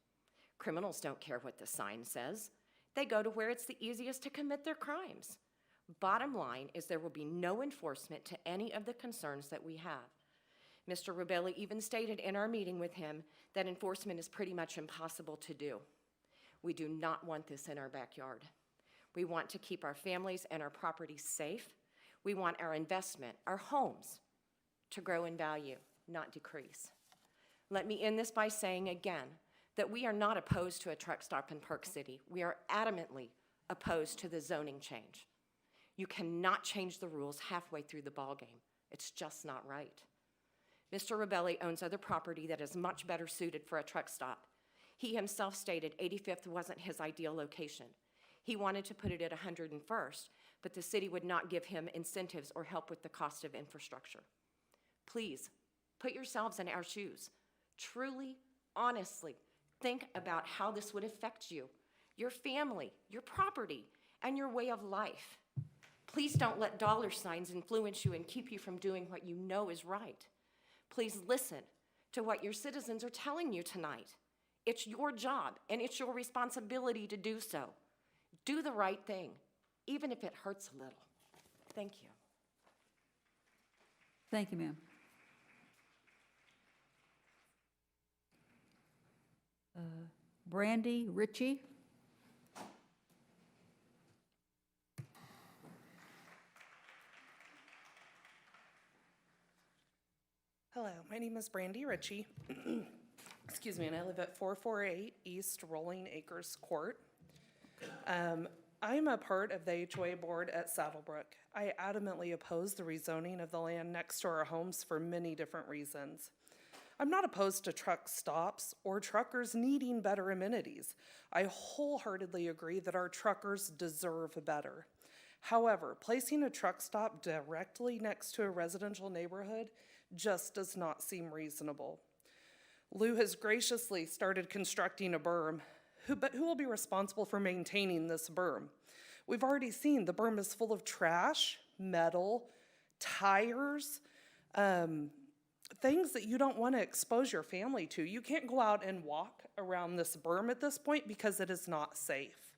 Criminals don't care what the sign says. They go to where it's the easiest to commit their crimes. Bottom line is there will be no enforcement to any of the concerns that we have. Mr. Rubelli even stated in our meeting with him that enforcement is pretty much impossible to do. We do not want this in our backyard. We want to keep our families and our properties safe. We want our investment, our homes, to grow in value, not decrease. Let me end this by saying again that we are not opposed to a truck stop in Park City. We are adamantly opposed to the zoning change. You cannot change the rules halfway through the ballgame. It's just not right. Mr. Rubelli owns other property that is much better suited for a truck stop. He himself stated 85th wasn't his ideal location. He wanted to put it at 101st, but the city would not give him incentives or help with the cost of infrastructure. Please, put yourselves in our shoes. Truly, honestly, think about how this would affect you, your family, your property, and your way of life. Please don't let dollar signs influence you and keep you from doing what you know is right. Please listen to what your citizens are telling you tonight. It's your job and it's your responsibility to do so. Do the right thing, even if it hurts a little. Thank you. Thank you, ma'am. Brandy Ritchie. Hello, my name is Brandy Ritchie. Excuse me, and I live at 448 East Rolling Acres Court. I'm a part of the HOA board at Saddlebrook. I adamantly oppose the rezoning of the land next to our homes for many different reasons. I'm not opposed to truck stops or truckers needing better amenities. I wholeheartedly agree that our truckers deserve better. However, placing a truck stop directly next to a residential neighborhood just does not seem reasonable. Lou has graciously started constructing a berm, but who will be responsible for maintaining this berm? We've already seen the berm is full of trash, metal, tires, things that you don't want to expose your family to. You can't go out and walk around this berm at this point because it is not safe.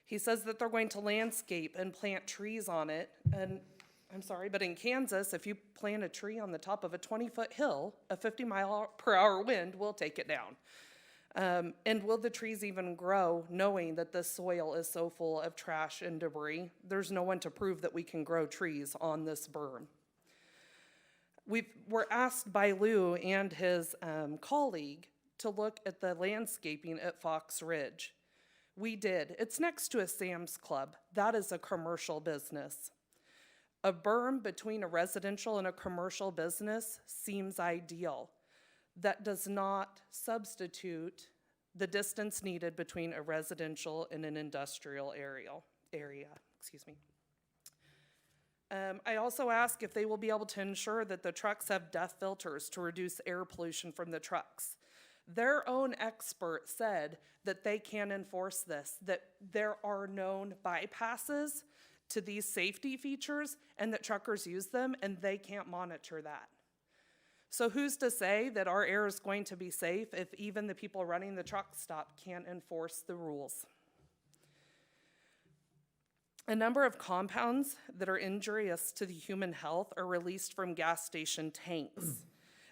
He says that they're going to landscape and plant trees on it, and I'm sorry, but in Kansas, if you plant a tree on the top of a 20-foot hill, a 50-mile-per-hour wind will take it down. And will the trees even grow knowing that the soil is so full of trash and debris? There's no one to prove that we can grow trees on this berm. We're asked by Lou and his colleague to look at the landscaping at Fox Ridge. We did. It's next to a Sam's Club. That is a commercial business. A berm between a residential and a commercial business seems ideal. That does not substitute the distance needed between a residential and an industrial area. Excuse me. I also ask if they will be able to ensure that the trucks have DEF filters to reduce air pollution from the trucks. Their own expert said that they can enforce this, that there are known bypasses to these safety features and that truckers use them and they can't monitor that. So who's to say that our air is going to be safe if even the people running the truck stop can't enforce the rules? A number of compounds that are injurious to the human health are released from gas station tanks.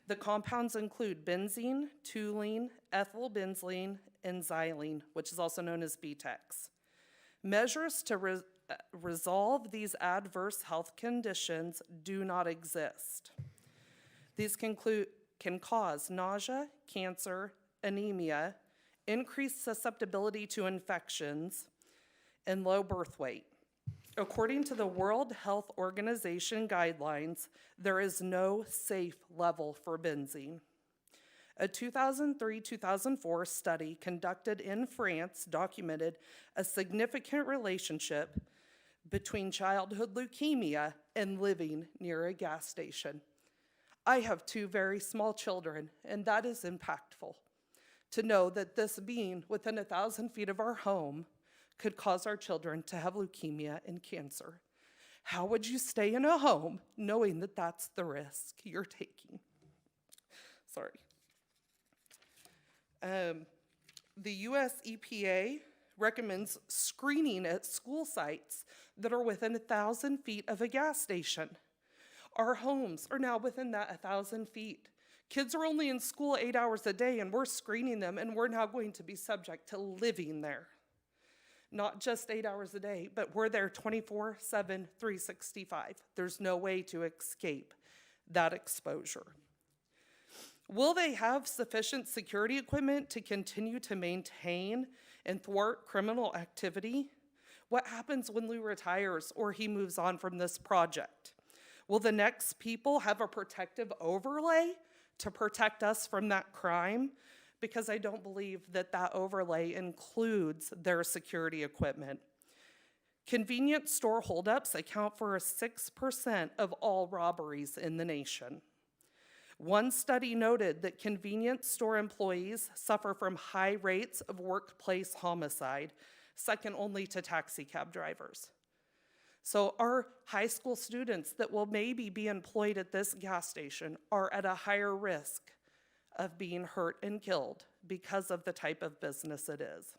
The compounds include benzene, toluene, ethyl benzene, and xylene, which is also known as BTEX. Measures to resolve these adverse health conditions do not exist. These can cause nausea, cancer, anemia, increased susceptibility to infections, and low birth weight. According to the World Health Organization guidelines, there is no safe level for benzene. A 2003-2004 study conducted in France documented a significant relationship between childhood leukemia and living near a gas station. I have 2 very small children, and that is impactful. To know that this being within 1,000 feet of our home could cause our children to have leukemia and cancer. How would you stay in a home knowing that that's the risk you're taking? Sorry. The US EPA recommends screening at school sites that are within 1,000 feet of a gas station. Our homes are now within that 1,000 feet. Kids are only in school 8 hours a day, and we're screening them, and we're now going to be subject to living there. Not just 8 hours a day, but we're there 24/7, 365. There's no way to escape that exposure. Will they have sufficient security equipment to continue to maintain and thwart criminal activity? What happens when Lou retires or he moves on from this project? Will the next people have a protective overlay to protect us from that crime? Because I don't believe that that overlay includes their security equipment. Convenience store holdups account for 6% of all robberies in the nation. One study noted that convenience store employees suffer from high rates of workplace homicide, second only to taxi cab drivers. So our high school students that will maybe be employed at this gas station are at a higher risk of being hurt and killed because of the type of business it is.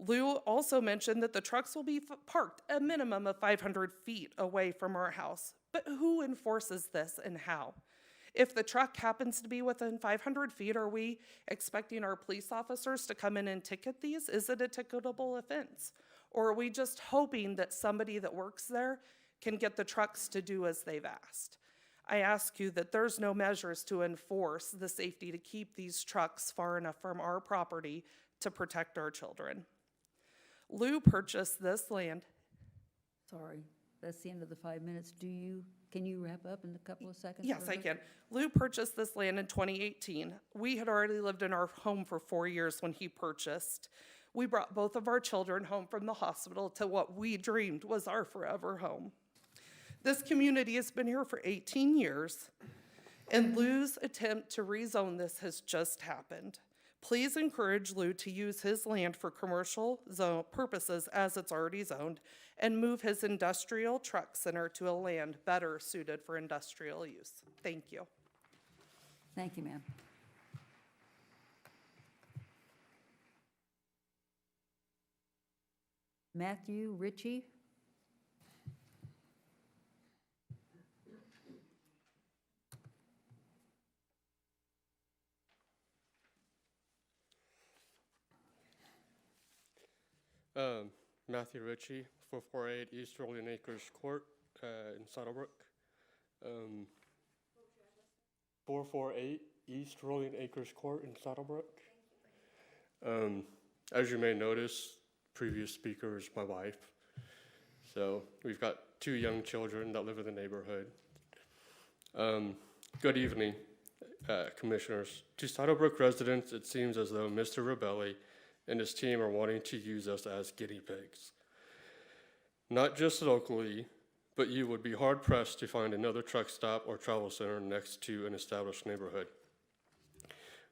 Lou also mentioned that the trucks will be parked a minimum of 500 feet away from our house. But who enforces this and how? If the truck happens to be within 500 feet, are we expecting our police officers to come in and ticket these? Is it a ticketable offense? Or are we just hoping that somebody that works there can get the trucks to do as they've asked? I ask you that there's no measures to enforce the safety to keep these trucks far enough from our property to protect our children. Lou purchased this land. Sorry, that's the end of the 5 minutes. Can you wrap up in a couple of seconds? Yes, I Roberta? can. Lou purchased this land in 2018. We had already lived in our home for 4 years when he purchased. We brought both of our children home from the hospital to what we dreamed was our forever home. This community has been here for 18 years, and Lou's attempt to rezone this has just happened. Please encourage Lou to use his land for commercial zone purposes as it's already zoned, and move his industrial truck center to a land better suited for industrial use. Thank you. Thank you, ma'am. Matthew Ritchie. Matthew Ritchie, 448 East Rolling Acres Court in Saddlebrook. 448 East Rolling Acres Court in Saddlebrook. As you may notice, previous speaker is my wife. So we've got 2 young children that live in the neighborhood. Good evening, commissioners. To Saddlebrook residents, it seems as though Mr. Rebelli and his team are wanting to use us as guinea pigs. Not just locally, but you would be hard pressed to find another truck stop or travel center next to an established neighborhood.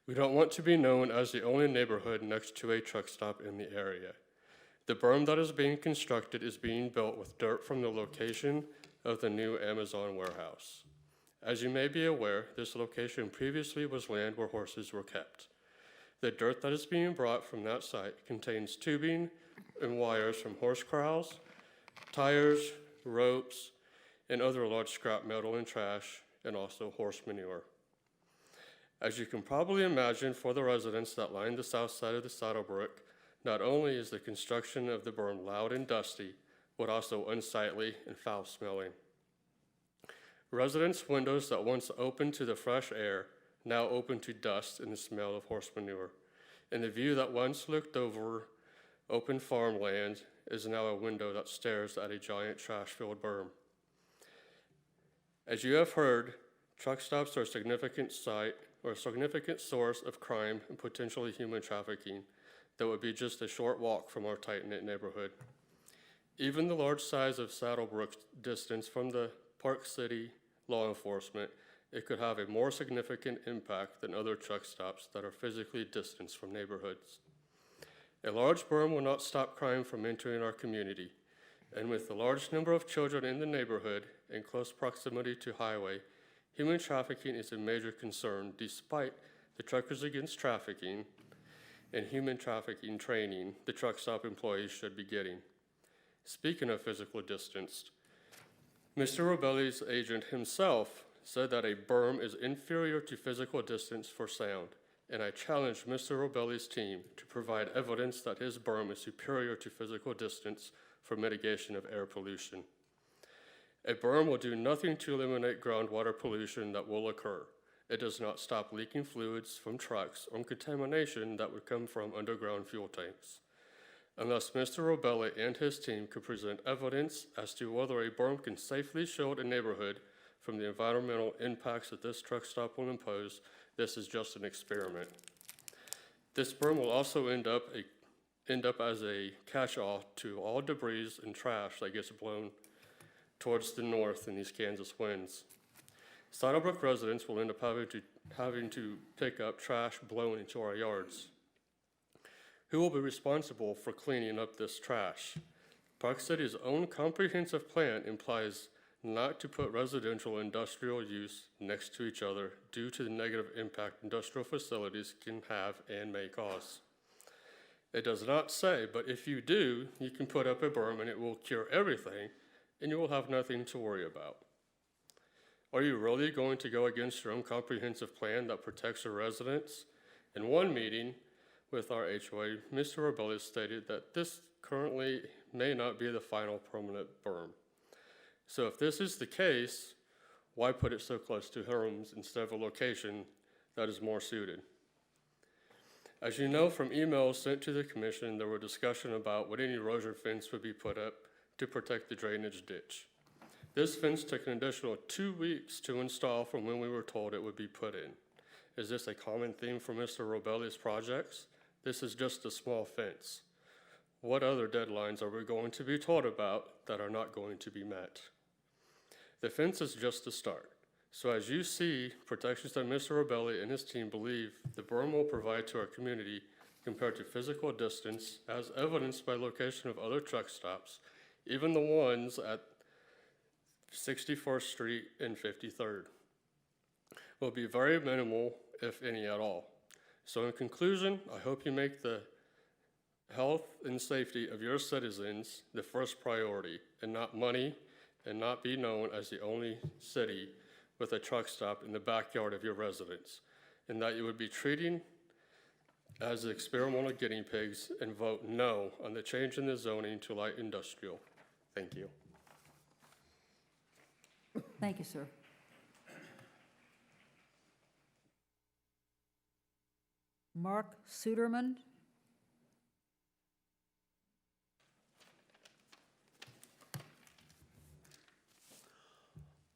We don't want to be known as the only neighborhood next to a truck stop in the area. The berm that is being constructed is being built with dirt from the location of the new Amazon warehouse. As you may be aware, this location previously was land where horses were kept. The dirt that is being brought from that site contains tubing and wires from horse corrals, tires, ropes, and other large scrap metal and trash, and also horse manure. As you can probably imagine, for the residents that line the south side of the Saddlebrook, not only is the construction of the berm loud and dusty, but also unsightly and foul-smelling. Residents' windows that once opened to the fresh air now open to dust and the smell of horse manure, and the view that once looked over open farmland is now a window that stares at a giant trash-filled berm. As you have heard, truck stops are a significant source of crime and potentially human trafficking that would be just a short walk from our tight-knit neighborhood. Even the large size of Saddlebrook's distance from the Park City law enforcement, it could have a more significant impact than other truck stops that are physically distanced from neighborhoods. A large berm will not stop crime from entering our community, and with the large number of children in the neighborhood in close proximity to highway, human trafficking is a major concern despite the Truckers Against Trafficking and human trafficking training the truck stop employees should be getting. Speaking of physical distance, Mr. Robelli's agent himself said that a berm is inferior to physical distance for sound, and I challenged Mr. Robelli's team to provide evidence that his berm is superior to physical distance for mitigation of air pollution. A berm will do nothing to eliminate groundwater pollution that will occur. It does not stop leaking fluids from trucks or contamination that would come from underground fuel tanks. Unless Mr. Robelli and his team could present evidence as to whether a berm can safely shield a neighborhood from the environmental impacts that this truck stop will impose, this is just an experiment. This berm will also end up as a catch-all to all debris and trash that gets blown towards the north in these Kansas winds. Saddlebrook residents will end up having to pick up trash blown into our yards. Who will be responsible for cleaning up this trash? Park City's own comprehensive plan implies not to put residential industrial use next to each other due to the negative impact industrial facilities can have and may cause. It does not say, but if you do, you can put up a berm and it will cure everything, and you will have nothing to worry about. Are you really going to go against your own comprehensive plan that protects your residents? In one meeting with our HOA, Mr. Robelli stated that this currently may not be the final permanent berm. So if this is the case, why put it so close to homes instead of a location that is more suited? As you know from emails sent to the commission, there were discussion about what any erosion fence would be put up to protect the drainage ditch. This fence took an additional 2 weeks to install from when we were told it would be put in. Is this a common theme for Mr. Robelli's projects? This is just a small fence. What other deadlines are we going to be told about that are not going to be met? The fence is just a start. So as you see, protections that Mr. Robelli and his team believe the berm will provide to our community compared to physical distance, as evidenced by location of other truck stops, even the ones at 64th Street and 53rd, will be very minimal, if any at all. So in conclusion, I hope you make the health and safety of your citizens the first priority, and not money, and not be known as the only city with a truck stop in the backyard of your residents, and that you would be treating as experimental guinea pigs and vote no on the change in the zoning to light industrial. Thank you. Thank you, sir. Mark Suderman.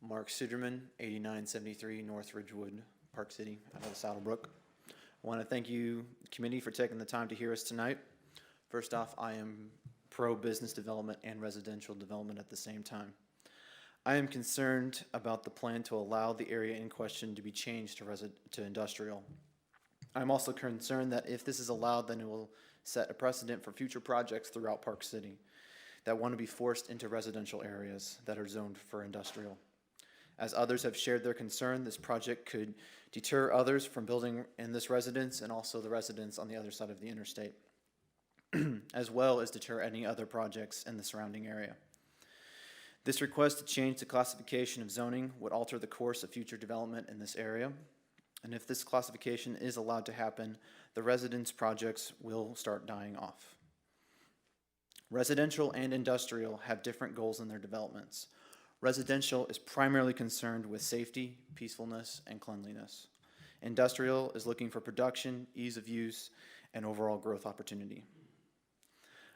Mark Suderman, 8973 North Ridgewood, Park City, out of Saddlebrook. I want to thank you, committee, for taking the time to hear us tonight. First off, I am pro-business development and residential development at the same time. I am concerned about the plan to allow the area in question to be changed to industrial. I'm also concerned that if this is allowed, then it will set a precedent for future projects throughout Park City that want to be forced into residential areas that are zoned for industrial. As others have shared their concern, this project could deter others from building in this residence and also the residents on the other side of the interstate, as well as deter any other projects in the surrounding area. This request to change the classification of zoning would alter the course of future development in this area. And if this classification is allowed to happen, the residence projects will start dying off. Residential and industrial have different goals in their developments. Residential is primarily concerned with safety, peacefulness, and cleanliness. Industrial is looking for production, ease of use, and overall growth opportunity.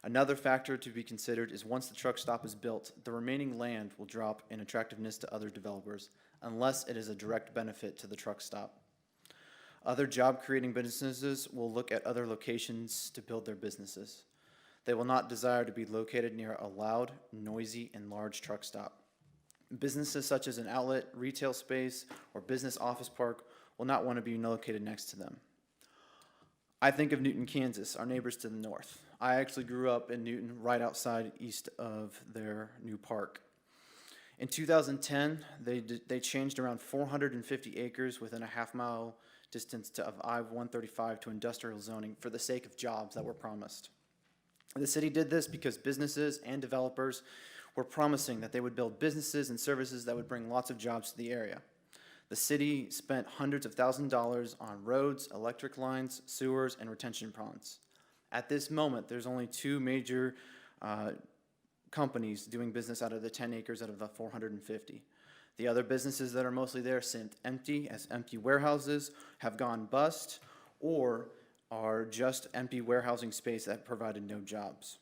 Another factor to be considered is once the truck stop is built, the remaining land will drop in attractiveness to other developers unless it is a direct benefit to the truck stop. Other job-creating businesses will look at other locations to build their businesses. They will not desire to be located near a loud, noisy, and large truck stop. Businesses such as an outlet, retail space, or business office park will not want to be located next to them. I think of Newton, Kansas, our neighbors to the north. I actually grew up in Newton, right outside east of their new park. In 2010, they changed around 450 acres within a half-mile distance of I-135 to industrial zoning for the sake of jobs that were promised. The city did this because businesses and developers were promising that they would build businesses and services that would bring lots of jobs to the area. The city spent hundreds of thousands of dollars on roads, electric lines, sewers, and retention ponds. At this moment, there's only two major companies doing business out of the 10 acres out of the 450. The other businesses that are mostly there sit empty, as empty warehouses, have gone bust, or are just empty warehousing space that provided no jobs.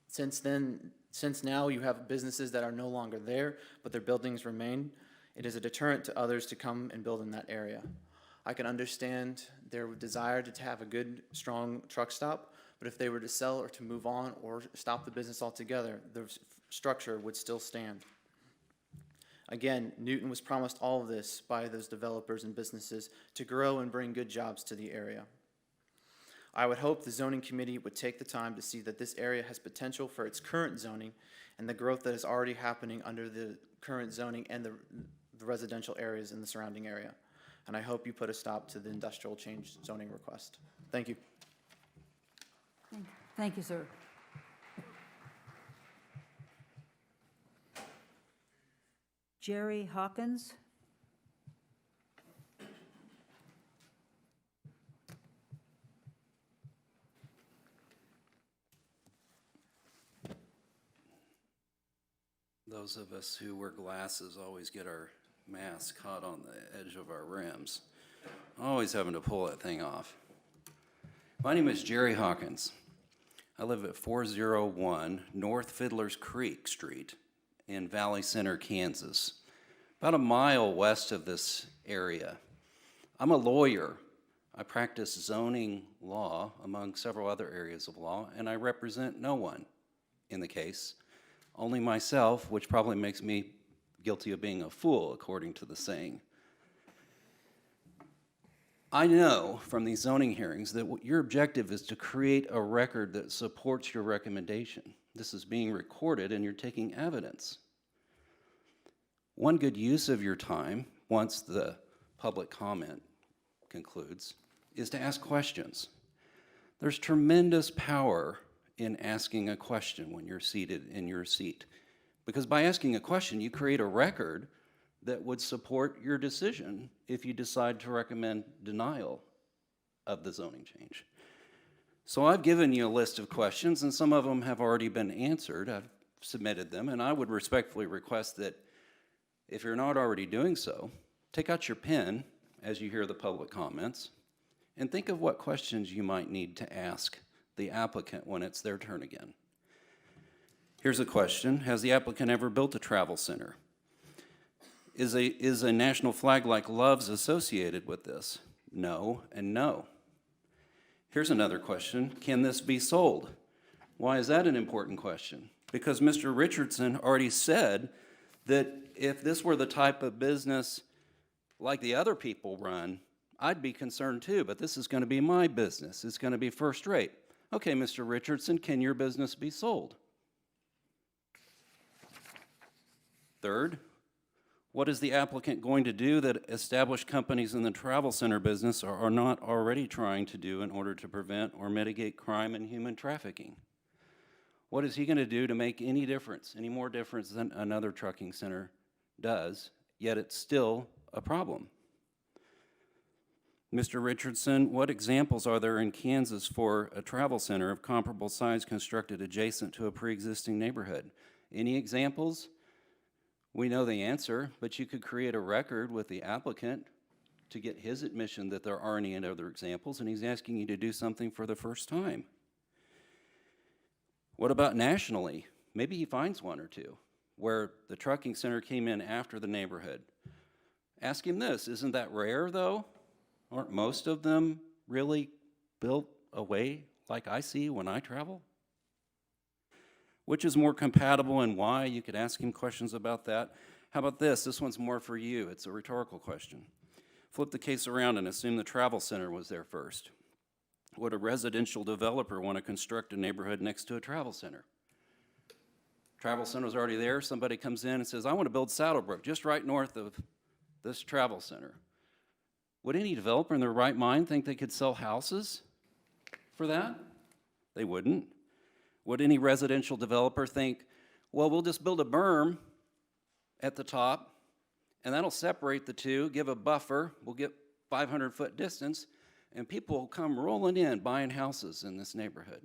Since now you have businesses that are no longer there, but their buildings remain, it is a deterrent to others to come and build in that area. I can understand their desire to have a good, strong truck stop, but if they were to sell or to move on or stop the business altogether, the structure would still stand. Again, Newton was promised all of this by those developers and businesses to grow and bring good jobs to the area. I would hope the zoning committee would take the time to see that this area has potential for its current zoning and the growth that is already happening under the current zoning and the residential areas in the surrounding area. And I hope you put a stop to the industrial change zoning request. Thank you. Thank you, sir. Jerry Hawkins. Those of us who wear glasses always get our mask caught on the edge of our rims. Always having to pull that thing off. My name is Jerry Hawkins. I live at 401 North Fiddler's Creek Street in Valley Center, Kansas, about a mile west of this area. I'm a lawyer. I practice zoning law among several other areas of law, and I represent no one in the case, only myself, which probably makes me guilty of being a fool, according to the saying. I know from these zoning hearings that your objective is to create a record that supports your recommendation. This is being recorded and you're taking evidence. One good use of your time, once the public comment concludes, is to ask questions. There's tremendous power in asking a question when you're seated in your seat. Because by asking a question, you create a record that would support your decision if you decide to recommend denial of the zoning change. So I've given you a list of questions, and some of them have already been answered. I've submitted them, and I would respectfully request that if you're not already doing so, take out your pen as you hear the public comments, and think of what questions you might need to ask the applicant when it's their turn again. Here's a question. Has the applicant ever built a travel center? Is a national flag like Love's associated with this? No and no. Here's another question. Can this be sold? Why is that an important question? Because Mr. Richardson already said that if this were the type of business like the other people run, I'd be concerned too, but this is going to be my business. It's going to be first rate. Okay, Mr. Richardson, can your business be sold? Third, what is the applicant going to do that established companies in the travel center business are not already trying to do in order to prevent or mitigate crime and human trafficking? What is he going to do to make any difference, any more difference than another trucking center does, yet it's still a problem? Mr. Richardson, what examples are there in Kansas for a travel center of comparable size constructed adjacent to a pre-existing neighborhood? Any examples? We know the answer, but you could create a record with the applicant to get his admission that there aren't any other examples, and he's asking you to do something for the first time. What about nationally? Maybe he finds one or two where the trucking center came in after the neighborhood. Ask him this, isn't that rare though? Aren't most of them really built away like I see when I travel? Which is more compatible and why? You could ask him questions about that. How about this? This one's more for you. It's a rhetorical question. Flip the case around and assume the travel center was there first. Would a residential developer want to construct a neighborhood next to a travel center? Travel center was already there. Somebody comes in and says, I want to build Saddlebrook just right north of this travel center. Would any developer in their right mind think they could sell houses for that? They wouldn't. Would any residential developer think, well, we'll just build a berm at the top, and that'll separate the two, give a buffer, we'll get 500-foot distance, and people will come rolling in buying houses in this neighborhood?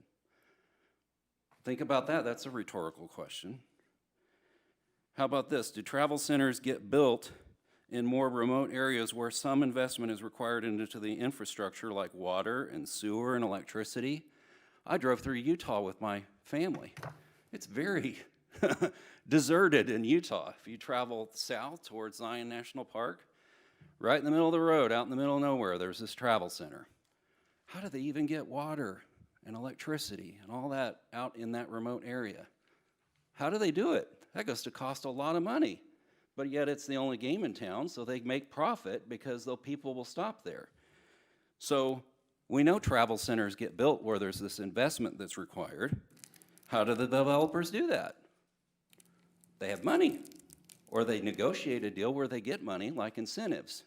Think about that. That's a rhetorical question. How about this? Do travel centers get built in more remote areas where some investment is required into the infrastructure like water and sewer and electricity? I drove through Utah with my family. It's very deserted in Utah. If you travel south towards Zion National Park, right in the middle of the road, out in the middle of nowhere, there's this travel center. How do they even get water and electricity and all that out in that remote area? How do they do it? That goes to cost a lot of money. But yet it's the only game in town, so they make profit because the people will stop there. So we know travel centers get built where there's this investment that's required. How do the developers do that? They have money, or they negotiate a deal where they get money, like incentives.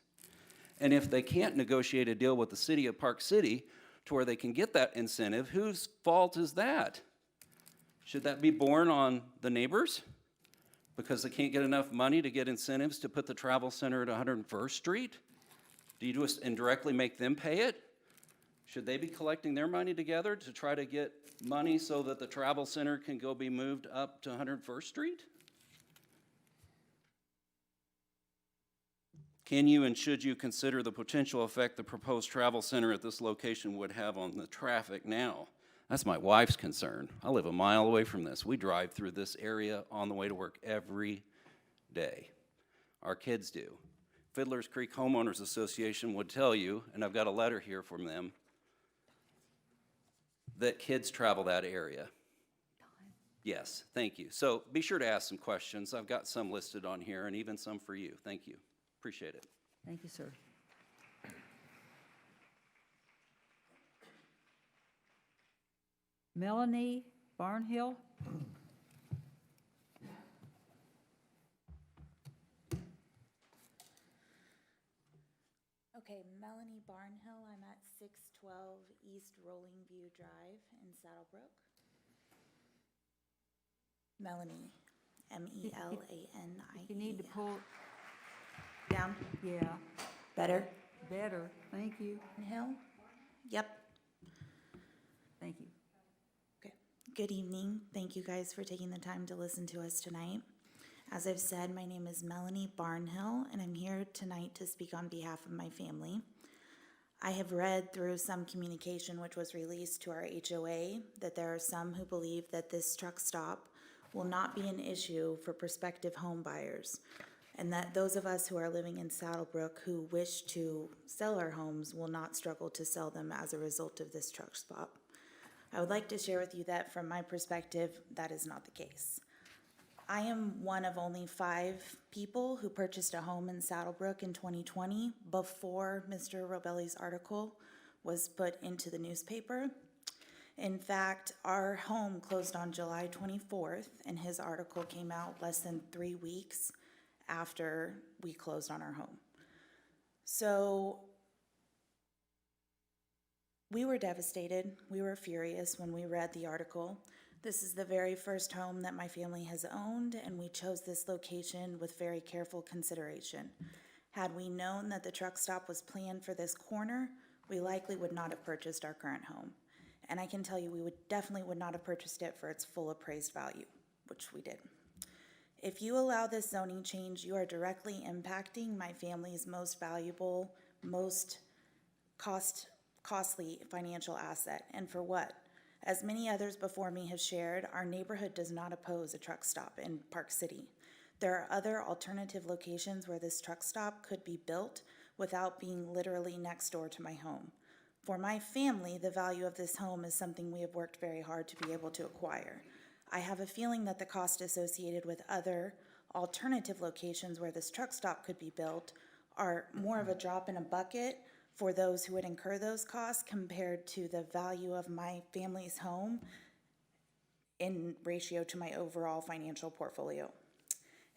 And if they can't negotiate a deal with the city of Park City to where they can get that incentive, whose fault is that? Should that be borne on the neighbors? Because they can't get enough money to get incentives to put the travel center at 101st Street? Do you just indirectly make them pay it? Should they be collecting their money together to try to get money so that the travel center can go be moved up to 101st Street? Can you and should you consider the potential effect the proposed travel center at this location would have on the traffic now? That's my wife's concern. I live a mile away from this. We drive through this area on the way to work every day. Our kids do. Fiddler's Creek Homeowners Association would tell you, and I've got a letter here from them, that kids travel that area. Yes, thank you. So be sure to ask some questions. I've got some listed on here, and even some for you. Thank you. Appreciate it. Thank you, sir. Melanie Barnhill? Okay, Melanie Barnhill, I'm at 612 East Rolling View Drive in Saddlebrook. Melanie, M-E-L-A-N-I-E. You need to pull Down? Yeah. Better? Better. Thank you. Hill? Yep. Thank you. Okay. Good evening. Thank you guys for taking the time to listen to us tonight. As I've said, my name is Melanie Barnhill, and I'm here tonight to speak on behalf of my family. I have read through some communication which was released to our HOA that there are some who believe that this truck stop will not be an issue for prospective home buyers, and that those of us who are living in Saddlebrook who wish to sell our homes will not struggle to sell them as a result of this truck stop. I would like to share with you that from my perspective, that is not the case. I am one of only 5 people who purchased a home in Saddlebrook in 2020 before Mr. Robelli's article was put into the newspaper. In fact, our home closed on July 24th, and his article came out less than 3 weeks after we closed on our home. So we were devastated. We were furious when we read the article. This is the very first home that my family has owned, and we chose this location with very careful consideration. Had we known that the truck stop was planned for this corner, we likely would not have purchased our current home. And I can tell you we definitely would not have purchased it for its full appraised value, which we did. If you allow this zoning change, you are directly impacting my family's most valuable, most costly financial asset. And for what? As many others before me have shared, our neighborhood does not oppose a truck stop in Park City. There are other alternative locations where this truck stop could be built without being literally next door to my home. For my family, the value of this home is something we have worked very hard to be able to acquire. I have a feeling that the cost associated with other alternative locations where this truck stop could be built are more of a drop in a bucket for those who would incur those costs compared to the value of my family's home in ratio to my overall financial portfolio.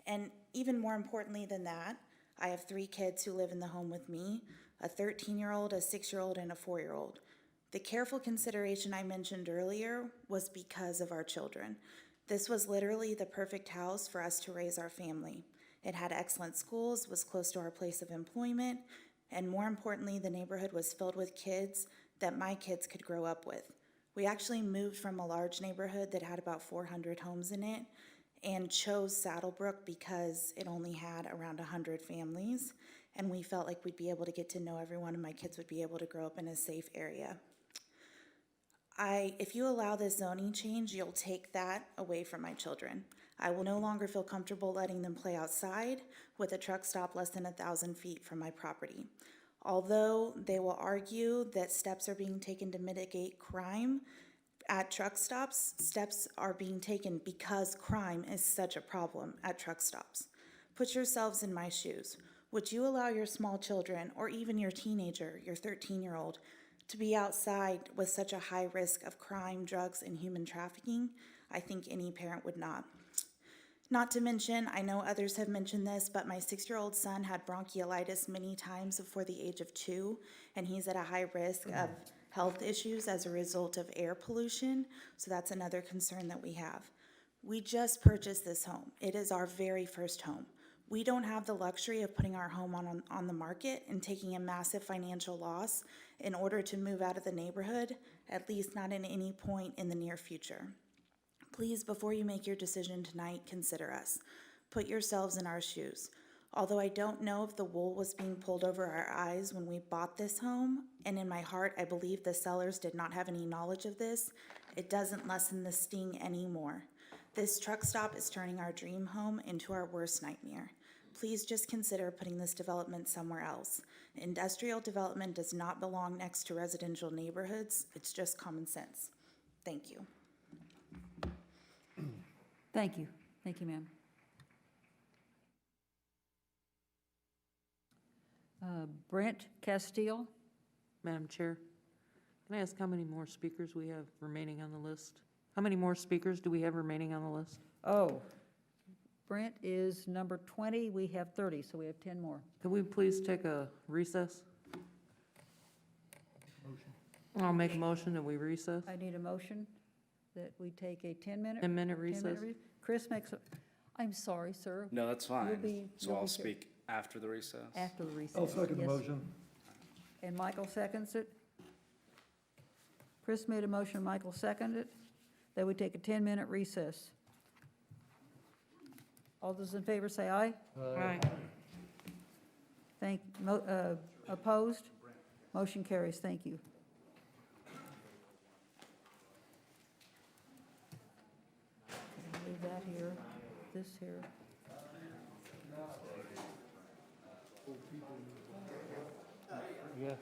And even more importantly than that, I have 3 kids who live in the home with me, a 13-year-old, a 6-year-old, and a 4-year-old. The careful consideration I mentioned earlier was because of our children. This was literally the perfect house for us to raise our family. It had excellent schools, was close to our place of employment, and more importantly, the neighborhood was filled with kids that my kids could grow up with. We actually moved from a large neighborhood that had about 400 homes in it and chose Saddlebrook because it only had around 100 families, and we felt like we'd be able to get to know everyone and my kids would be able to grow up in a safe area. If you allow this zoning change, you'll take that away from my children. I will no longer feel comfortable letting them play outside with a truck stop less than 1,000 feet from my property. Although they will argue that steps are being taken to mitigate crime at truck stops, steps are being taken because crime is such a problem at truck stops. Put yourselves in my shoes. Would you allow your small children, or even your teenager, your 13-year-old, to be outside with such a high risk of crime, drugs, and human trafficking? I think any parent would not. Not to mention, I know others have mentioned this, but my 6-year-old son had bronchiolitis many times before the age of 2, and he's at a high risk of health issues as a result of air pollution, so that's another concern that we have. We just purchased this home. It is our very first home. We don't have the luxury of putting our home on the market and taking a massive financial loss in order to move out of the neighborhood, at least not in any point in the near future. Please, before you make your decision tonight, consider us. Put yourselves in our shoes. Although I don't know if the wool was being pulled over our eyes when we bought this home, and in my heart I believe the sellers did not have any knowledge of this, it doesn't lessen the sting anymore. This truck stop is turning our dream home into our worst nightmare. Please just consider putting this development somewhere else. Industrial development does not belong next to residential neighborhoods. It's just common sense. Thank you. Thank you. Thank you, ma'am. Brent Castile. Madam Chair, can I ask how many more speakers we have remaining on the list? How many more speakers do we have remaining on the list? Oh, Brent is number 20. We have 30, so we have 10 more. Could we please take a recess? I'll make a motion that we recess. I need a motion that we take a 10-minute. 10-minute recess. Chris makes a, I'm sorry, sir. No, that's fine. So you'll I'll be speak after the recess. After the recess. I'll second the yes. motion. And Michael seconds it. Chris made a motion, Michael seconded it, that we take a 10-minute recess. All those in favor say aye. Aye. Opposed? Motion carries. Thank you. Leave that here, this here. Yes.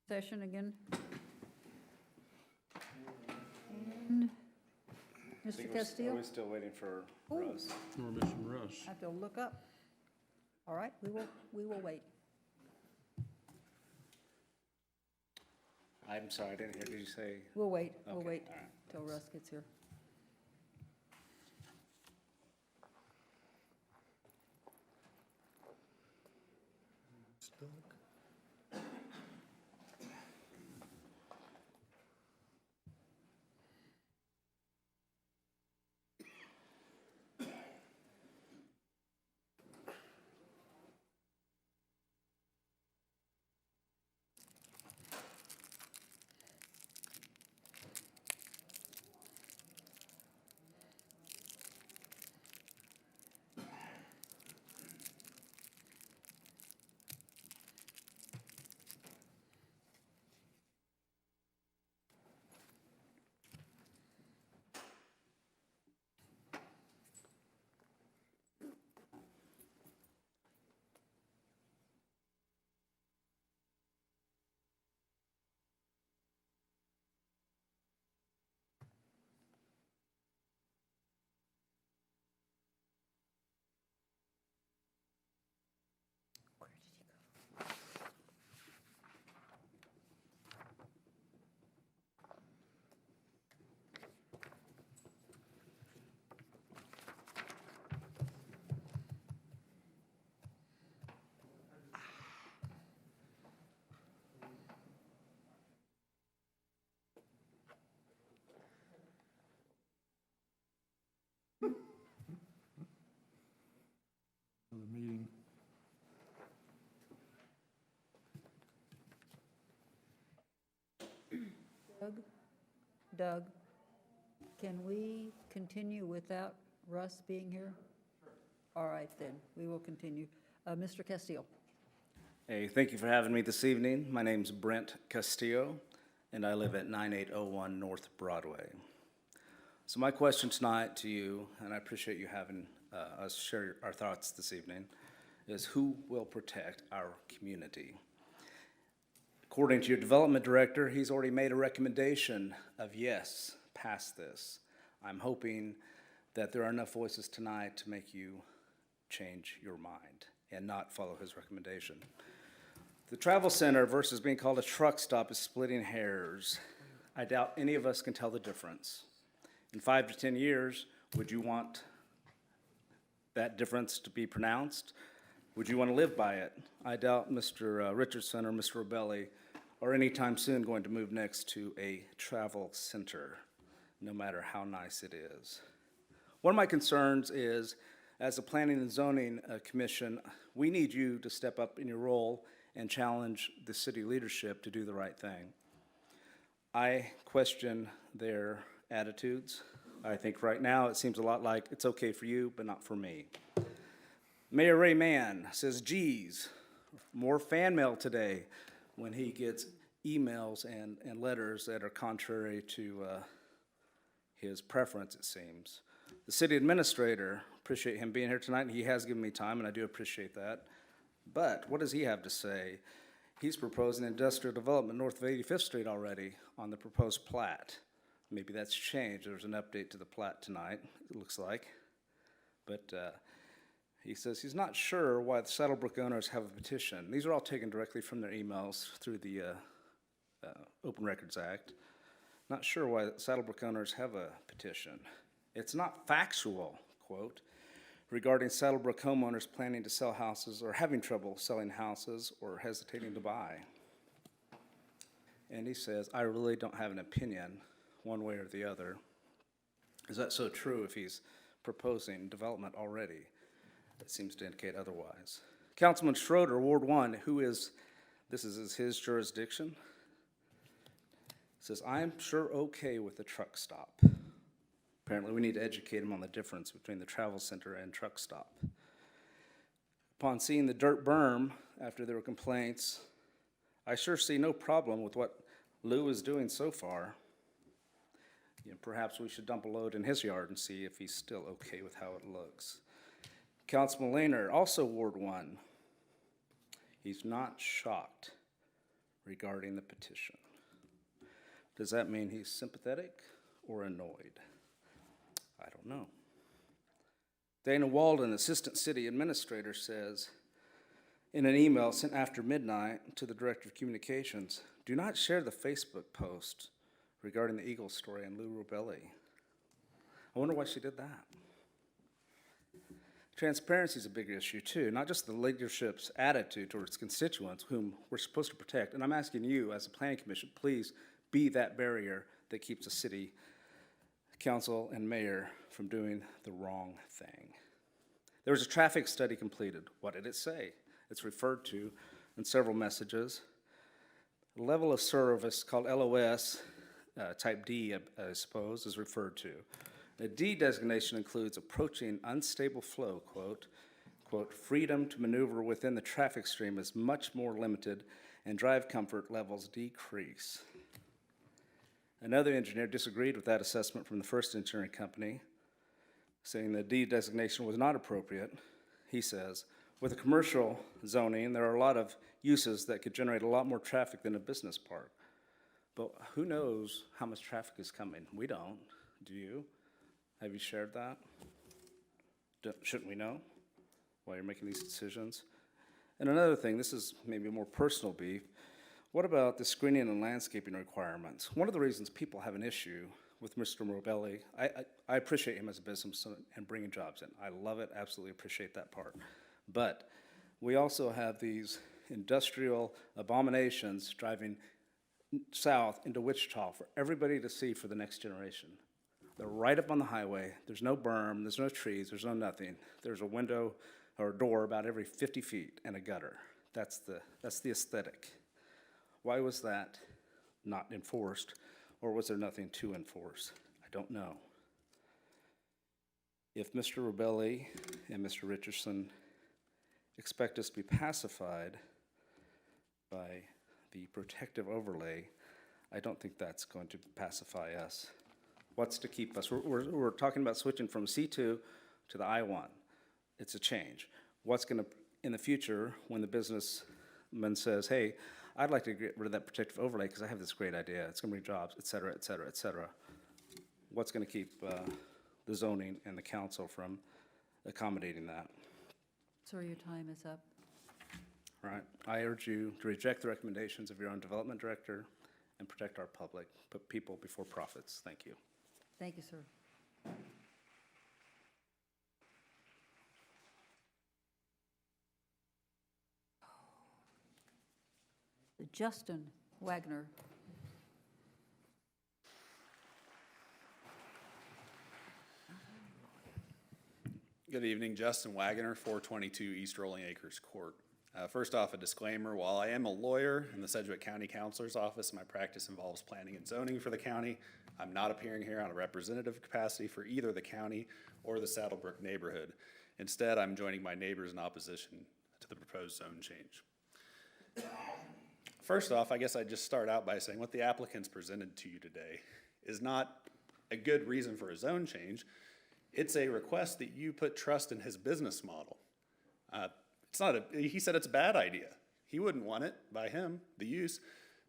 session again. And Mr. Castillo? Are we still waiting for Ooh. Russ? We're missing Russ. I have to look up. All right, we will wait. I'm sorry, I didn't hear, did you say? We'll wait, we'll Okay, wait all right. till Russ gets here. Stuck. The meeting. Doug, can we continue without Russ being here? All right, then, we will continue. Mr. Castillo? Hey, thank you for having me this evening. My name's Brent Castillo, and I live at 9801 North Broadway. So my question tonight to you, and I appreciate you having us share our thoughts this evening, is who will protect our community? According to your development director, he's already made a recommendation of yes, pass this. I'm hoping that there are enough voices tonight to make you change your mind and not follow his recommendation. The travel center versus being called a truck stop is splitting hairs. I doubt any of us can tell the difference. In 5 to 10 years, would you want that difference to be pronounced? Would you want to live by it? I doubt Mr. Richardson or Mr. Rebelli are anytime soon going to move next to a travel center, no matter how nice it is. One of my concerns is, as a Planning and Zoning Commission, we need you to step up in your role and challenge the city leadership to do the right thing. I question their attitudes. I think right now it seems a lot like it's okay for you, but not for me. Mayor Ray Mann says, geez, more fan mail today when he gets emails and letters that are contrary to his preference, it seems. The city administrator, appreciate him being here tonight, and he has given me time, and I do appreciate that. But what does he have to say? He's proposing industrial development north of 85th Street already on the proposed plat. Maybe that's changed. There's an update to the plat tonight, it looks like. But he says he's not sure why the Saddlebrook owners have a petition. These are all taken directly from their emails through the Open Records Act. Not sure why the Saddlebrook owners have a petition. It's not factual, quote, regarding Saddlebrook homeowners planning to sell houses or having trouble selling houses or hesitating to buy. And he says, I really don't have an opinion one way or the other. Is that so true if he's proposing development already? It seems to indicate otherwise. Councilman Schroeder, Ward 1, this is his jurisdiction, says, I'm sure okay with the truck stop. Apparently, we need to educate him on the difference between the travel center and truck stop. Upon seeing the dirt berm after there were complaints, I sure see no problem with what Lou is doing so far. Perhaps we should dump a load in his yard and see if he's still okay with how it looks. Councilman Lehner, also Ward 1. He's not shocked regarding the petition. Does that mean he's sympathetic or annoyed? I don't know. Dana Walden, Assistant City Administrator, says in an email sent after midnight to the Director of Communications, do not share the Facebook post regarding the Eagle story and Lou Robelli. I wonder why she did that. Transparency is a big issue too, not just the leadership's attitude towards constituents whom we're supposed to protect. And I'm asking you as a planning commission, please be that barrier that keeps the city council and mayor from doing the wrong thing. There was a traffic study completed. What did it say? It's referred to in several messages. A level of service called LOS, type D, I suppose, is referred to. The D designation includes approaching unstable flow, quote, freedom to maneuver within the traffic stream is much more limited and drive comfort levels decrease. Another engineer disagreed with that assessment from the first engineering company, saying the D designation was not appropriate. He says, with a commercial zoning, there are a lot of uses that could generate a lot more traffic than a business park. But who knows how much traffic is coming? We don't. Do you? Have you shared that? Shouldn't we know while you're making these decisions? And another thing, this is maybe a more personal beef. What about the screening and landscaping requirements? One of the reasons people have an issue with Mr. Robelli, I appreciate him as a business and bringing jobs in. I love it, absolutely appreciate that part. But we also have these industrial abominations driving south into Wichita for everybody to see for the next generation. They're right up on the highway. There's no berm, there's no trees, there's no nothing. There's a window or a door about every 50 feet and a gutter. That's the aesthetic. Why was that not enforced, or was there nothing to enforce? I don't know. If Mr. Robelli and Mr. Richardson expect us to be pacified by the protective overlay, I don't think that's going to pacify us. What's to keep us? We're talking about switching from C2 to the I-1. It's a change. What's going to, in the future, when the businessman says, hey, I'd like to get rid of that protective overlay because I have this great idea, it's going to bring jobs, et cetera, et cetera, et cetera. What's going to keep the zoning and the council from accommodating that? Sir, your time is up. All right. I urge you to reject the recommendations of your own development director and protect our public. Put people before profits. Thank you. Thank you, sir. Justin Wagner. Good evening, Justin Wagner, 422 East Rolling Acres Court. First off, a disclaimer, while I am a lawyer in the Sedgwick County Counselor's Office, my practice involves planning and zoning for the county. I'm not appearing here on a representative capacity for either the county or the Saddlebrook neighborhood. Instead, I'm joining my neighbors in opposition to the proposed zone change. First off, I guess I'd just start out by saying what the applicants presented to you today is not a good reason for a zone change. It's a request that you put trust in his business model. He said it's a bad idea. He wouldn't want it by him, the use,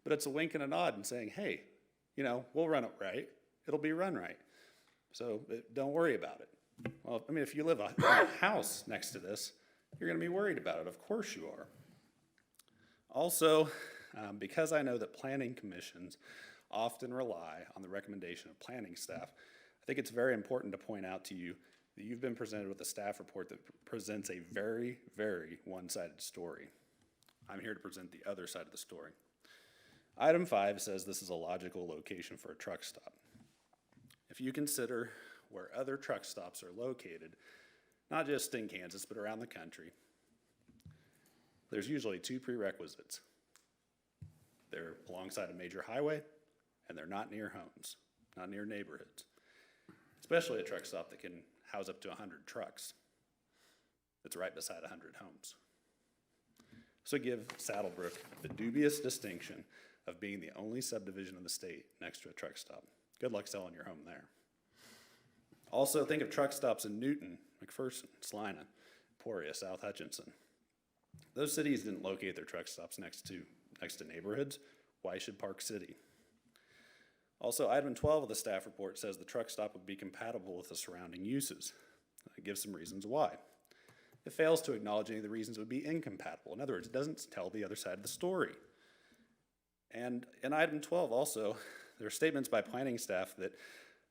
but it's a wink and a nod and saying, hey, you know, we'll run it right. It'll be run right. So don't worry about it. Well, I mean, if you live in a house next to this, you're gonna be worried about it. Of course you are. Also, because I know that planning commissions often rely on the recommendation of planning staff, I think it's very important to point out to you that you've been presented with a staff report that presents a very, very one-sided story. I'm here to present the other side of the story. Item 5 says this is a logical location for a truck stop. If you consider where other truck stops are located, not just in Kansas, but around the country, there's usually two prerequisites. They're alongside a major highway, and they're not near homes, not near neighborhoods. Especially a truck stop that can house up to 100 trucks. That's right beside 100 homes. So give Saddlebrook the dubious distinction of being the only subdivision in the state next to a truck stop. Good luck selling your home there. Also think of truck stops in Newton, McPherson, Salina, Emporia, South Hutchinson. Those cities didn't locate their truck stops next to next to neighborhoods, why should Park City? Also, item 12 of the staff report says the truck stop would be compatible with the surrounding uses. It gives some reasons why. It fails to acknowledge any of the reasons it would be incompatible. In other words, it doesn't tell the other side of the story. And in item 12 also, there are statements by planning staff that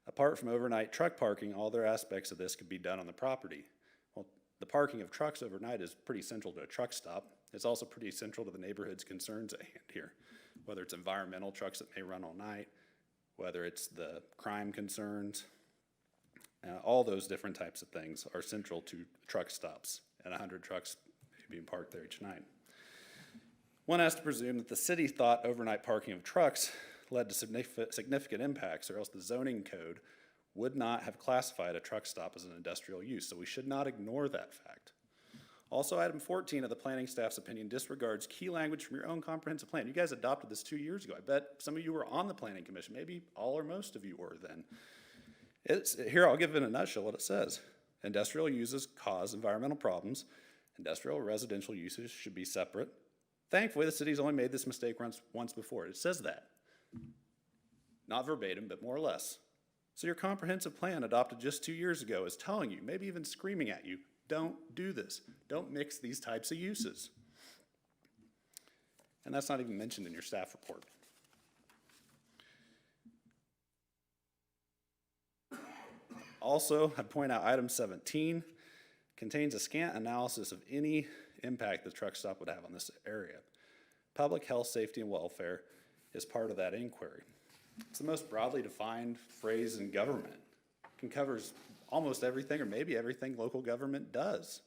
apart from overnight truck parking, all other aspects of this could be done on the property. Well, the parking of trucks overnight is pretty central to a truck stop. It's also pretty central to the neighborhood's concerns at hand here, whether it's environmental trucks that may run all night, whether it's the crime concerns, all those different types of things are central to truck stops, and 100 trucks being parked there each night. One has to presume that the city thought overnight parking of trucks led to significant impacts, or else the zoning code would not have classified a truck stop as an industrial use, so we should not ignore that fact. Also, item 14 of the planning staff's opinion disregards key language from your own comprehensive plan. You guys adopted this 2 years ago. I bet some of you were on the planning commission, maybe all or most of you were then. Here, I'll give it in a nutshell what it says. Industrial uses cause environmental problems. Industrial residential uses should be separate. Thankfully, the city's only made this mistake once before. It says that. Not verbatim, but more or less. So your comprehensive plan adopted just 2 years ago is telling you, maybe even screaming at you, don't do this. Don't mix these types of uses. And that's not even mentioned in your staff report. Also, I'd point out item 17 contains a scant analysis of any impact the truck stop would have on this area. Public health, safety, and welfare is part of that inquiry. It's the most broadly defined phrase in government. It covers almost everything, or maybe everything local government does.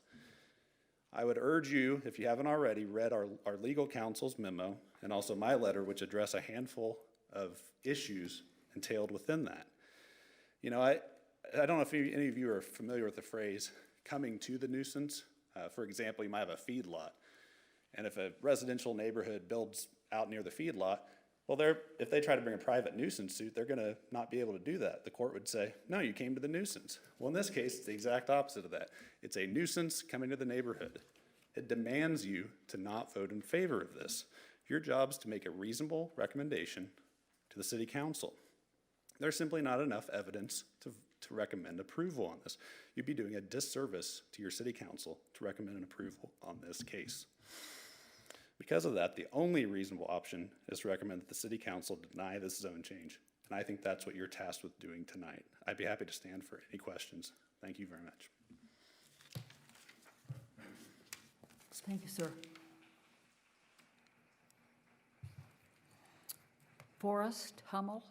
I would urge you, if you haven't already, read our legal counsel's memo and also my letter, which address a handful of issues entailed within that. You know, I don't know if any of you are familiar with the phrase coming to the nuisance. For example, you might have a feedlot, and if a residential neighborhood builds out near the feedlot, well, if they try to bring a private nuisance suit, they're gonna not be able to do that. The court would say, no, you came to the nuisance. Well, in this case, it's the exact opposite of that. It's a nuisance coming to the neighborhood. It demands you to not vote in favor of this. Your job is to make a reasonable recommendation to the city council. There's simply not enough evidence to recommend approval on this. You'd be doing a disservice to your city council to recommend an approval on this case. Because of that, the only reasonable option is to recommend that the city council deny this zone change. And I think that's what you're tasked with doing tonight. I'd be happy to stand for any questions. Thank you very much. Thank you, sir. Forrest Hummel.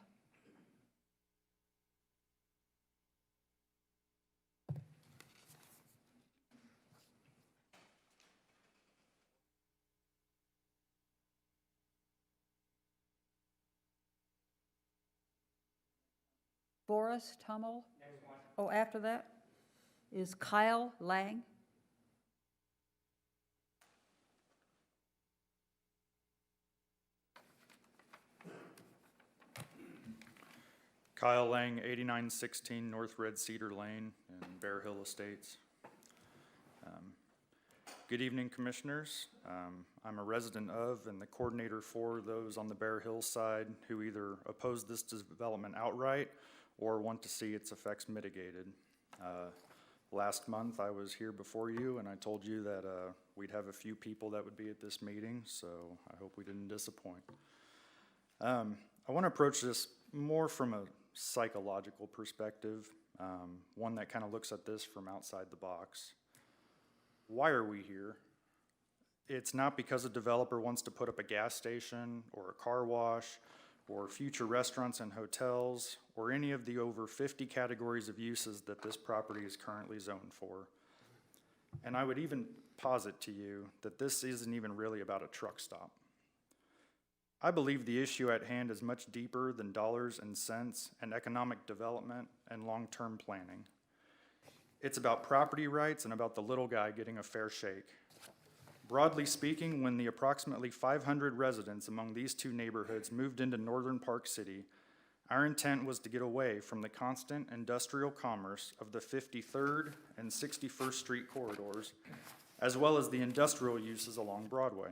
Forrest Hummel. Oh, after that is Kyle Lang. Kyle Lang, 8916 North Red Cedar Lane in Bear Hill Estates. Good evening, Commissioners. I'm a resident of and the coordinator for those on the Bear Hill side who either oppose this development outright or want to see its effects mitigated. Last month, I was here before you and I told you that we'd have a few people that would be at this meeting, so I hope we didn't disappoint. I want to approach this more from a psychological perspective, one that kind of looks at this from outside the box. Why are we here? It's not because a developer wants to put up a gas station or a car wash or future restaurants and hotels or any of the over 50 categories of uses that this property is currently zoned for. And I would even posit to you that this isn't even really about a truck stop. I believe the issue at hand is much deeper than dollars and cents and economic development and long-term planning. It's about property rights and about the little guy getting a fair shake. Broadly speaking, when the approximately 500 residents among these two neighborhoods moved into northern Park City, our intent was to get away from the constant industrial commerce of the 53rd and 61st Street corridors, as well as the industrial uses along Broadway.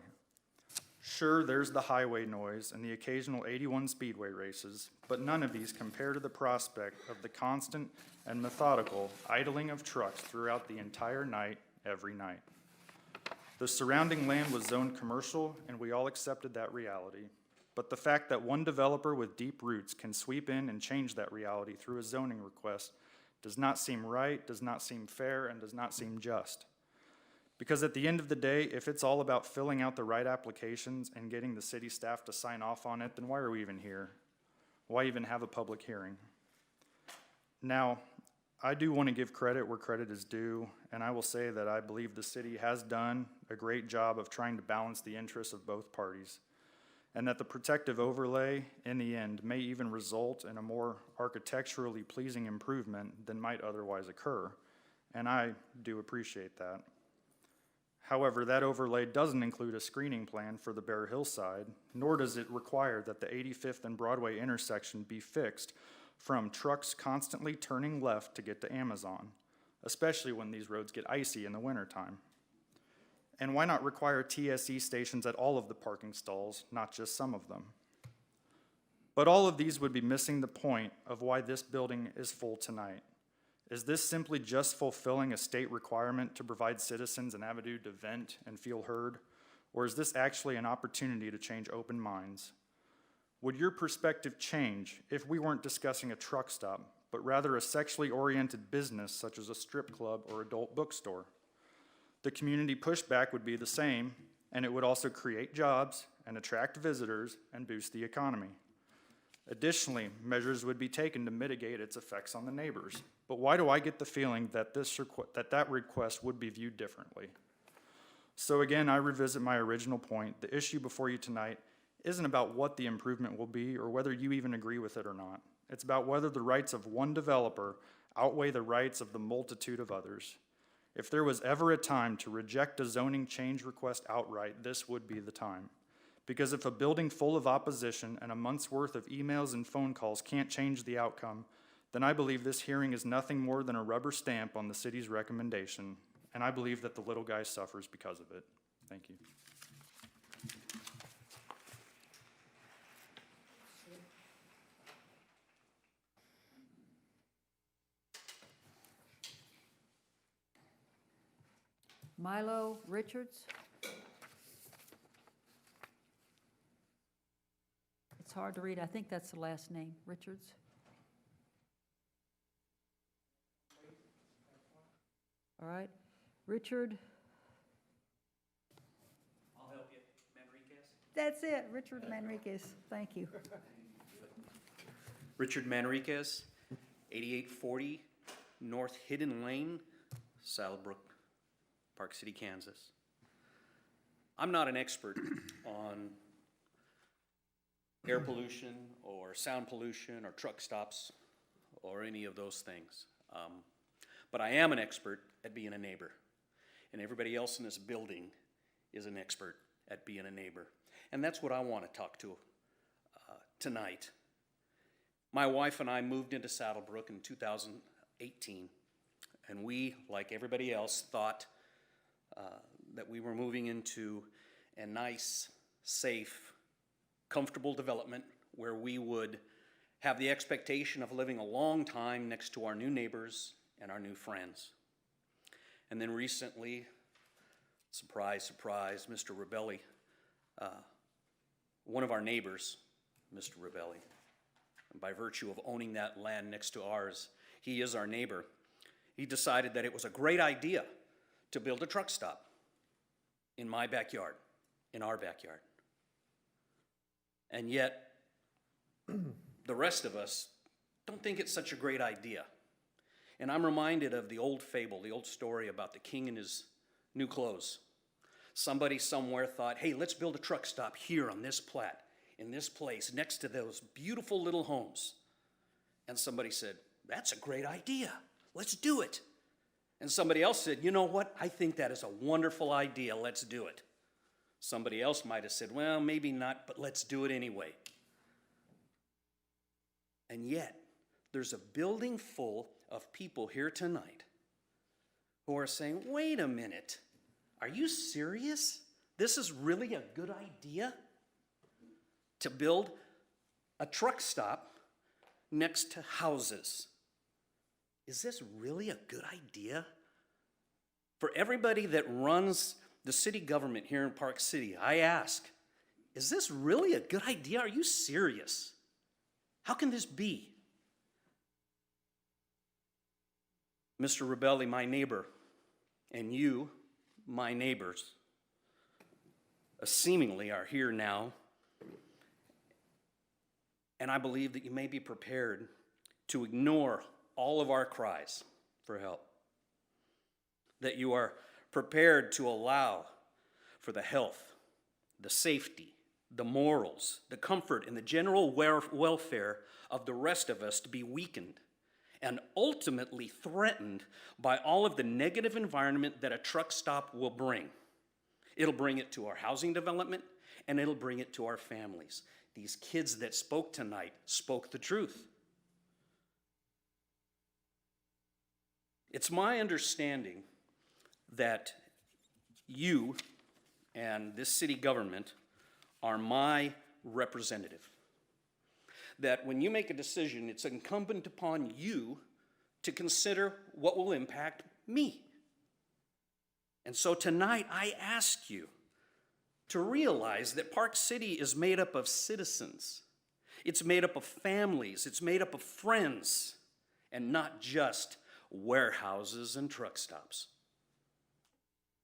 Sure, there's the highway noise and the occasional 81 speedway races, but none of these compare to the prospect of the constant and methodical idling of trucks throughout the entire night, every night. The surrounding land was zoned commercial, and we all accepted that reality. But the fact that one developer with deep roots can sweep in and change that reality through a zoning request does not seem right, does not seem fair, and does not seem just. Because at the end of the day, if it's all about filling out the right applications and getting the city staff to sign off on it, then why are we even here? Why even have a public hearing? Now, I do want to give credit where credit is due, and I will say that I believe the city has done a great job of trying to balance the interests of both parties, and that the protective overlay, in the end, may even result in a more architecturally pleasing improvement than might otherwise occur, and I do appreciate that. However, that overlay doesn't include a screening plan for the Bear Hill side, nor does it require that the 85th and Broadway intersection be fixed from trucks constantly turning left to get to Amazon, especially when these roads get icy in the wintertime. And why not require TSE stations at all of the parking stalls, not just some of them? But all of these would be missing the point of why this building is full tonight. Is this simply just fulfilling a state requirement to provide citizens an avenue to vent and feel heard? Or is this actually an opportunity to change open minds? Would your perspective change if we weren't discussing a truck stop, but rather a sexually oriented business such as a strip club or adult bookstore? The community pushback would be the same, and it would also create jobs and attract visitors and boost the economy. Additionally, measures would be taken to mitigate its effects on the neighbors. But why do I get the feeling that that request would be viewed differently? So again, I revisit my original point. The issue before you tonight isn't about what the improvement will be or whether you even agree with it or not. It's about whether the rights of one developer outweigh the rights of the multitude of others. If there was ever a time to reject a zoning change request outright, this would be the time. Because if a building full of opposition and a month's worth of emails and phone calls can't change the outcome, then I believe this hearing is nothing more than a rubber stamp on the city's recommendation, and I believe that the little guy suffers because of it. Thank you. Milo Richards. It's hard to read. I think that's the last name, Richards. All right. Richard. I'll help you. Manriquez? That's it, Richard Manriquez. Thank you. Richard Manriquez, 8840 North Hidden Lane, Saddlebrook, Park City, Kansas. I'm not an expert on air pollution or sound pollution or truck stops or any of those things. But I am an expert at being a neighbor. And everybody else in this building is an expert at being a neighbor. And that's what I want to talk to tonight. My wife and I moved into Saddlebrook in 2018. And we, like everybody else, thought that we were moving into a nice, safe, comfortable development where we would have the expectation of living a long time next to our new neighbors and our new friends. And then recently, surprise, surprise, Mr. Rebelli, one of our neighbors, Mr. Rebelli, and by virtue of owning that land next to ours, he is our neighbor. He decided that it was a great idea to build a truck stop in my backyard, in our backyard. And yet, the rest of us don't think it's such a great idea. And I'm reminded of the old fable, the old story about the king and his new clothes. Somebody somewhere thought, hey, let's build a truck stop here on this plat, in this place, next to those beautiful little homes. And somebody said, that's a great idea. Let's do it. And somebody else said, you know what? I think that is a wonderful idea. Let's do it. Somebody else might have said, well, maybe not, but let's do it anyway. And yet, there's a building full of people here tonight who are saying, wait a minute, are you serious? This is really a good idea? to build a truck stop next to houses. Is this really a good idea? For everybody that runs the city government here in Park City, I ask, is this really a good idea? Are you serious? How can this be? Mr. Rebelli, my neighbor, and you, my neighbors, seemingly are here now, and I believe that you may be prepared to ignore all of our cries for help, that you are prepared to allow for the health, the safety, the morals, the comfort, and the general welfare of the rest of us to be weakened and ultimately threatened by all of the negative environment that a truck stop will bring. It'll bring it to our housing development, and it'll bring it to our families. These kids that spoke tonight spoke the truth. It's my understanding that you and this city government are my representative. That when you make a decision, it's incumbent upon you to consider what will impact me. And so tonight I ask you to realize that Park City is made up of citizens. It's made up of families. It's made up of friends, and not just warehouses and truck stops.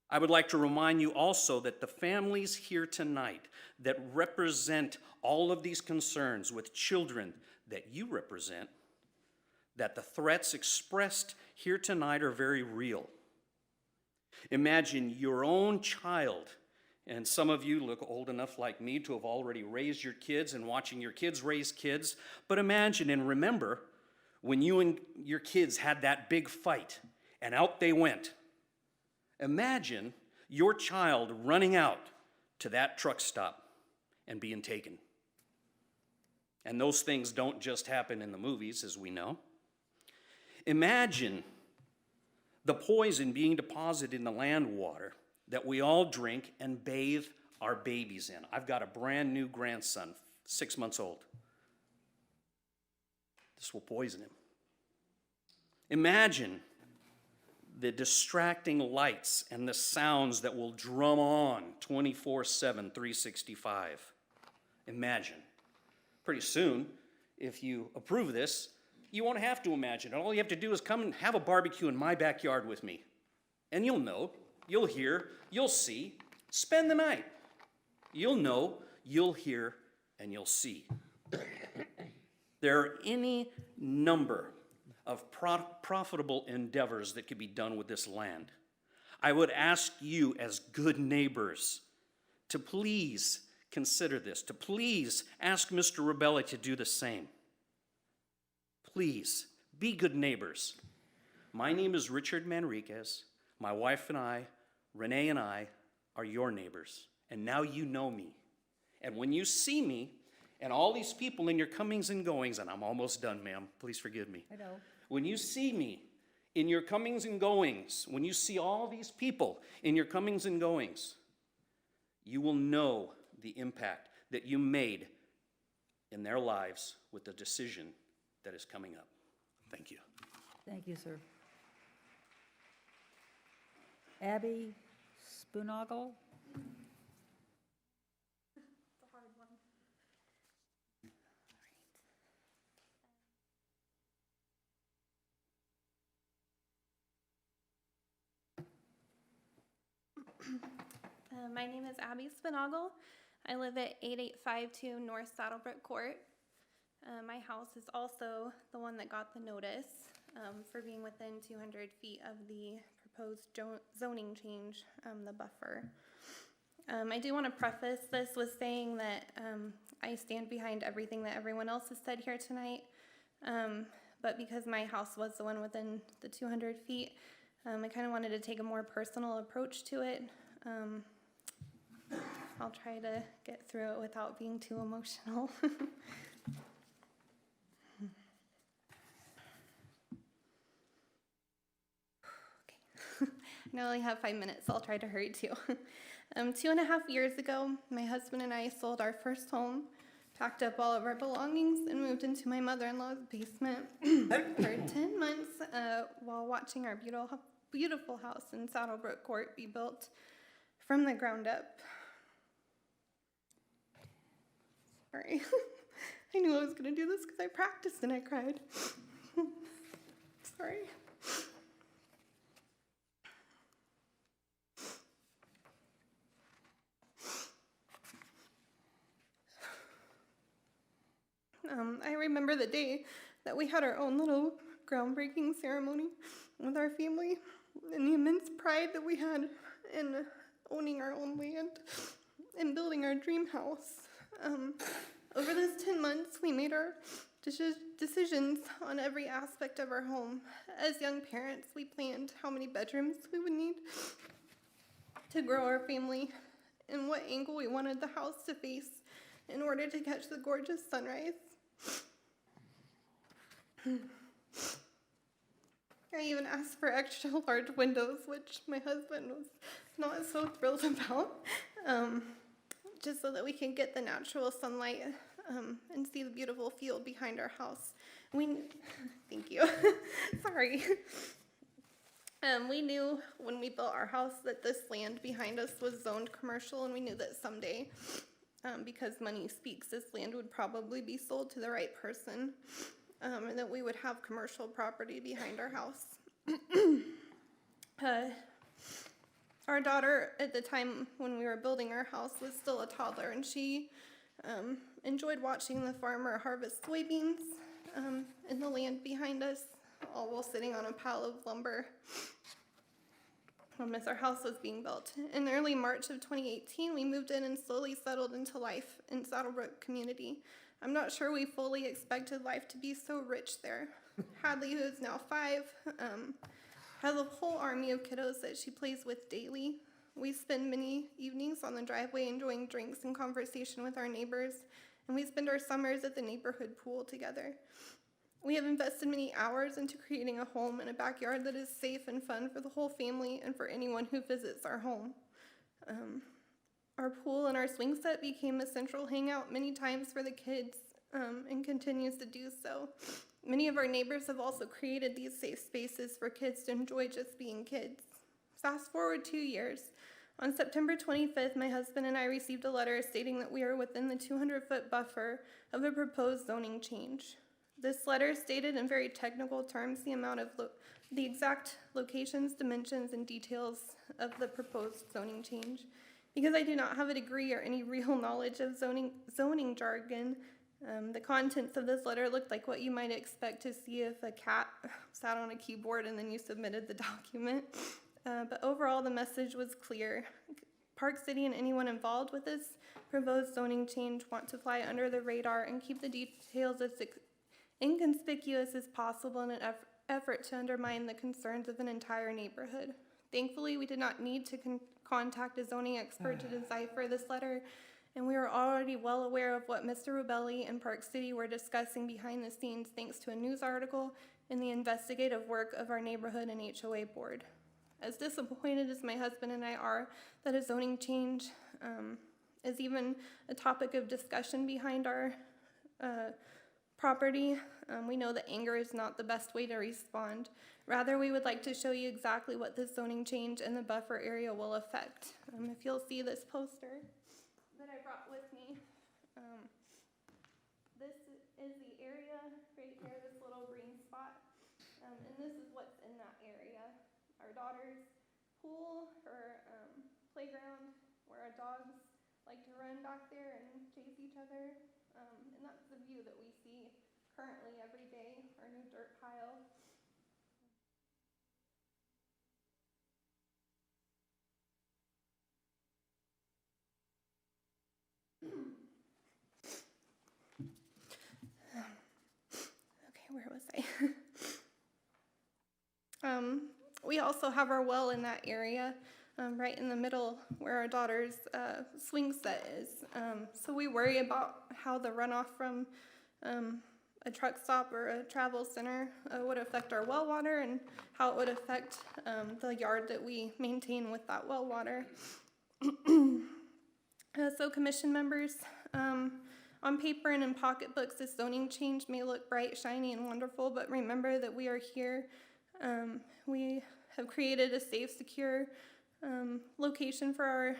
I would like to remind you also that the families here tonight that represent all of these concerns with children that you represent, that the threats expressed here tonight are very real. Imagine your own child, and some of you look old enough like me to have already raised your kids and watching your kids raise kids, but imagine and remember when you and your kids had that big fight and out they went. Imagine your child running out to that truck stop and being taken. And those things don't just happen in the movies, as we know. Imagine the poison being deposited in the land water that we all drink and bathe our babies in. I've got a brand new grandson, 6 months old. This will poison him. Imagine the distracting lights and the sounds that will drum on 24/7, 365. Imagine. Pretty soon, if you approve this, you won't have to imagine. All you have to do is come and have a barbecue in my backyard with me. And you'll know, you'll hear, you'll see. Spend the night. You'll know, you'll hear, and you'll see. There are any number of profitable endeavors that could be done with this land. I would ask you as good neighbors to please consider this, to please ask Mr. Rebelli to do the same. Please, be good neighbors. My name is Richard Manriquez. My wife and I, Renee and I, are your neighbors. And now you know me. And when you see me, and all these people in your comings and goings, and I'm almost done, ma'am, please forgive me. I know. When you see me in your comings and goings, when you see all these people in your comings and goings, you will know the impact that you made in their lives with the decision that is coming up. Thank you. Thank you, sir. Abby Spoonoggle? My name is Abby Spinagle. I live at 8852 North Saddlebrook Court. My house is also the one that got the notice for being within 200 feet of the proposed zoning change, the buffer. I do want to preface this with saying that I stand behind everything that everyone else has said here tonight, but because my house was the one within the 200 feet, I kind of wanted to take a more personal approach to it. I'll try to get through it without being too emotional. Okay. I only have 5 minutes, so I'll try to hurry too. 2.5 years ago, my husband and I sold our first home packed up all of our belongings, and moved into my mother-in-law's basement for 10 months while watching our beautiful house in Saddlebrook Court be built from the ground up. Sorry. I knew I was going to do this because I practiced and I cried. Sorry. I remember the day that we had our own little groundbreaking ceremony with our family and the immense pride that we had in owning our own land and building our dream house. Over those 10 months, we made our decisions on every aspect of our home. As young parents, we planned how many bedrooms we would need to grow our family and what angle we wanted the house to face in order to catch the gorgeous sunrise. I even asked for extra large windows, which my husband was not so thrilled about, just so that we can get the natural sunlight and see the beautiful field behind our house. Thank you. Sorry. We knew when we built our house that this land behind us was zoned commercial, and we knew that someday, because money speaks, this land would probably be sold to the right person, and that we would have commercial property behind our house. Our daughter, at the time when we were building our house, was still a toddler, and she enjoyed watching the farmer harvest soybeans in the land behind us, all while sitting on a pile of lumber as our house was being built. In early March of 2018, we moved in and slowly settled into life in Saddlebrook community. I'm not sure we fully expected life to be so rich there. Hadley, who is now 5, has a whole army of kiddos that she plays with daily. We spend many evenings on the driveway enjoying drinks and conversation with our neighbors, and we spend our summers at the neighborhood pool together. We have invested many hours into creating a home and a backyard that is safe and fun for the whole family and for anyone who visits our home. Our pool and our swing set became a central hangout many times for the kids, and continues to do so. Many of our neighbors have also created these safe spaces for kids to enjoy just being kids. Fast forward 2 years. On September 25th, my husband and I received a letter stating that we are within the 200-foot buffer of a proposed zoning change. This letter stated in very technical terms the amount of the exact locations, dimensions, and details of the proposed zoning change. Because I do not have a degree or any real knowledge of zoning jargon, the contents of this letter looked like what you might expect to see if a cat sat on a keyboard and then you submitted the document. But overall, the message was clear. Park City and anyone involved with this proposed zoning change want to fly under the radar and keep the details as inconspicuous as possible in an effort to undermine the concerns of an entire neighborhood. Thankfully, we did not need to contact a zoning expert to decipher this letter, and we were already well aware of what Mr. Rubelli and Park City were discussing behind the scenes thanks to a news article and the investigative work of our neighborhood and HOA board. As disappointed as my husband and I are that a zoning change is even a topic of discussion behind our property, we know that anger is not the best way to respond. Rather, we would like to show you exactly what this zoning change in the buffer area will affect. If you'll see this poster that I brought with me, this is the area right here, this little green spot, and this is what's in that area. Our daughter's pool, her playground, where our dogs like to run back there and chase each other. And that's the view that we see currently every day, our new dirt pile. Okay, where was I? We also have our well in that area, right in the middle where our daughter's swing set is. So we worry about how the runoff from a truck stop or a travel center would affect our well water and how it would affect the yard that we maintain with that well water. So commission members, On paper and in pocketbooks, this zoning change may look bright, shiny, and wonderful, but remember that we are here. We have created a safe, secure location for our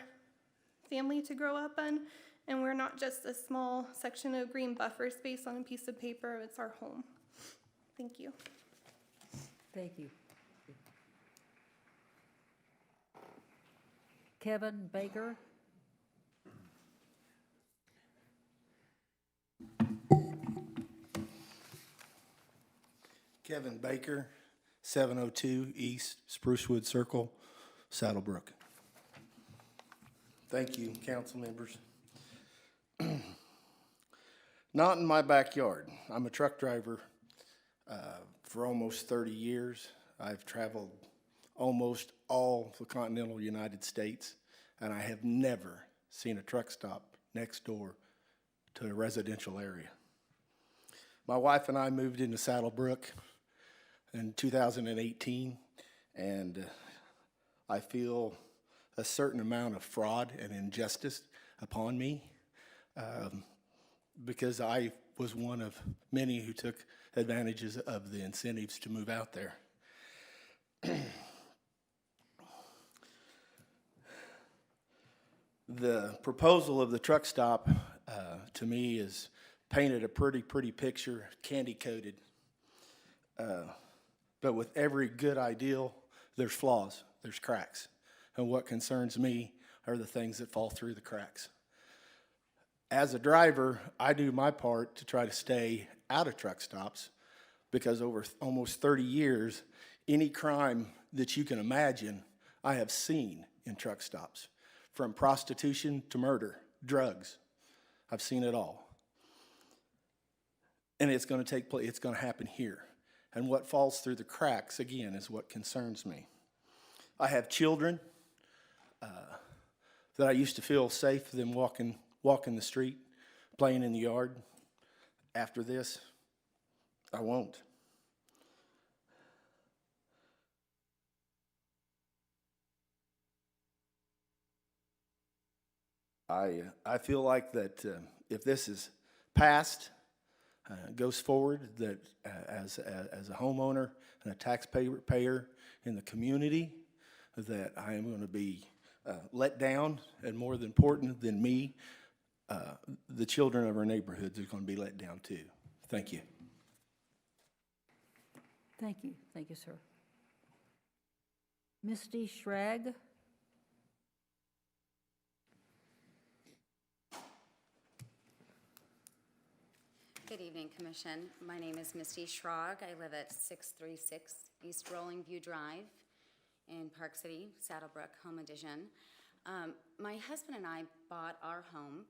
family to grow up in, and we're not just a small section of green buffer space on a piece of paper, it's our home. Thank you. Thank you. Kevin Baker. Kevin Baker, 702 East Sprucewood Circle, Saddlebrook. Thank you, council members. Not in my backyard. I'm a truck driver for almost 30 years. I've traveled almost all the continental United States, and I have never seen a truck stop next door to a residential area. My wife and I moved into Saddlebrook in 2018, and I feel a certain amount of fraud and injustice upon me because I was one of many who took advantages of the incentives to move out there. The proposal of the truck stop to me is painted a pretty picture, candy-coated. But with every good ideal, there's flaws, there's cracks. And what concerns me are the things that fall through the cracks. As a driver, I do my part to try to stay out of truck stops because over almost 30 years, any crime that you can imagine, I have seen in truck stops. From prostitution to murder, drugs, I've seen it all. And it's going to take place, it's going to happen here. And what falls through the cracks, again, is what concerns me. I have children that I used to feel safe them walking the street, playing in the yard. After this, I won't. I feel like that if this is passed, goes forward, that as a homeowner and a taxpayer in the community, that I am going to be let down, and more important than me, the children of our neighborhoods are going to be let down too. Thank you. Thank you. Thank you, sir. Misty Schrag. Good evening, Commission. My name is Misty Schrag. I live at 636 East Rolling View Drive in Park City, Saddlebrook, Home Edition. My husband and I bought our home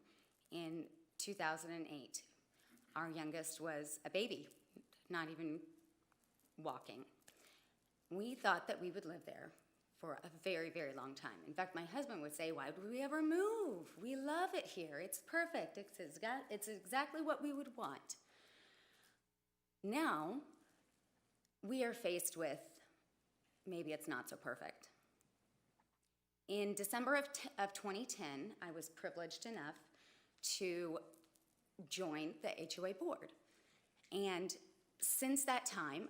in 2008. Our youngest was a baby, not even walking. We thought that we would live there for a very, very long time. In fact, my husband would say, why would we ever move? We love it here. It's perfect. It's exactly what we would want. Now, we are faced with maybe it's not so perfect. In December of 2010, I was privileged enough to join the HOA board. And since that time,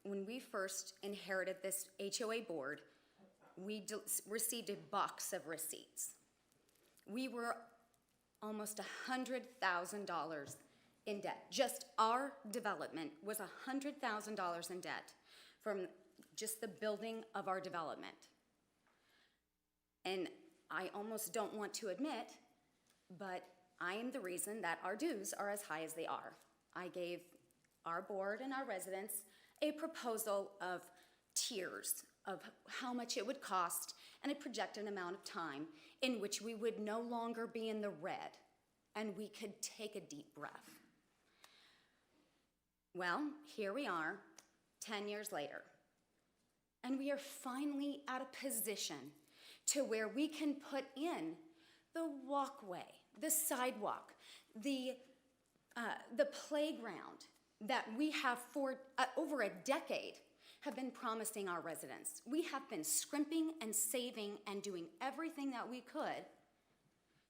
when we first inherited this HOA board, we received a box of receipts. We were almost $100,000 in debt. Just our development was $100,000 in debt from just the building of our development. And I almost don't want to admit, but I am the reason that our dues are as high as they are. I gave our board and our residents a proposal of tiers of how much it would cost and a projected amount of time in which we would no longer be in the red and we could take a deep breath. Well, here we are, 10 years later, and we are finally at a position to where we can put in the walkway, the sidewalk, the playground that we have for over a decade have been promising our residents. We have been scrimping and saving and doing everything that we could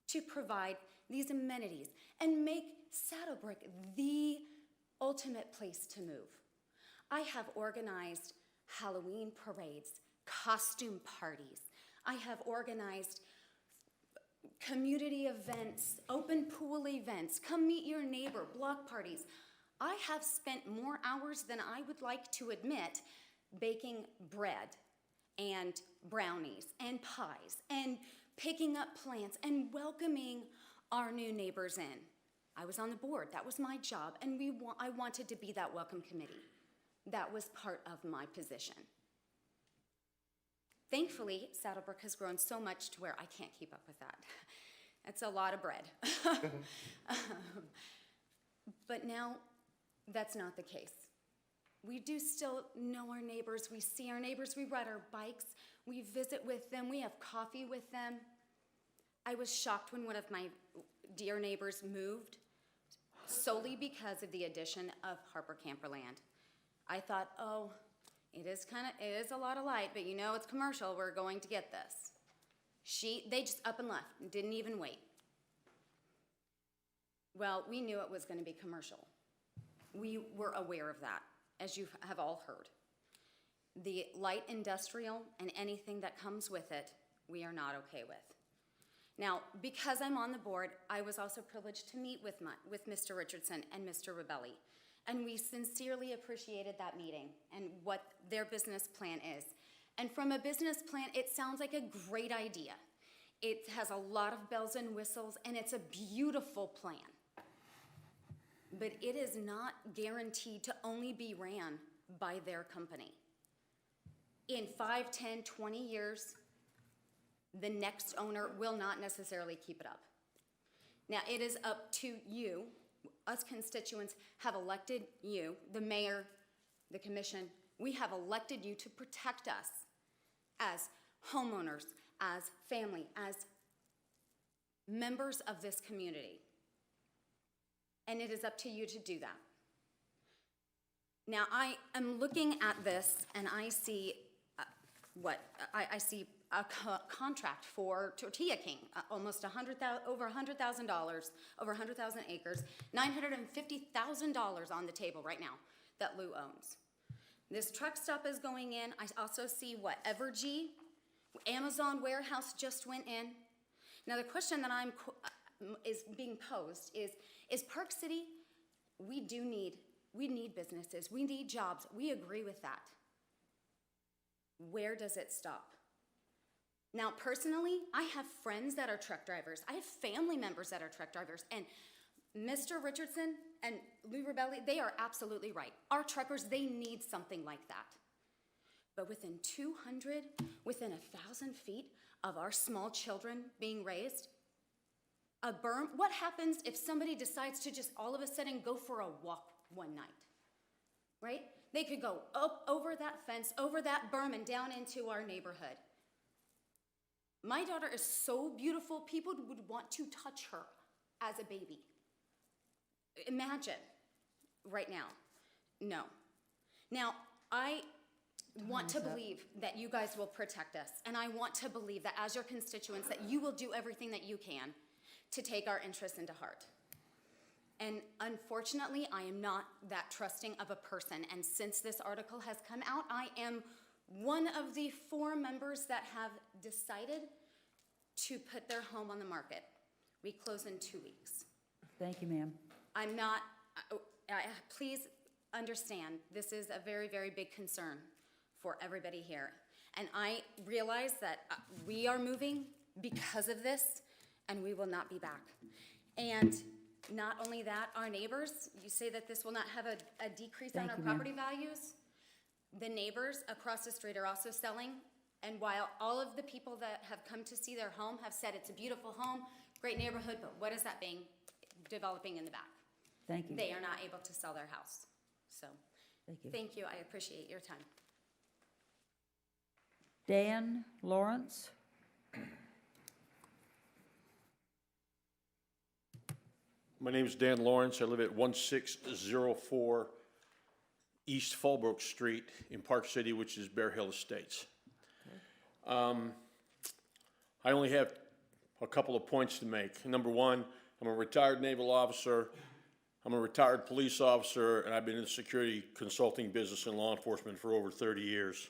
to provide these amenities and make Saddlebrook the ultimate place to move. I have organized Halloween parades, costume parties. I have organized community events, open pool events, come meet your neighbor, block parties. I have spent more hours than I would like to admit baking bread and brownies and pies and picking up plants and welcoming our new neighbors in. I was on the board, that was my job, and I wanted to be that welcome committee. That was part of my position. Thankfully, Saddlebrook has grown so much to where I can't keep up with that. It's a lot of bread. But now, that's not the case. We do still know our neighbors, we see our neighbors, we ride our bikes, we visit with them, we have coffee with them. I was shocked when one of my dear neighbors moved solely because of the addition of Harper Camperland. I thought, oh, it is a lot of light, but you know it's commercial, we're going to get this. They just up and left, didn't even wait. Well, we knew it was going to be commercial. We were aware of that, as you have all heard. The light industrial and anything that comes with it, we are not okay with. Now, because I'm on the board, I was also privileged to meet with Mr. Richardson and Mr. Rebelli, and we sincerely appreciated that meeting and what their business plan is. And from a business plan, it sounds like a great idea. It has a lot of bells and whistles, and it's a beautiful plan. But it is not guaranteed to only be ran by their company. In 5, 10, 20 years, the next owner will not necessarily keep it up. Now, it is up to you. Us constituents have elected you, the mayor, the commission. We have elected you to protect us as homeowners, as family, as members of this community. And it is up to you to do that. Now, I am looking at this and I see I see a contract for Tortilla King, almost over $100,000, over 100,000 acres, $950,000 on the table right now that Lou owns. This truck stop is going in. I also see Evergy, Amazon warehouse just went in. Now the question that is being posed is Park City, we need businesses, we need jobs, we agree with that. Where does it stop? Now, personally, I have friends that are truck drivers. I have family members that are truck drivers. And Mr. Richardson and Lou Rebelli, they are absolutely right. Our truckers, they need something like that. But within 200, within 1,000 feet of our small children being raised, a berm, what happens if somebody decides to just all of a sudden go for a walk one night, right? They could go up over that fence, over that berm, and down into our neighborhood. My daughter is so beautiful, people would want to touch her as a baby. Imagine right now. No. Now, I want to believe that you guys will protect us, and I want to believe that as your constituents that you will do everything that you can to take our interests into heart. And unfortunately, I am not that trusting of a person, and since this article has come out, I am one of the 4 members that have decided to put their home on the market. We close in 2 weeks. Thank you, ma'am. I'm not, please understand, this is a very, very big concern for everybody here. And I realize that we are moving because of this, and we will not be back. And not only that, our neighbors, you say that this will not have a decrease on our property values. The neighbors across the street are also selling, and while all of the people that have come to see their home have said it's a beautiful home, great neighborhood, but what is that being developing in the back? Thank you. They are not able to sell their house. So, Thank you. thank you, I appreciate your time. Dan Lawrence. My name is Dan Lawrence. I live at 1604 East Fallbrook Street in Park City, which is Bear Hill Estates. I only have a couple of points to make. Number one, I'm a retired naval officer. I'm a retired police officer, and I've been in the security consulting business and law enforcement for over 30 years.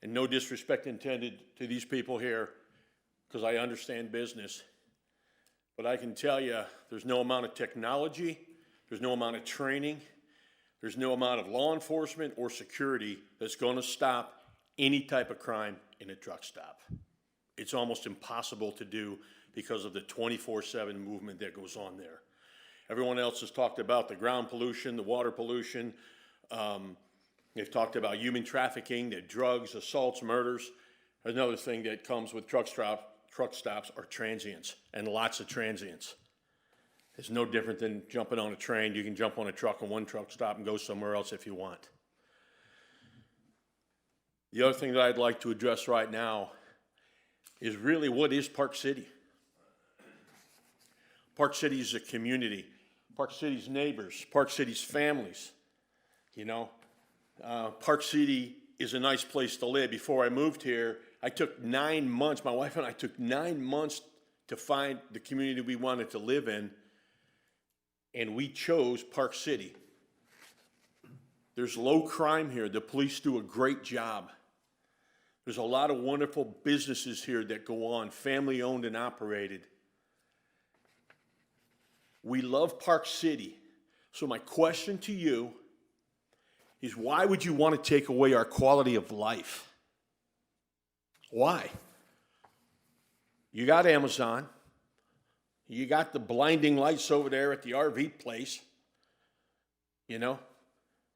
And no disrespect intended to these people here, because I understand business. But I can tell you, there's no amount of technology, there's no amount of training, there's no amount of law enforcement or security that's going to stop any type of crime in a truck stop. It's almost impossible to do because of the 24/7 movement that goes on there. Everyone else has talked about the ground pollution, the water pollution. They've talked about human trafficking, the drugs, assaults, murders. Another thing that comes with truck stops are transients, and lots of transients. It's no different than jumping on a train. You can jump on a truck in one truck stop and go somewhere else if you want. The other thing that I'd like to address right now is really, what is Park City? Park City is a community. Park City's neighbors, Park City's families, you know. Park City is a nice place to live. Before I moved here, I took 9 months, my wife and I took 9 months to find the community we wanted to live in, and we chose Park City. There's low crime here. The police do a great job. There's a lot of wonderful businesses here that go on, family owned and operated. We love Park City. So my question to you is, why would you want to take away our quality of life? Why? You got Amazon. You got the blinding lights over there at the RV place. You know,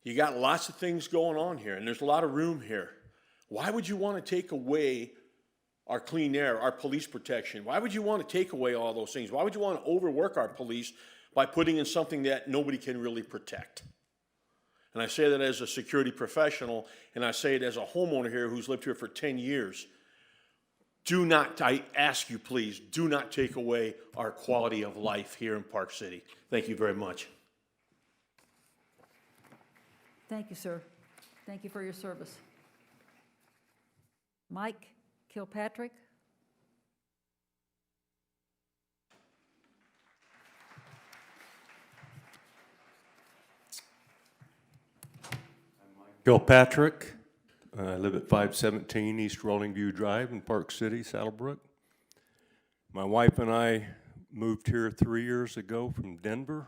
you got lots of things going on here, and there's a lot of room here. Why would you want to take away our clean air, our police protection? Why would you want to take away all those things? Why would you want to overwork our police by putting in something that nobody can really protect? And I say that as a security professional, and I say it as a homeowner here who's lived here for 10 years. Do not, I ask you please, do not take away our quality of life here in Park City. Thank you very much. Thank you, sir. Thank you for your service. Mike Kilpatrick. Kilpatrick. I live at 517 East Rolling View Drive in Park City, Saddlebrook. My wife and I moved here 3 years ago from Denver.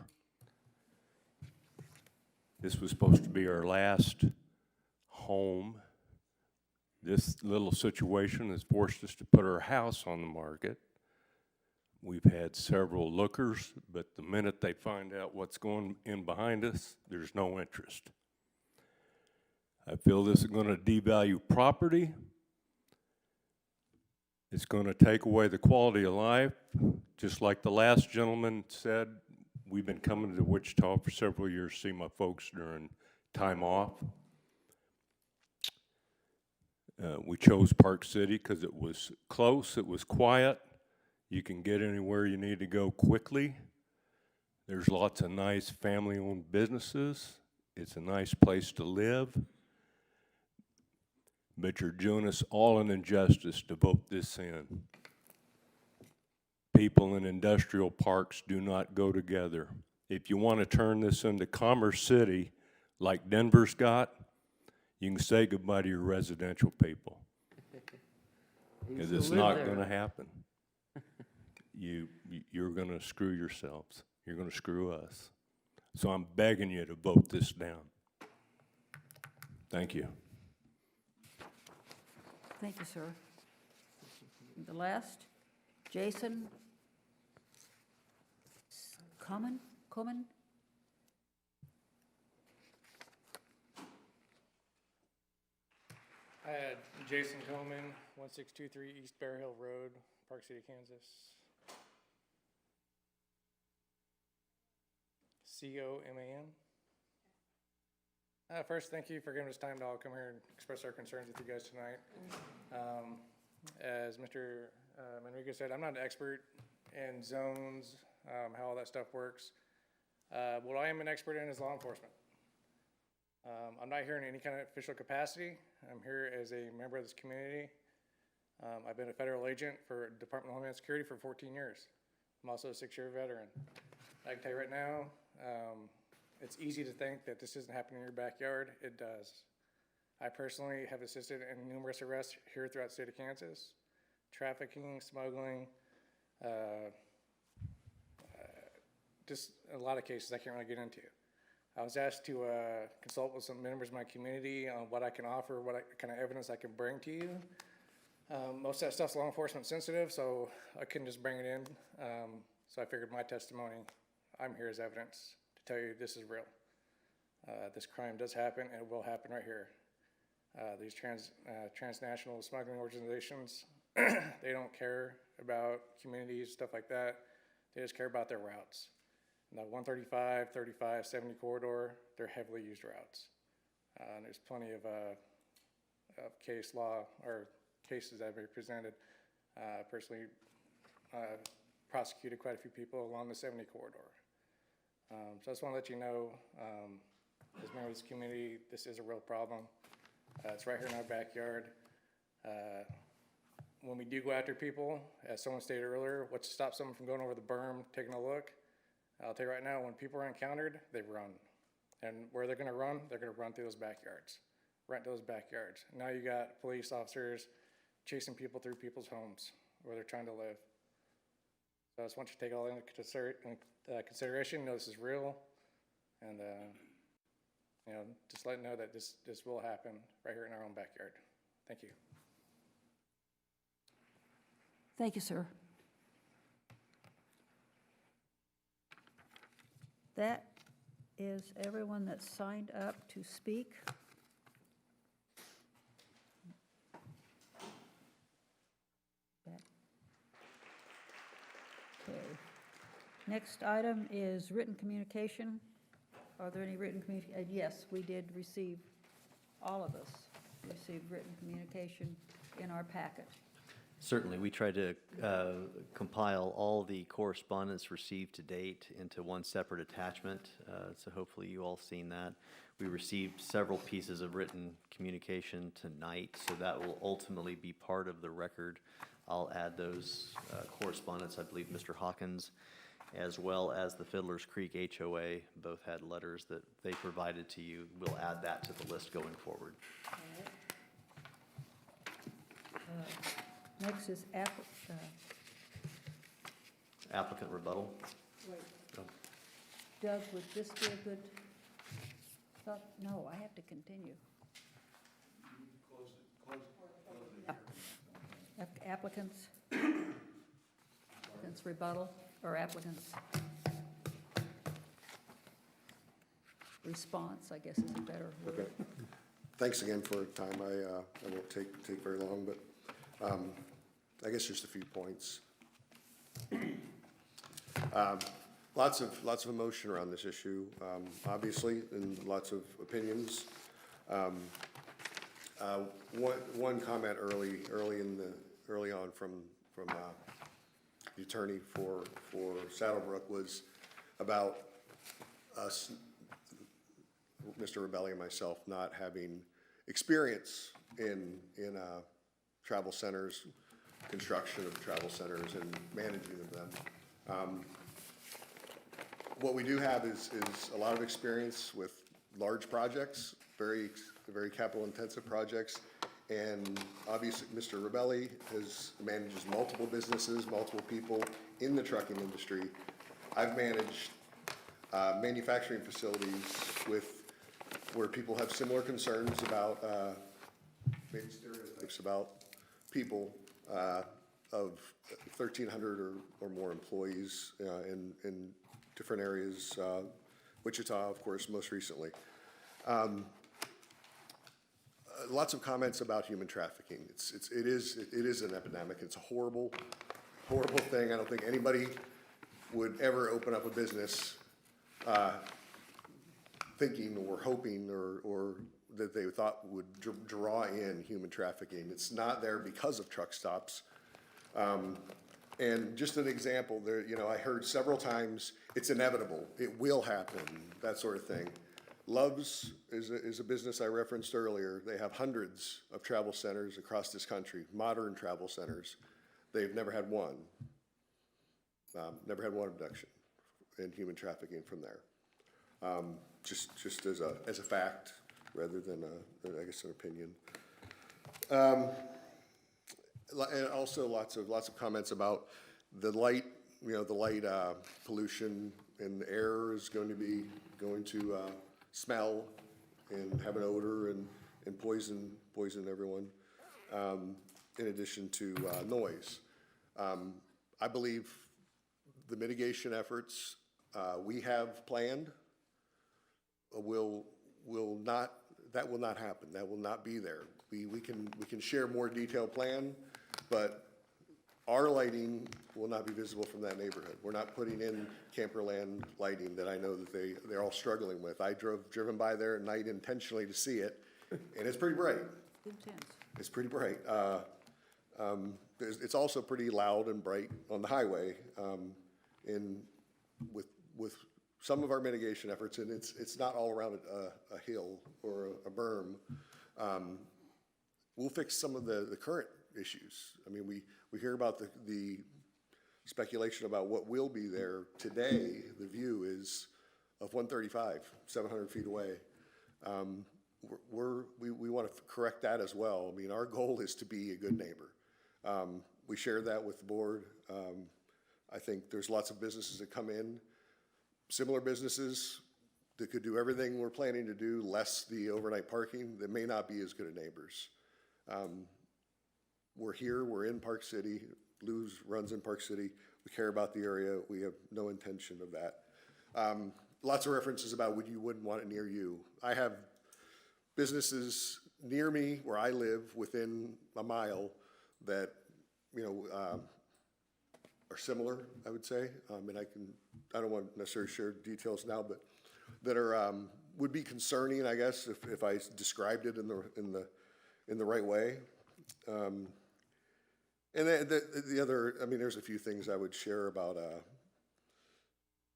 This was supposed to be our last home. This little situation has forced us to put our house on the market. We've had several lookers, but the minute they find out what's going in behind us, there's no interest. I feel this is going to devalue property. It's going to take away the quality of life. Just like the last gentleman said, we've been coming to Wichita for several years to see my folks during time off. We chose Park City because it was close, it was quiet. You can get anywhere you need to go quickly. There's lots of nice family-owned businesses. It's a nice place to live. But you're doing us all an injustice to vote this in. People in industrial parks do not go together. If you want to turn this into Commerce City, like Denver's got, you can say goodbye to your residential people. Because it's not going to happen. You're going to screw yourselves. You're going to screw us. So I'm begging you to vote this down. Thank you. Thank you, sir. The last, Jason Coman? I had Jason Coman, 1623 East Bear Hill Road, Park City, Kansas. C-O-M-A-N. First, thank you for giving us time to all come here and express our concerns with you guys tonight. As Mr. Manriquez said, I'm not an expert in zones, how all that stuff works. What I am an expert in is law enforcement. I'm not here in any kind of official capacity. I'm here as a member of this community. I've been a federal agent for Department of Homeland Security for 14 years. I'm also a 6-year veteran. I can tell you right now, it's easy to think that this isn't happening in your backyard. It does. I personally have assisted in numerous arrests here throughout the state of Kansas. Trafficking, smuggling, just a lot of cases I can't really get into. I was asked to consult with some members of my community on what I can offer, what kind of evidence I can bring to you. Most of that stuff's law enforcement sensitive, so I couldn't just bring it in. So I figured my testimony, I'm here as evidence to tell you this is real. This crime does happen, and it will happen right here. These transnational smuggling organizations, they don't care about communities, stuff like that. They just care about their routes. And the 135, 35, 70 corridor, they're heavily used routes. And there's plenty of case law or cases that have been presented. Personally prosecuted quite a few people along the 70 corridor. So I just want to let you know, as a member of this community, this is a real problem. It's right here in our backyard. When we do go after people, as someone stated earlier, what's to stop someone from going over the berm, taking a look? I'll tell you right now, when people are encountered, they run. And where they're gonna run through those backyards, right into those backyards. Now you got police officers chasing people through people's homes where they're trying to live. So I just want you to take all into consideration, know this is real, and you know, just let know that this will happen right here in our own backyard. Thank you. Thank you, sir. That is everyone that signed up to speak. Okay. Next item is written communication. Are there any written communication? Yes, we did receive, all of us received written communication in our packet. Certainly, we tried to compile all the correspondence received to date into one separate attachment, so hopefully you all seen that. We received several pieces of written communication tonight, so that will ultimately be part of the record. I'll add those correspondence. I believe Mr. Hawkins, as well as the Fiddler's Creek HOA, both had letters that they provided to you. We'll add that to the list going forward. Next is Applicant rebuttal. wait. Oh. Doug, would this be a good thought? No, I have to continue. Applicants? Applicants rebuttal, or applicants response, I guess is a better word. Okay. Thanks again for the time. I won't take very long, but I guess just a few points. Lots of emotion around this issue, obviously, and lots of opinions. One comment early on from the attorney for Saddlebrook was about us, Mr. Rebelli and myself, not having experience in travel centers, construction of travel centers, and managing of them. What we do have is a lot of experience with large projects, very capital-intensive projects, and obviously Mr. Rebelli manages multiple businesses, multiple people in the trucking industry. I've managed manufacturing facilities where people have similar concerns about maybe stereotypes about people of 1,300 or more employees in different areas, Wichita, of course, most recently. Lots of comments about human trafficking. It is an epidemic. It's a horrible thing. I don't think anybody would ever open up a business thinking or hoping or that they thought would draw in human trafficking. It's not there because of truck stops. And just an example, I heard several times, it's inevitable, it will happen, that sort of thing. Love's is a business I referenced earlier. They have hundreds of travel centers across this country, modern travel centers. They've never had one. Never had one abduction in human trafficking from there. Just as a fact, rather than I guess an opinion. And also lots of comments about the light, the light pollution, and the air is going to smell and have an odor and poison everyone, in addition to noise. I believe the mitigation efforts we have planned will not happen. That will not be there. We can share more detailed plan, but our lighting will not be visible from that neighborhood. We're not putting in Camperland lighting that I know that they're all struggling with. I driven by there at night intentionally to see it, and it's pretty bright. Intense. It's pretty bright. It's also pretty loud and bright on the highway, and with some of our mitigation efforts, and it's not all around a hill or a berm. We'll fix some of the current issues. I mean, we hear about the speculation about what will be there today. The view is of 135, 700 feet away. We want to correct that as well. I mean, our goal is to be a good neighbor. We share that with the board. I think there's lots of businesses that come in, similar businesses that could do everything we're planning to do, less the overnight parking, that may not be as good at neighbors. We're here, we're in Park City. Lou's runs in Park City. We care about the area. We have no intention of that. Lots of references about you wouldn't want it near you. I have businesses near me where I live within a mile that, are similar, I would say. And I don't want to necessarily share details now, but that are, would be concerning, I guess, if I described it in the right way. And the other, there's a few things I would share about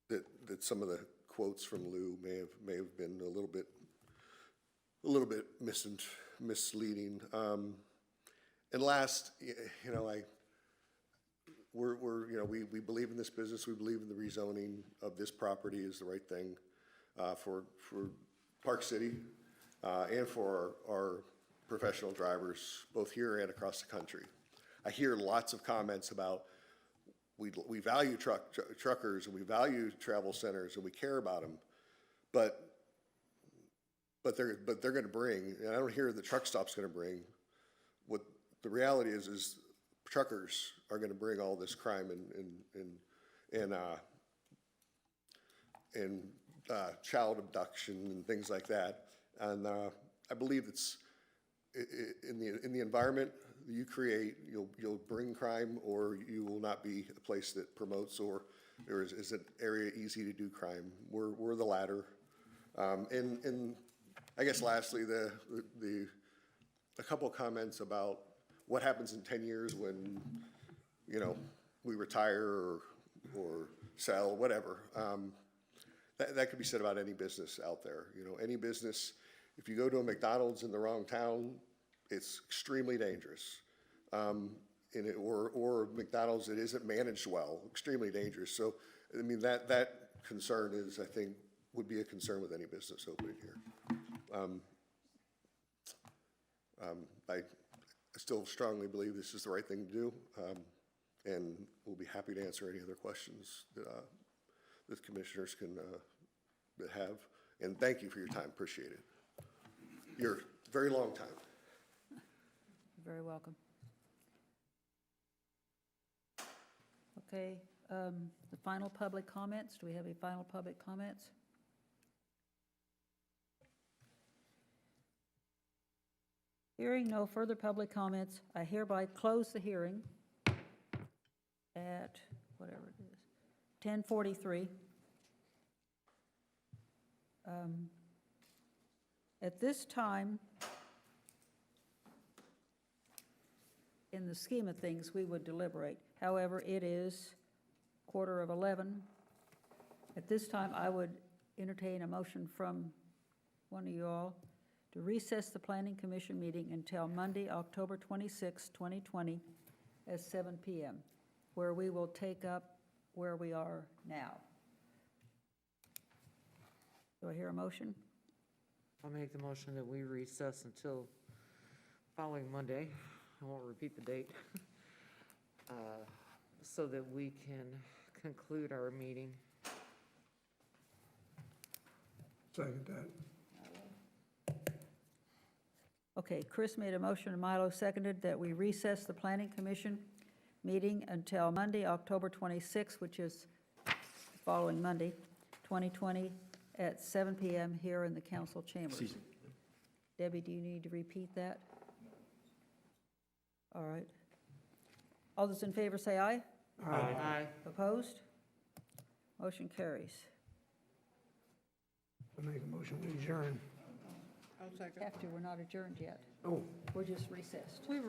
that some of the quotes from Lou may have been a little bit misleading. And last, we believe in this business. We believe in the rezoning of this property is the right thing for Park City and for our professional drivers, both here and across the country. I hear lots of comments about we value truckers and we value travel centers and we care about them, but they're going to bring, and I don't hear the truck stop's going to bring. What the reality is truckers are going to bring all this crime and child abduction and things like that. And I believe it's in the environment you create, you'll bring crime, or you will not be a place that promotes or is an area easy to do crime. We're the latter. And I guess lastly, a couple of comments about what happens in 10 years when, we retire or sell, whatever. That could be said about any business out there. Any business, if you go to a McDonald's in the wrong town, it's extremely dangerous. Or McDonald's that isn't managed well, extremely dangerous. So, that concern is, I think, would be a concern with any business opening here. I still strongly believe this is the right thing to do, and we'll be happy to answer any other questions that commissioners can that have. And thank you for your time. Appreciate it. Your very long time. You're very welcome. Okay, the final public comments. Do we have any final public comments? Hearing no further public comments, I hereby close the hearing at whatever it is, 10:43. At this time, in the scheme of things, we would deliberate. However, it is 10:45. At this time, I would entertain a motion from one of you all, to recess the Planning Commission meeting until Monday, October 26, 2020, at 7 PM, where we will take up where we are now. Do I hear a motion? I'll make the motion that we recess until following Monday. I won't repeat the date. So that we can conclude our meeting. Second that. Okay, Chris made a motion and Milo seconded that we recess the Planning Commission meeting until Monday, October 26, which is following Monday, 2020, at 7 PM here in the council chambers. Debbie, do you need to repeat that? All right. All those in favor say aye. Aye. Opposed? Motion carries. I make a motion to adjourn. Have to, we're not adjourned yet. Oh. We're just recessed. We've